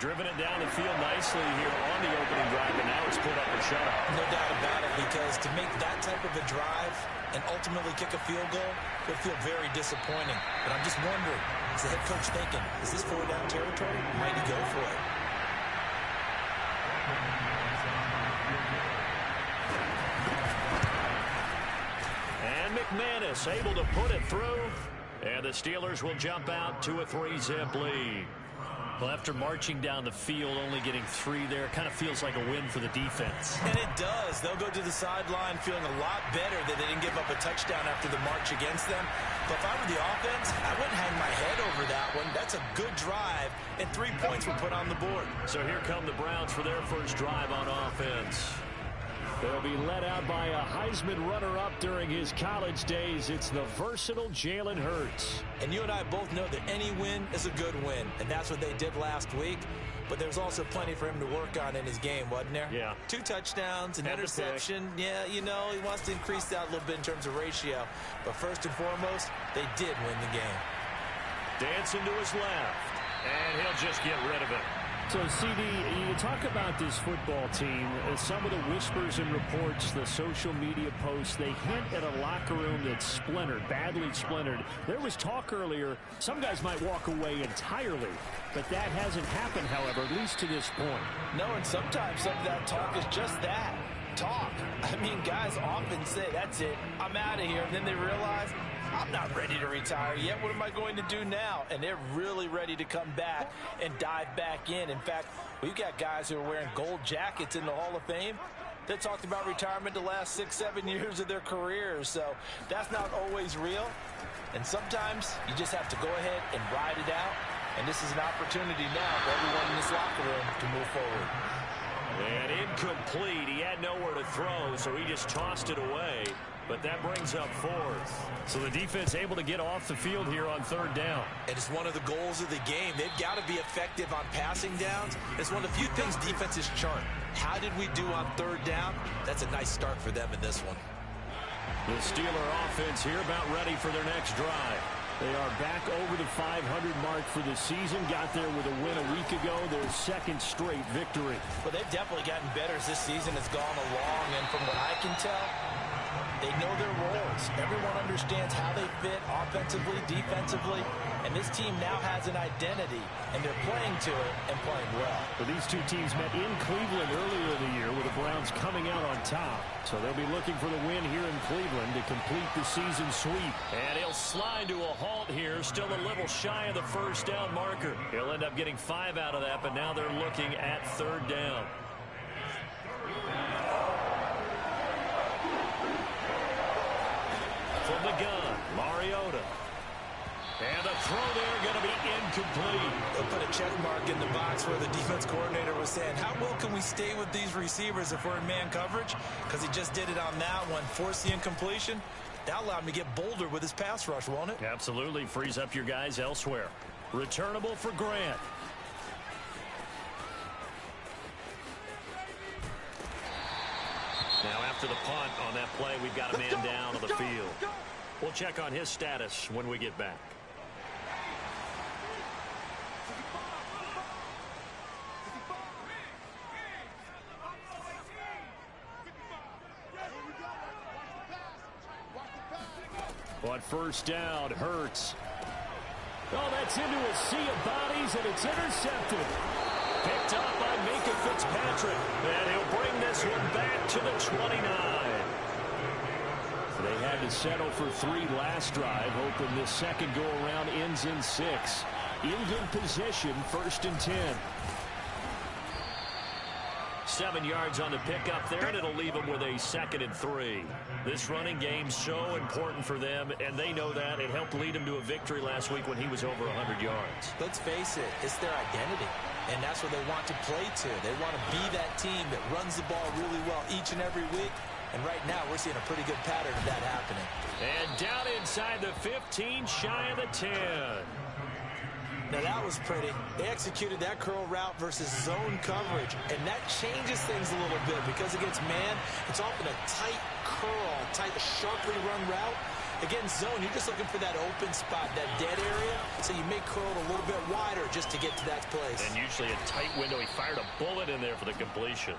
Driven it down the field nicely here on the opening drive, and now it's put up a shutout. No doubt about it, because to make that type of a drive and ultimately kick a field goal would feel very disappointing. But I'm just wondering, is the head coach thinking, is this 4-down territory? Might he go for it? And McManus able to put it through, and the Steelers will jump out to a 3-zip lead. Well, after marching down the field, only getting 3 there, kind of feels like a win for the defense. And it does. They'll go to the sideline feeling a lot better that they didn't give up a touchdown after the march against them. But if I were the offense, I wouldn't hang my head over that one. That's a good drive, and 3 points were put on the board. So here come the Browns for their first drive on offense. They'll be led out by a Heisman runner-up during his college days. It's the versatile Jalen Hurts. And you and I both know that any win is a good win, and that's what they did last week. But there's also plenty for him to work on in his game, wasn't there? Yeah. 2 touchdowns, an Had interception. Yeah, you know, he wants to increase that a little bit in terms of ratio. But first and foremost, they did win the game. Dancing to his left, and he'll just get rid of it. So, CD, you talk about this football team. Some of the whispers and reports, the social media posts, they hint at a locker room that's splintered, badly splintered. There was talk earlier, some guys might walk away entirely, but that hasn't happened, however, at least to this point. No, and sometimes some of that talk is just that, talk. I mean, guys often say, that's it, I'm out of here, and then they realize, I'm not ready to retire yet. What am I going to do now? And they're really ready to come back and dive back in. In fact, we've got guys who are wearing gold jackets in the Hall of Fame that talked about retirement the last 6-7 years of their careers. So that's not always real. And sometimes you just have to go ahead and ride it out. And this is an opportunity now for everyone in this locker room to move forward. And incomplete. He had nowhere to throw, so he just tossed it away. But that brings up 4th. So the defense able to get off the field here on 3rd down. And it's one of the goals of the game. They've got to be effective on passing downs. It's one of the few things defenses chart. How did we do on 3rd down? That's a nice start for them in this one. The Steeler offense here about ready for their next drive. They are back over the 500 mark for the season. Got there with a win a week ago, their second straight victory. Well, they've definitely gotten better as this season has gone along, and from what I can tell, they know their roles. Everyone understands how they fit offensively, defensively, and this team now has an identity, and they're playing to it and playing well. But these two teams met in Cleveland earlier in the year with the Browns coming out on top. So they'll be looking for the win here in Cleveland to complete the season sweep. And he'll slide to a halt here, still a little shy of the first down marker. He'll end up getting 5 out of that, but now they're looking at 3rd down. From the gun, Mariota. And the throw there going to be incomplete. They'll put a check mark in the box where the defense coordinator was saying, how well can we stay with these receivers if we're in man coverage? Because he just did it on that one, forced the incompletion. That allowed him to get bolder with his pass rush, won't it? Absolutely. Frees up your guys elsewhere. Returnable for Grant. Now after the punt on that play, we've got a man down on the field. We'll check on his status when we get back. On first down, Hurts. Oh, that's into a sea of bodies, and it's intercepted. Picked up by Minkah Fitzpatrick. And he'll bring this one back to the 29. They had to settle for 3 last drive, hoping this second go-around ends in 6. In good position, 1st and 10. 7 yards on the pickup there, and it'll leave them with a 2nd and 3. This running game's so important for them, and they know that. It helped lead them to a victory last week when he was over 100 yards. Let's face it, it's their identity, and that's what they want to play to. They want to be that team that runs the ball really well each and every week, and right now we're seeing a pretty good pattern of that happening. And down inside the 15, shy of the 10. Now that was pretty. They executed that curl route versus zone coverage, and that changes things a little bit because against man, it's often a tight curl, tight, sharply run route. Against zone, you're just looking for that open spot, that dead area, so you may curl it a little bit wider just to get to that place. And usually a tight window. He fired a bullet in there for the completion.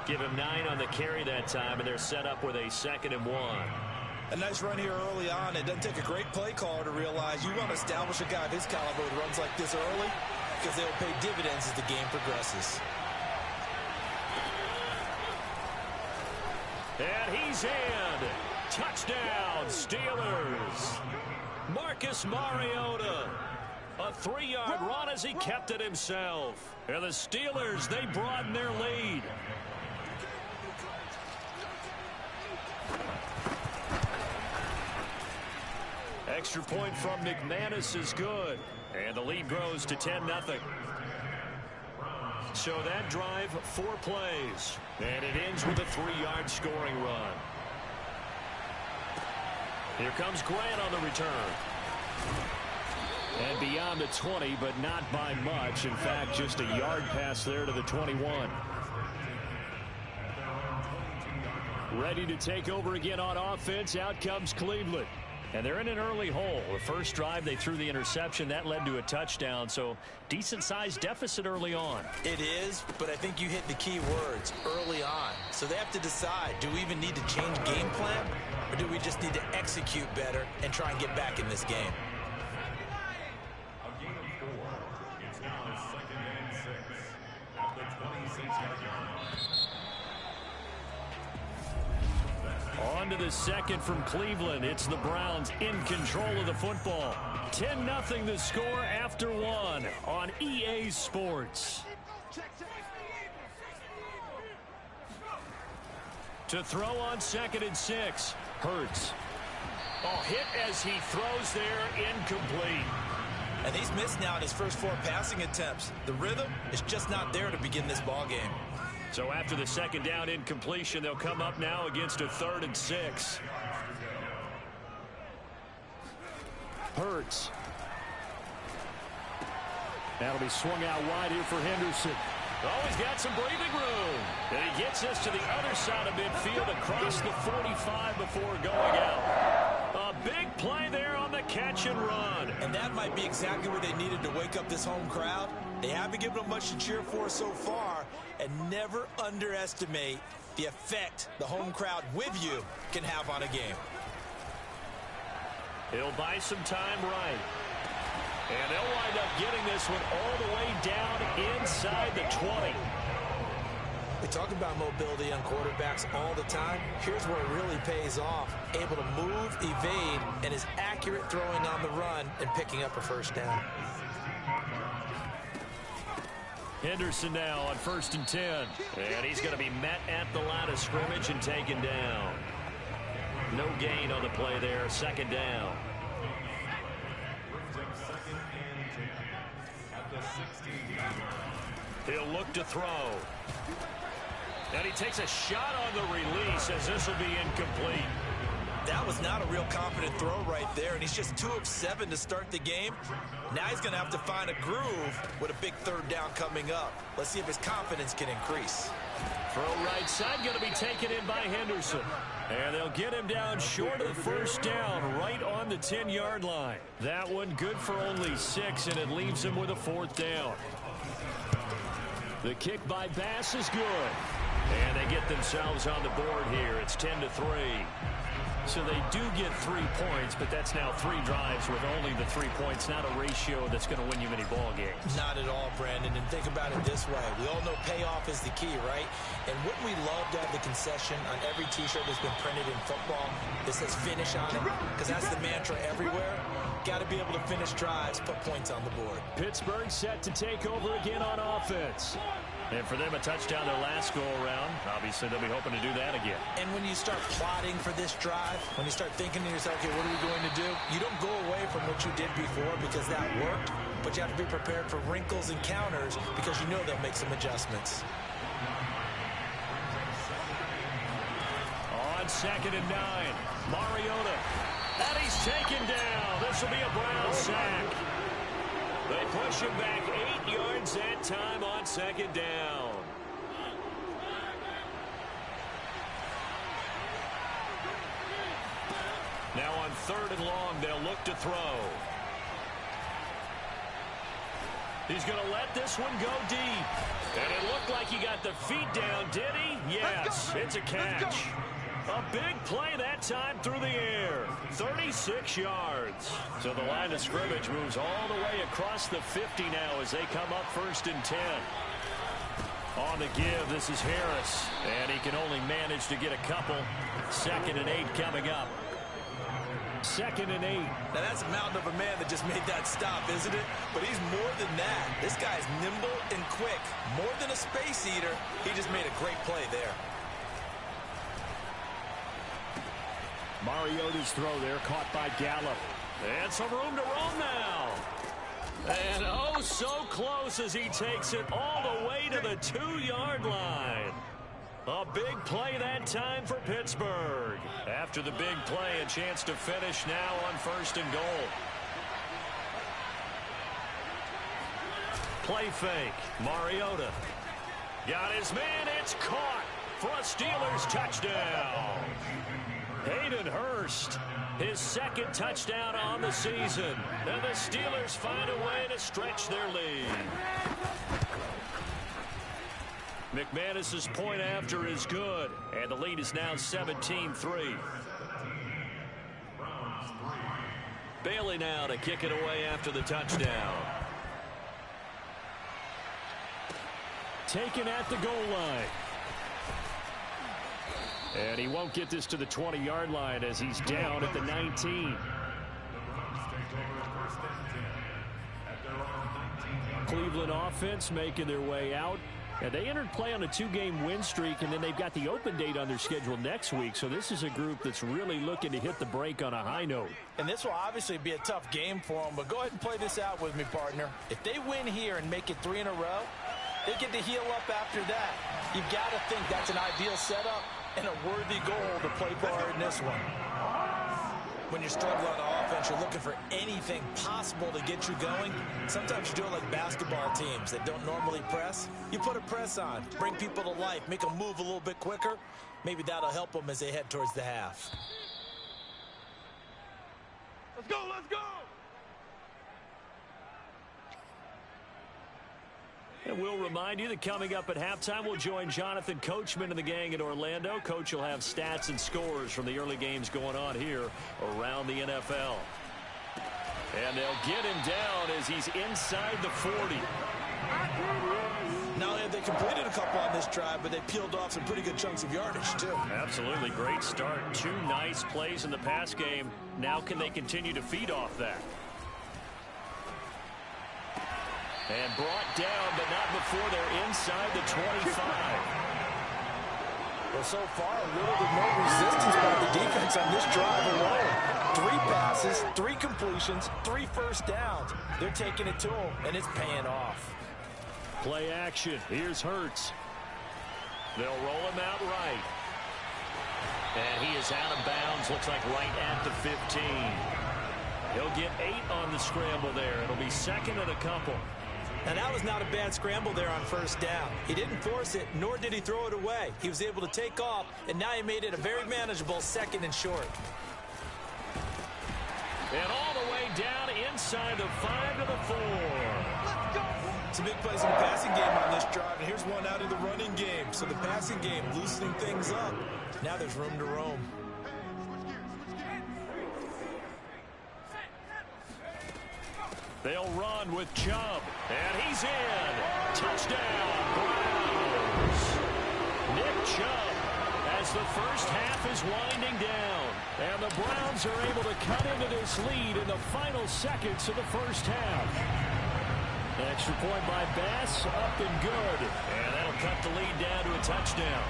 Give him 9 on the carry that time, and they're set up with a 2nd and 1. A nice run here early on. It doesn't take a great play caller to realize you want to establish a guy of his caliber with runs like this early because they'll pay dividends as the game progresses. And he's in. Touchdown, Steelers. Marcus Mariota. A 3-yard run as he kept it himself. And the Steelers, they broaden their lead. Extra point from McManus is good. And the lead grows to 10-0. So that drive, 4 plays. And it ends with a 3-yard scoring run. Here comes Grant on the return. And beyond the 20, but not by much. In fact, just a yard pass there to the 21. Ready to take over again on offense. Out comes Cleveland. And they're in an early hole. The first drive, they threw the interception. That led to a touchdown. So decent-sized deficit early on. It is, but I think you hit the key words, early on. So they have to decide, do we even need to change game plan? Or do we just need to execute better and try and get back in this game? It's now 2nd and 6 at the 26-yard line. On to the second from Cleveland. It's the Browns in control of the football. 10-0 the score after 1 on EA Sports. To throw on 2nd and 6. Hurts. Oh, hit as he throws there, incomplete. And he's missed now in his first 4 passing attempts. The rhythm is just not there to begin this ball game. So after the 2nd down incompletion, they'll come up now against a 3rd and 6. Hurts. That'll be swung out wide here for Henderson. Oh, he's got some breathing room. And he gets us to the other side of midfield across the 45 before going out. A big play there on the catch and run. And that might be exactly what they needed to wake up this home crowd. They haven't given them much to cheer for so far, and never underestimate the effect the home crowd with you can have on a game. He'll buy some time right. And they'll wind up getting this one all the way down inside the 20. We talk about mobility on quarterbacks all the time. Here's where it really pays off. Able to move, evade, and is accurate throwing on the run and picking up a first down. Henderson now on 1st and 10. And he's going to be met at the line of scrimmage and taken down. No gain on the play there. 2nd down. Second and 10 at the 16. He'll look to throw. And he takes a shot on the release as this will be incomplete. That was not a real confident throw right there, and he's just 2 of 7 to start the game. Now he's going to have to find a groove with a big 3rd down coming up. Let's see if his confidence can increase. Throw right side going to be taken in by Henderson. And they'll get him down short of the 1st down, right on the 10-yard line. That one good for only 6, and it leaves him with a 4th down. The kick by Bass is good. And they get themselves on the board here. It's 10-3. So they do get 3 points, but that's now 3 drives with only the 3 points, not a ratio that's going to win you many ball games. Not at all, Brandon. And think about it this way. We all know payoff is the key, right? And wouldn't we love to have the concession on every T-shirt that's been printed in football that says finish on it? Because that's the mantra everywhere. Got to be able to finish drives, put points on the board. Pittsburgh set to take over again on offense. And for them, a touchdown their last go-around. Obviously, they'll be hoping to do that again. And when you start plotting for this drive, when you start thinking to yourself, okay, what are we going to do? You don't go away from what you did before because that worked, but you have to be prepared for wrinkles and counters because you know they'll make some adjustments. On 2nd and 9, Mariota. And he's taken down. This will be a Brown sack. They push him back 8 yards that time on 2nd down. Now on 3rd and long, they'll look to throw. He's going to let this one go deep. And it looked like he got the feet down, did he? Yes, it's a catch. A big play that time through the air. 36 yards. So the line of scrimmage moves all the way across the 50 now as they come up 1st and 10. On the give, this is Harris. And he can only manage to get a couple. 2nd and 8 coming up. 2nd and 8. Now that's a mountain of a man that just made that stop, isn't it? But he's more than that. This guy's nimble and quick. More than a space eater. He just made a great play there. Mariota's throw there caught by Gallup. And some room to roam now. And oh, so close as he takes it all the way to the 2-yard line. A big play that time for Pittsburgh. After the big play, a chance to finish now on 1st and goal. Play fake. Mariota. Got his man. It's caught for a Steelers touchdown. Hayden Hurst, his 2nd touchdown on the season. And the Steelers find a way to stretch their lead. McManus's point after is good. And the lead is now 17-3. Bailey now to kick it away after the touchdown. Taken at the goal line. And he won't get this to the 20-yard line as he's down at the 19. Cleveland offense making their way out. And they entered play on a 2-game win streak, and then they've got the open date on their schedule next week. So this is a group that's really looking to hit the break on a high note. And this will obviously be a tough game for them, but go ahead and play this out with me, partner. If they win here and make it 3 in a row, they get to heal up after that. You've got to think that's an ideal setup and a worthy goal to play for in this one. When you're struggling on offense, you're looking for anything possible to get you going. Sometimes you do it like basketball teams that don't normally press. You put a press on, bring people to life, make them move a little bit quicker. Maybe that'll help them as they head towards the half. go, let's go! And we'll remind you that coming up at halftime, we'll join Jonathan Coachman and the gang in Orlando. Coach will have stats and scores from the early games going on here around the NFL. And they'll get him down as he's inside the 40. Not only have they completed a couple on this drive, but they peeled off some pretty good chunks of yardage, too. Absolutely. Great start. 2 nice plays in the pass game. Now can they continue to feed off that? And brought down, but not before they're inside the 25. Well, so far, a little bit more resistance by the defense on this drive alone. 3 passes, 3 completions, 3 first downs. They're taking it to them, and it's paying off. Play action. Here's Hurts. They'll roll him out right. And he is out of bounds. Looks like right at the 15. He'll get 8 on the scramble there. It'll be second and a couple. And that was not a bad scramble there on first down. He didn't force it, nor did he throw it away. He was able to take off, and now he made it a very manageable second and short. And all the way down inside the 5 to the 4. Let's go! Some big plays in the passing game on this drive, and here's one out of the running game. So the passing game loosening things up. Now there's room to roam. They'll run with Chubb, and he's in. Touchdown, Browns. Nick Chubb as the first half is winding down. And the Browns are able to cut into this lead in the final seconds of the first half. Extra point by Bass, up and good. And that'll cut the lead down to a touchdown.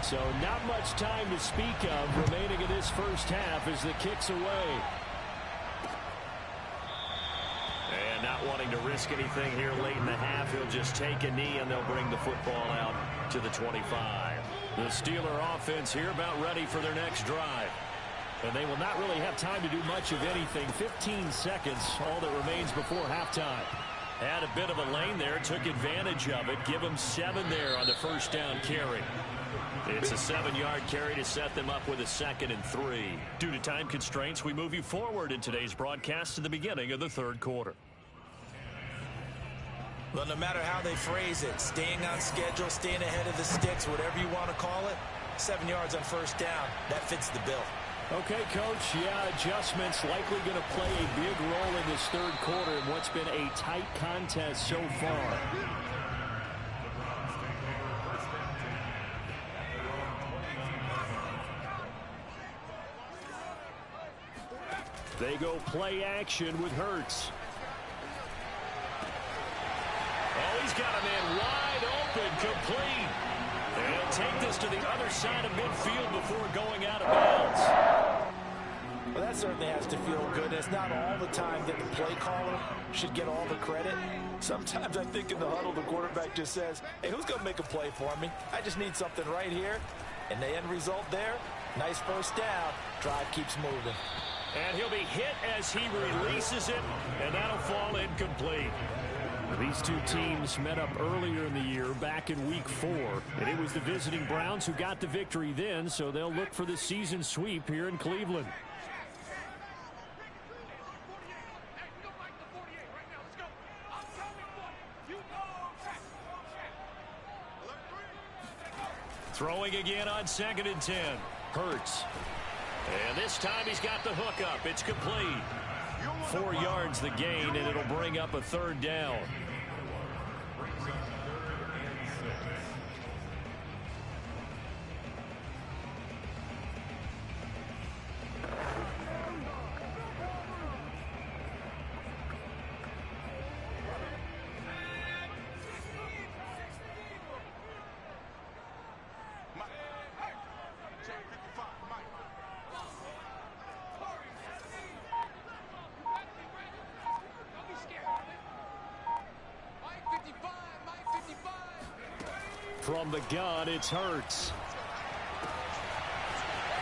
So not much time to speak of remaining in this first half as the kick's away. And not wanting to risk anything here late in the half, he'll just take a knee and they'll bring the football out to the 25. The Steeler offense here about ready for their next drive. And they will not really have time to do much of anything. 15 seconds, all that remains before halftime. Had a bit of a lane there, took advantage of it. Give them 7 there on the first down carry. It's a 7-yard carry to set them up with a 2nd and 3. Due to time constraints, we move you forward in today's broadcast to the beginning of the 3rd quarter. Well, no matter how they phrase it, staying on schedule, staying ahead of the sticks, whatever you want to call it, 7 yards on first down, that fits the bill. Okay, Coach, yeah, adjustments likely going to play a big role in this 3rd quarter in what's been a tight contest so far. They go play action with Hurts. Oh, he's got a man wide open, complete. And he'll take this to the other side of midfield before going out of bounds. Well, that certainly has to feel good. It's not all the time that the play caller should get all the credit. Sometimes I think in the huddle, the quarterback just says, hey, who's going to make a play for me? I just need something right here. And the end result there, nice first down. Drive keeps moving. And he'll be hit as he releases it, and that'll fall incomplete. These two teams met up earlier in the year, back in Week 4. And it was the visiting Browns who got the victory then, so they'll look for the season sweep here in Cleveland. Throwing again on 2nd and 10. Hurts. And this time he's got the hook up. It's complete. 4 yards the gain, and it'll bring up a 3rd down. From the gun, it's Hurts.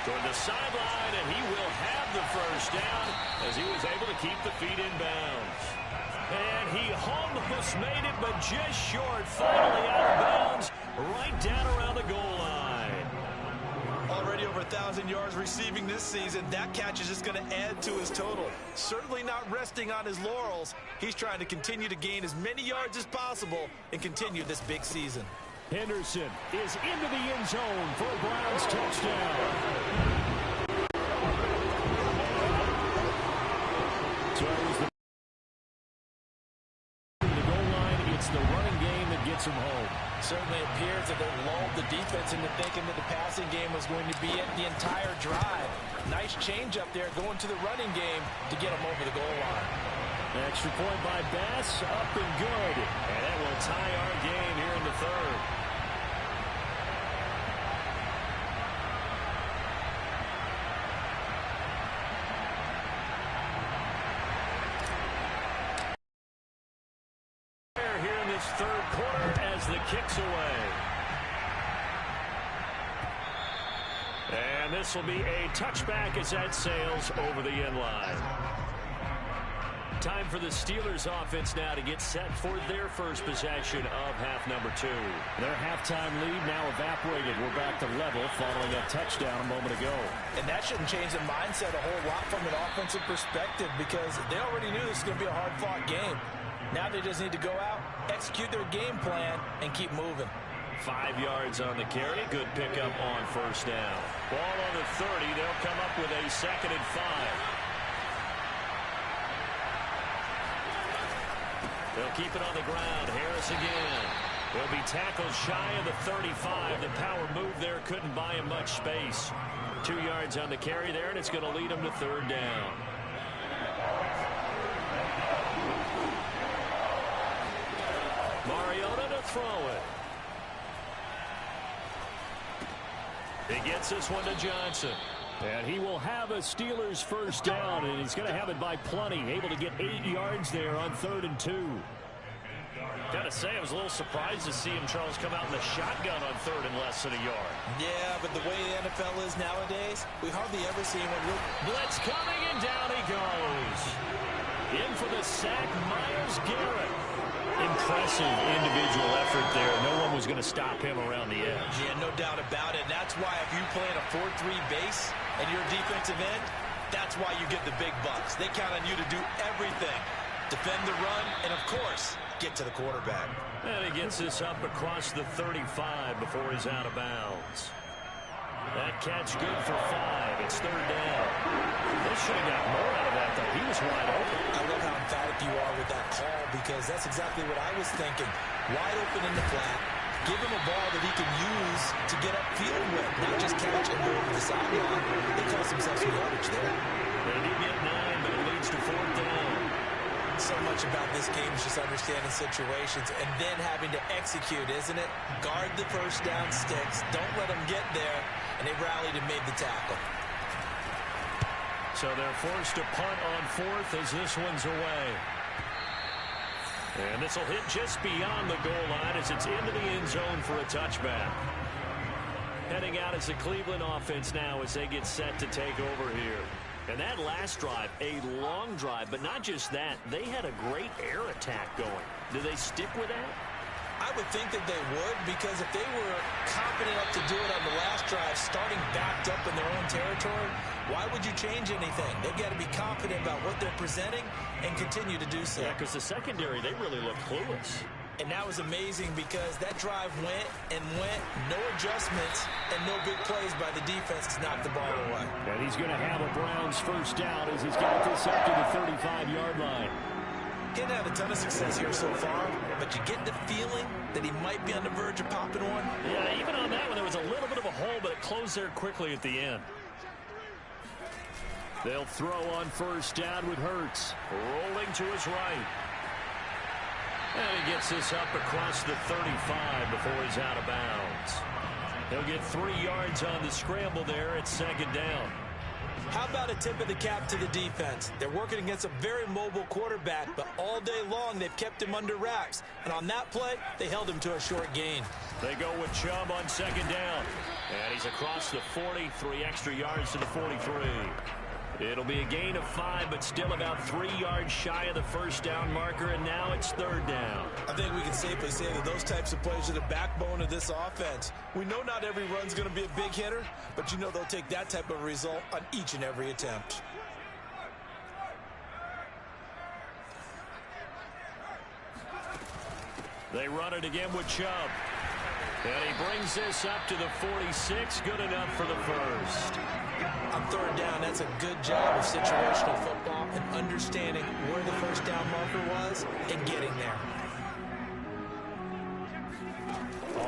Toward the sideline, and he will have the first down as he was able to keep the feet in bounds. And he almost made it, but just short. Finally out of bounds, right down around the goal line. Already over over 1,000 yards receiving this season. That catch is just going to add to his total. Certainly not resting on his laurels. He's trying to continue to gain as many yards as possible and continue this big season. Henderson is into the end zone for a Browns touchdown. So it was the goal line. It's the running game that gets him home. Certainly appears that they lulled the defense into thinking that the passing game was going to be it the entire drive. Nice change up there going to the running game to get him over the goal line. Extra point by Bass, up and good. And that will tie our game here in the third. Here in this third quarter as the kick's away. And this will be a touchback as that sails over the end line. Time for the Steelers offense now to get set for their first possession of half number 2. Their halftime lead now evaporated. We're back to level following a touchdown a moment ago. And that shouldn't change the mindset a whole lot from an offensive perspective because they already knew this was going to be a hard-fought game. Now they just need to go out, execute their game plan, and keep moving. 5 yards on the carry. Good pickup on first down. Ball on the 30. They'll come up with a 2nd and 5. They'll keep it on the ground. Harris again. He'll be tackled shy of the 35. The power move there couldn't buy him much space. 2 yards on the carry there, and it's going to lead him to 3rd down. Mariota to throw it. He gets this one to Johnson. And he will have a Steelers first down, and he's going to have it by plenty. Able to get 8 yards there on 3rd and 2. Gotta say, I was a little surprised to see him, Charles, come out in the shotgun on 3rd and less than a yard. Yeah, but the way the NFL is nowadays, we hardly ever see him. Blitz coming, and down he goes. In for the sack, Myles Garrett. Impressive individual effort there. No one was going to stop him around the edge. Yeah, no doubt about it. That's why if you play in a 4-3 base and you're a defensive end, that's why you get the big bucks. They count on you to do everything. Defend the run, and of course, get to the quarterback. And he gets this up across the 35 before he's out of bounds. That catch good for 5. It's 3rd down. They should have got more out of that, though. He was wide open. I love how emphatic you are with that call because that's exactly what I was thinking. Wide open in the flat. Give him a ball that he can use to get upfield with, not just catch and go over the sideline. They cost themselves some yardage there. They did get 9, but it leads to 4th down. So much about this game is just understanding situations and then having to execute, isn't it? Guard the first down sticks. Don't let them get there. And they rallied and made the tackle. So they're forced to punt on 4th as this one's away. And this will hit just beyond the goal line as it's into the end zone for a touchback. Heading out as the Cleveland offense now as they get set to take over here. And that last drive, a long drive, but not just that. They had a great air attack going. Do they stick with that? I would think that they would because if they were confident enough to do it on the last drive, starting backed up in their own territory, why would you change anything? They've got to be confident about what they're presenting and continue to do so. Yeah, because the secondary, they really look clueless. And that was amazing because that drive went and went, no adjustments, and no big plays by the defense to knock the ball away. And he's going to have a Browns first down as he's got this up to the 35-yard line. He hasn't had a ton of success here so far, but you get the feeling that he might be on the verge of popping one. Yeah, even on that one, there was a little bit of a hole, but it closed there quickly at the end. They'll throw on first down with Hurts. Rolling to his right. And he gets this up across the 35 before he's out of bounds. He'll get 3 yards on the scramble there at 2nd down. How about a tip of the cap to the defense? They're working against a very mobile quarterback, but all day long they've kept him under wraps. And on that play, they held him to a short gain. They go with Chubb on 2nd down. And he's across the 40, 3 extra yards to the 43. It'll be a gain of 5, but still about 3 yards shy of the first down marker, and now it's third down. I think we can safely say that those types of plays are the backbone of this offense. We know not every run's going to be a big hitter, but you know they'll take that type of result on each and every attempt. They run it again with Chubb. And he brings this up to the 46. Good enough for the first. On third down, that's a good job of situational football and understanding where the first down marker was and getting there.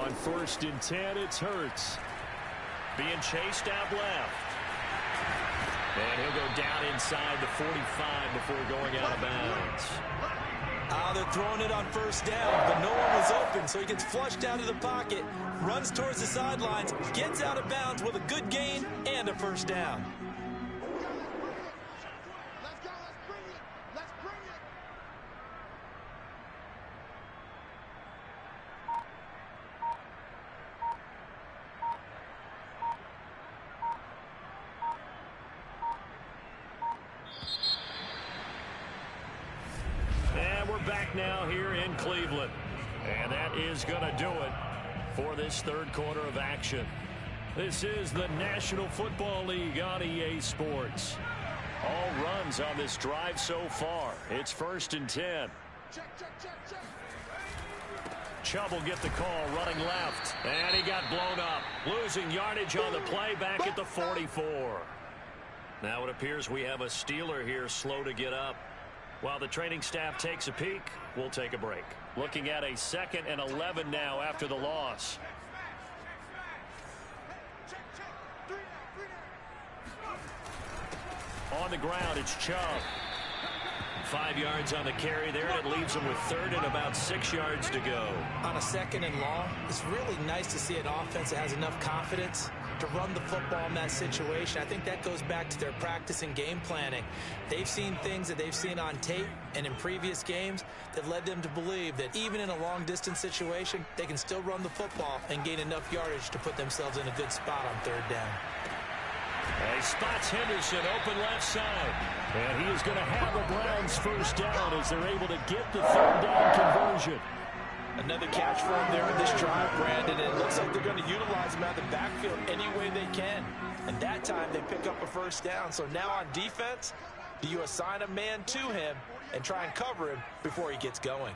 On 1st and 10, it's Hurts. Being chased out left. And he'll go down inside the 45 before going out of bounds. They're throwing it on first down, but no one was open, so he gets flushed out of the pocket, runs towards the sidelines, gets out of bounds with a good gain and a first down. Let's go, let's bring it, let's bring it. And we're back now here in Cleveland. And that is going to do it for this third quarter of action. This is the National Football League on EA Sports. All runs on this drive so far. It's 1st and 10. Chubb will get the call running left. And he got blown up. Losing yardage on the play back at the 44. Now it appears we have a Steeler here slow to get up. While the training staff takes a peek, we'll take a break. Looking at a 2nd and 11 now after the loss. On the ground, it's Chubb. 5 yards on the carry there, and it leaves him with 3rd and about 6 yards to go. On a 2nd and long, it's really nice to see an offense that has enough confidence to run the football in that situation. I think that goes back to their practice and game planning. They've seen things that they've seen on tape and in previous games that led them to believe that even in a long-distance situation, they can still run the football and gain enough yardage to put themselves in a good spot on 3rd down. He spots Henderson open left side. And he is going to have the Browns first down as they're able to get the 3rd down conversion. Another catch for him there in this drive, Brandon. And it looks like they're going to utilize him out of the backfield any way they can. And that time they pick up a first down. So now on defense, do you assign a man to him and try and cover him before he gets going?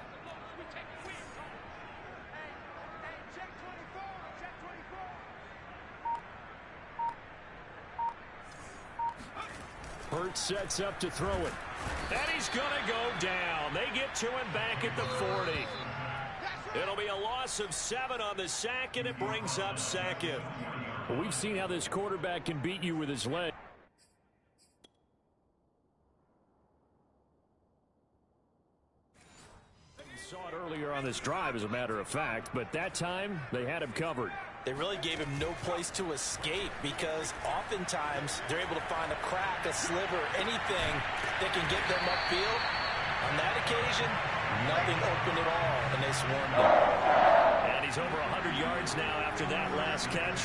Hurts sets up to throw it. And he's going to go down. They get to him back at the 40. It'll be a loss of 7 on the sack, and it brings up 2nd. Well, we've seen how this quarterback can beat you with his leg. Saw it earlier on this drive, as a matter of fact, but that time they had him covered. They really gave him no place to escape because oftentimes they're able to find a crack, a sliver, anything that can get them upfield. On that occasion, nothing open at all, and they swarmed him. And he's over 100 yards now after that last catch.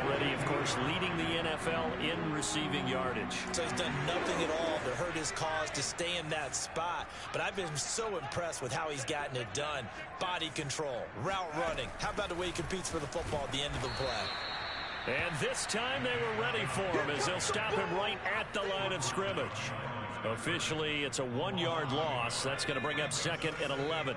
Already, of course, leading the NFL in receiving yardage. So he's done nothing at all to hurt his cause to stay in that spot. But I've been so impressed with how he's gotten it done. Body control, route running. How about the way he competes for the football at the end of the play? And this time they were ready for him as they'll stop him right at the line of scrimmage. Officially, it's a 1-yard loss. That's going to bring up 2nd and 11.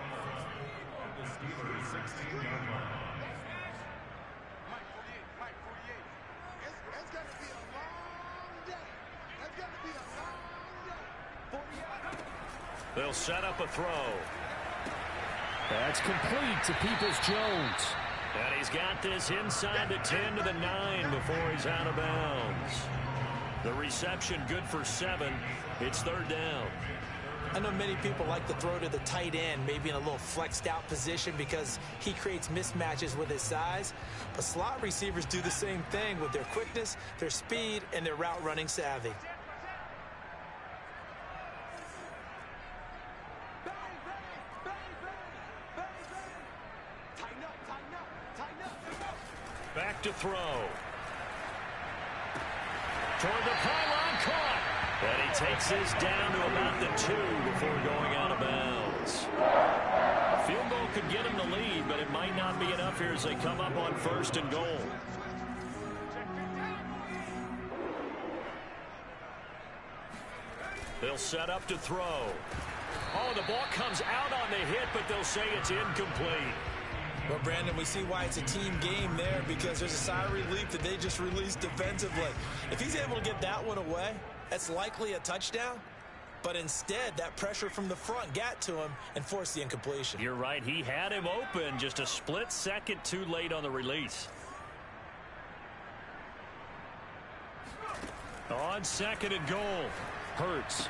They'll set up a throw. That's complete to Peoples-Jones. And he's got this inside the 10 to the 9 before he's out of bounds. The reception good for 7. It's 3rd down. I know many people like to throw to the tight end, maybe in a little flexed out position because he creates mismatches with his size. But slot receivers do the same thing with their quickness, their speed, and their route running savvy. Back to throw. Toward the pylon, caught. And he takes this down to about the 2 before going out of bounds. A field goal could get him the lead, but it might not be enough here as they come up on 1st and goal. They'll set up to throw. Oh, the ball comes out on the hit, but they'll say it's incomplete. Well, Brandon, we see why it's a team game there, because there's a sigh of relief that they just released defensively. If he's able to get that one away, that's likely a touchdown. But instead, that pressure from the front got to him and forced the incompletion. You're right. He had him open, just a split second too late on the release. On 2nd and goal, Hurts.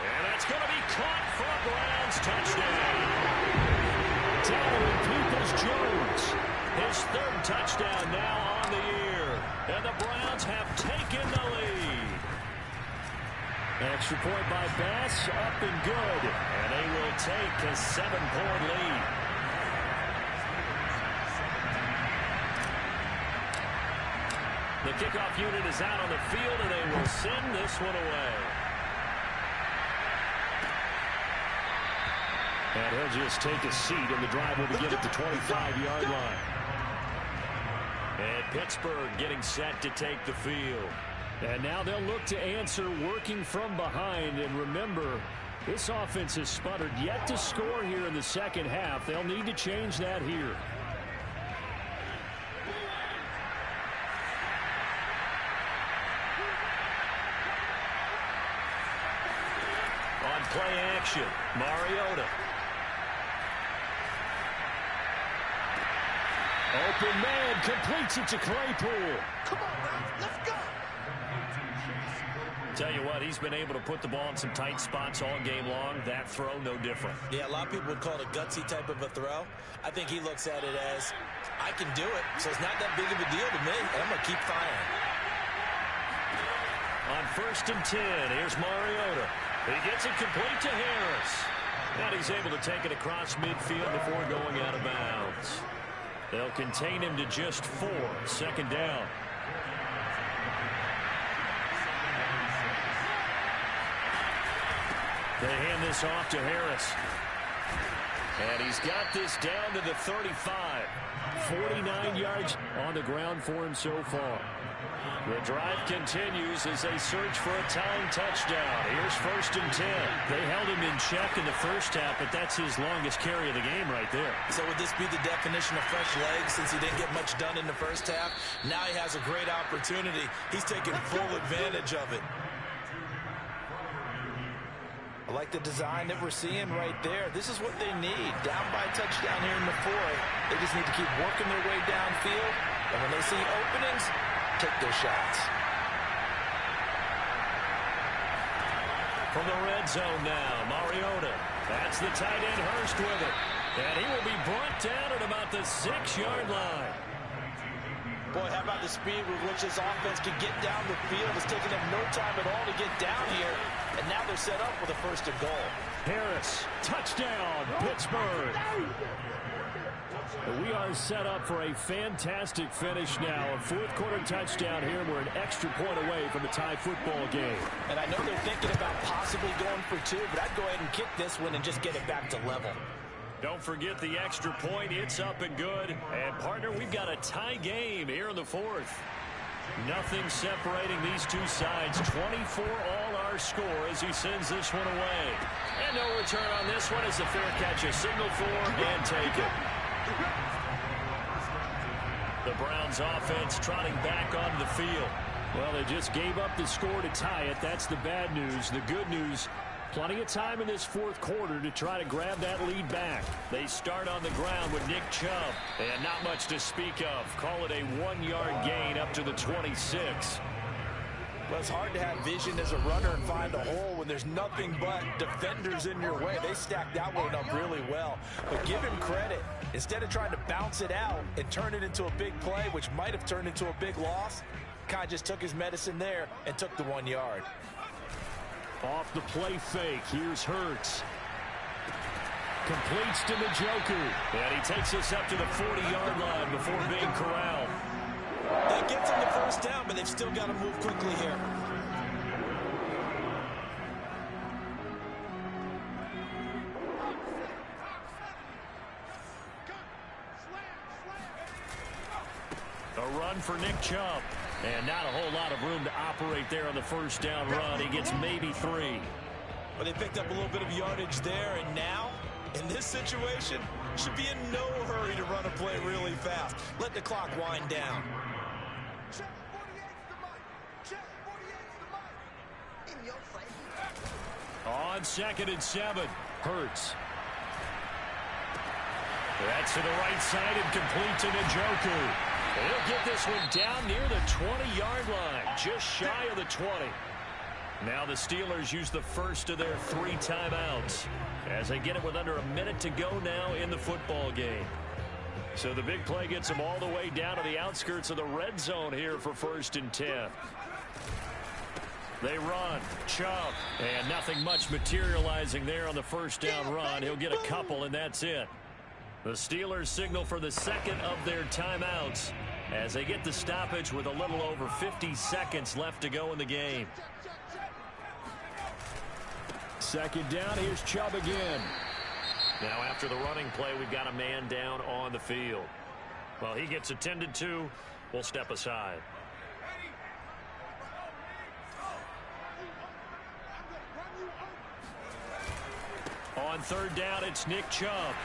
And that's going to be caught for a Browns touchdown. Donovan Peoples-Jones, his 3rd touchdown now on the year. And the Browns have taken the lead. Extra point by Bass, up and good. And they will take a 7-point lead. The kickoff unit is out on the field, and they will send this one away. And he'll just take a seat, and the drive will begin at the 25-yard line. And Pittsburgh getting set to take the field. And now they'll look to answer working from behind. And remember, this offense has sputtered yet to score here in the 2nd half. They'll need to change that here. On play action, Mariota. Open man, completes it to Claypool. Come on, Browns, let's go. Tell you what, he's been able to put the ball in some tight spots all game long. That throw, no different. Yeah, a lot of people would call it a gutsy type of a throw. I think he looks at it as, I can do it, so it's not that big of a deal to me, and I'm going to keep firing. On 1st and 10, here's Mariota. He gets it complete to Harris. And he's able to take it across midfield before going out of bounds. They'll contain him to just 4. 2nd down. They hand this off to Harris. And he's got this down to the 35. 49 yards on the ground for him so far. The drive continues as they search for a tying touchdown. Here's 1st and 10. They held him in check in the 1st half, but that's his longest carry of the game right there. So would this be the definition of fresh legs since he didn't get much done in the 1st half? Now he has a great opportunity. He's taking full advantage of it. I like the design that we're seeing right there. This is what they need. Down by a touchdown here in the 4th. They just need to keep working their way downfield. And when they see openings, take their shots. From the red zone now, Mariota. That's the tight end Hurst with it. And he will be brought down at about the 6-yard line. Boy, how about the speed with which this offense can get down the field? It's taking them no time at all to get down here. And now they're set up with a 1st and goal. Harris, touchdown, Pittsburgh. We are set up for a fantastic finish now. A 4th quarter touchdown here. We're an extra point away from a tie football game. And I know they're thinking about possibly going for 2, but I'd go ahead and kick this one and just get it back to level. Don't forget the extra point. It's up and good. And, partner, we've got a tie game here in the 4th. Nothing separating these two sides. 24 all our score as he sends this one away. And no return on this one as a fair catch. A signal for and take it. The Browns offense trotting back onto the field. Well, they just gave up the score to tie it. That's the bad news. The good news, plenty of time in this 4th quarter to try to grab that lead back. They start on the ground with Nick Chubb. And not much to speak of. Call it a 1-yard gain up to the 26. Well, it's hard to have vision as a runner and find a hole when there's nothing but defenders in your way. They stacked that one up really well. But give him credit. Instead of trying to bounce it out and turn it into a big play, which might have turned into a big loss, Kai just took his medicine there and took the 1 yard. Off the play fake, here's Hurts. Completes to Njoku. And he takes us up to the 40-yard line before being corralled. That gets them the 1st down, but they've still got to move quickly here. run for Nick Chubb. And not a whole lot of room to operate there on the first down run. He gets maybe 3. Well, they picked up a little bit of yardage there, and now, in this situation, should be in no hurry to run a play really fast. Let the clock wind down. Check 48's the mic. Check 48's the mic. In your face. On 2nd and 7, Hurts. That's to the right side and complete to Njoku. He'll get this one down near the 20-yard line, just shy of the 20. Now the Steelers use the first of their 3 timeouts as they get it with under a minute to go now in the football game. So the big play gets them all the way down to the outskirts of the red zone here for 1st and 10. They run, Chubb, and nothing much materializing there on the first down run. He'll get a couple, and that's it. The Steelers signal for the second of their timeouts as they get the stoppage with a little over 50 seconds left to go in the game. 2nd down, here's Chubb again. Now after the running play, we've got a man down on the field. Well, he gets attended to. We'll step aside. On 3rd down, it's Nick Chubb.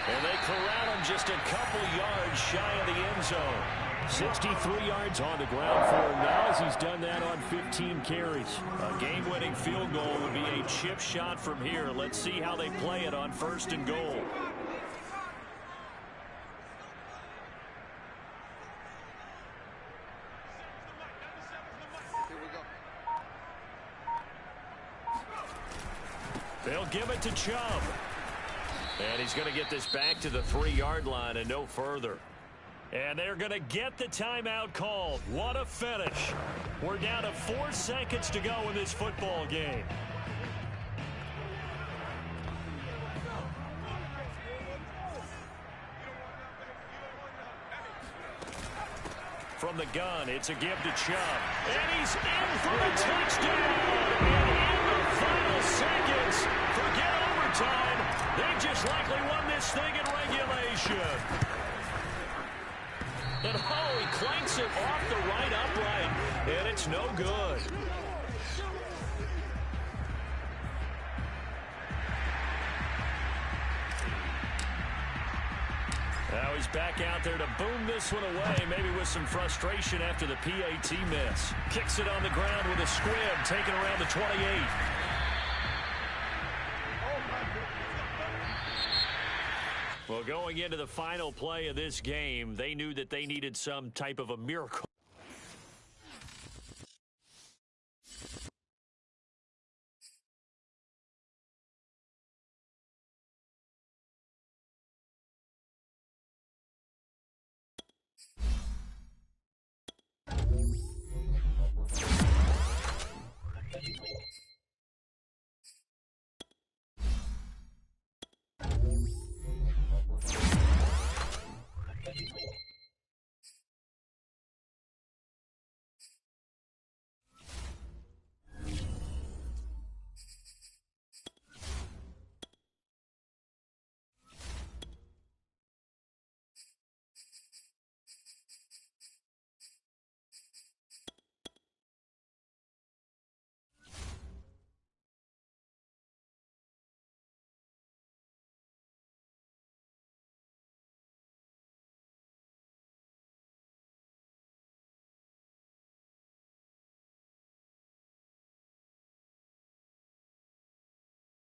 And they corral him just a couple yards shy of the end zone. 63 yards on the ground for him now as he's done that on 15 carries. A game-winning field goal would be a chip shot from here. Let's see how they play it on 1st and goal. They'll give it to Chubb. And he's going to get this back to the 3-yard line and no further. And they're going to get the timeout called. What a finish. We're down to 4 seconds to go in this football game. From the gun, it's a give to Chubb. And he's in for a touchdown. And in the final seconds, forget overtime. They just likely won this thing in regulation. And oh, he clanks it off the right upright, and it's no good. Now he's back out there to boom this one away, maybe with some frustration after the PAT miss. Kicks it on the ground with a squib, taken around the 28. Well, going into the final play of this game, they knew that they needed some type of a miracle.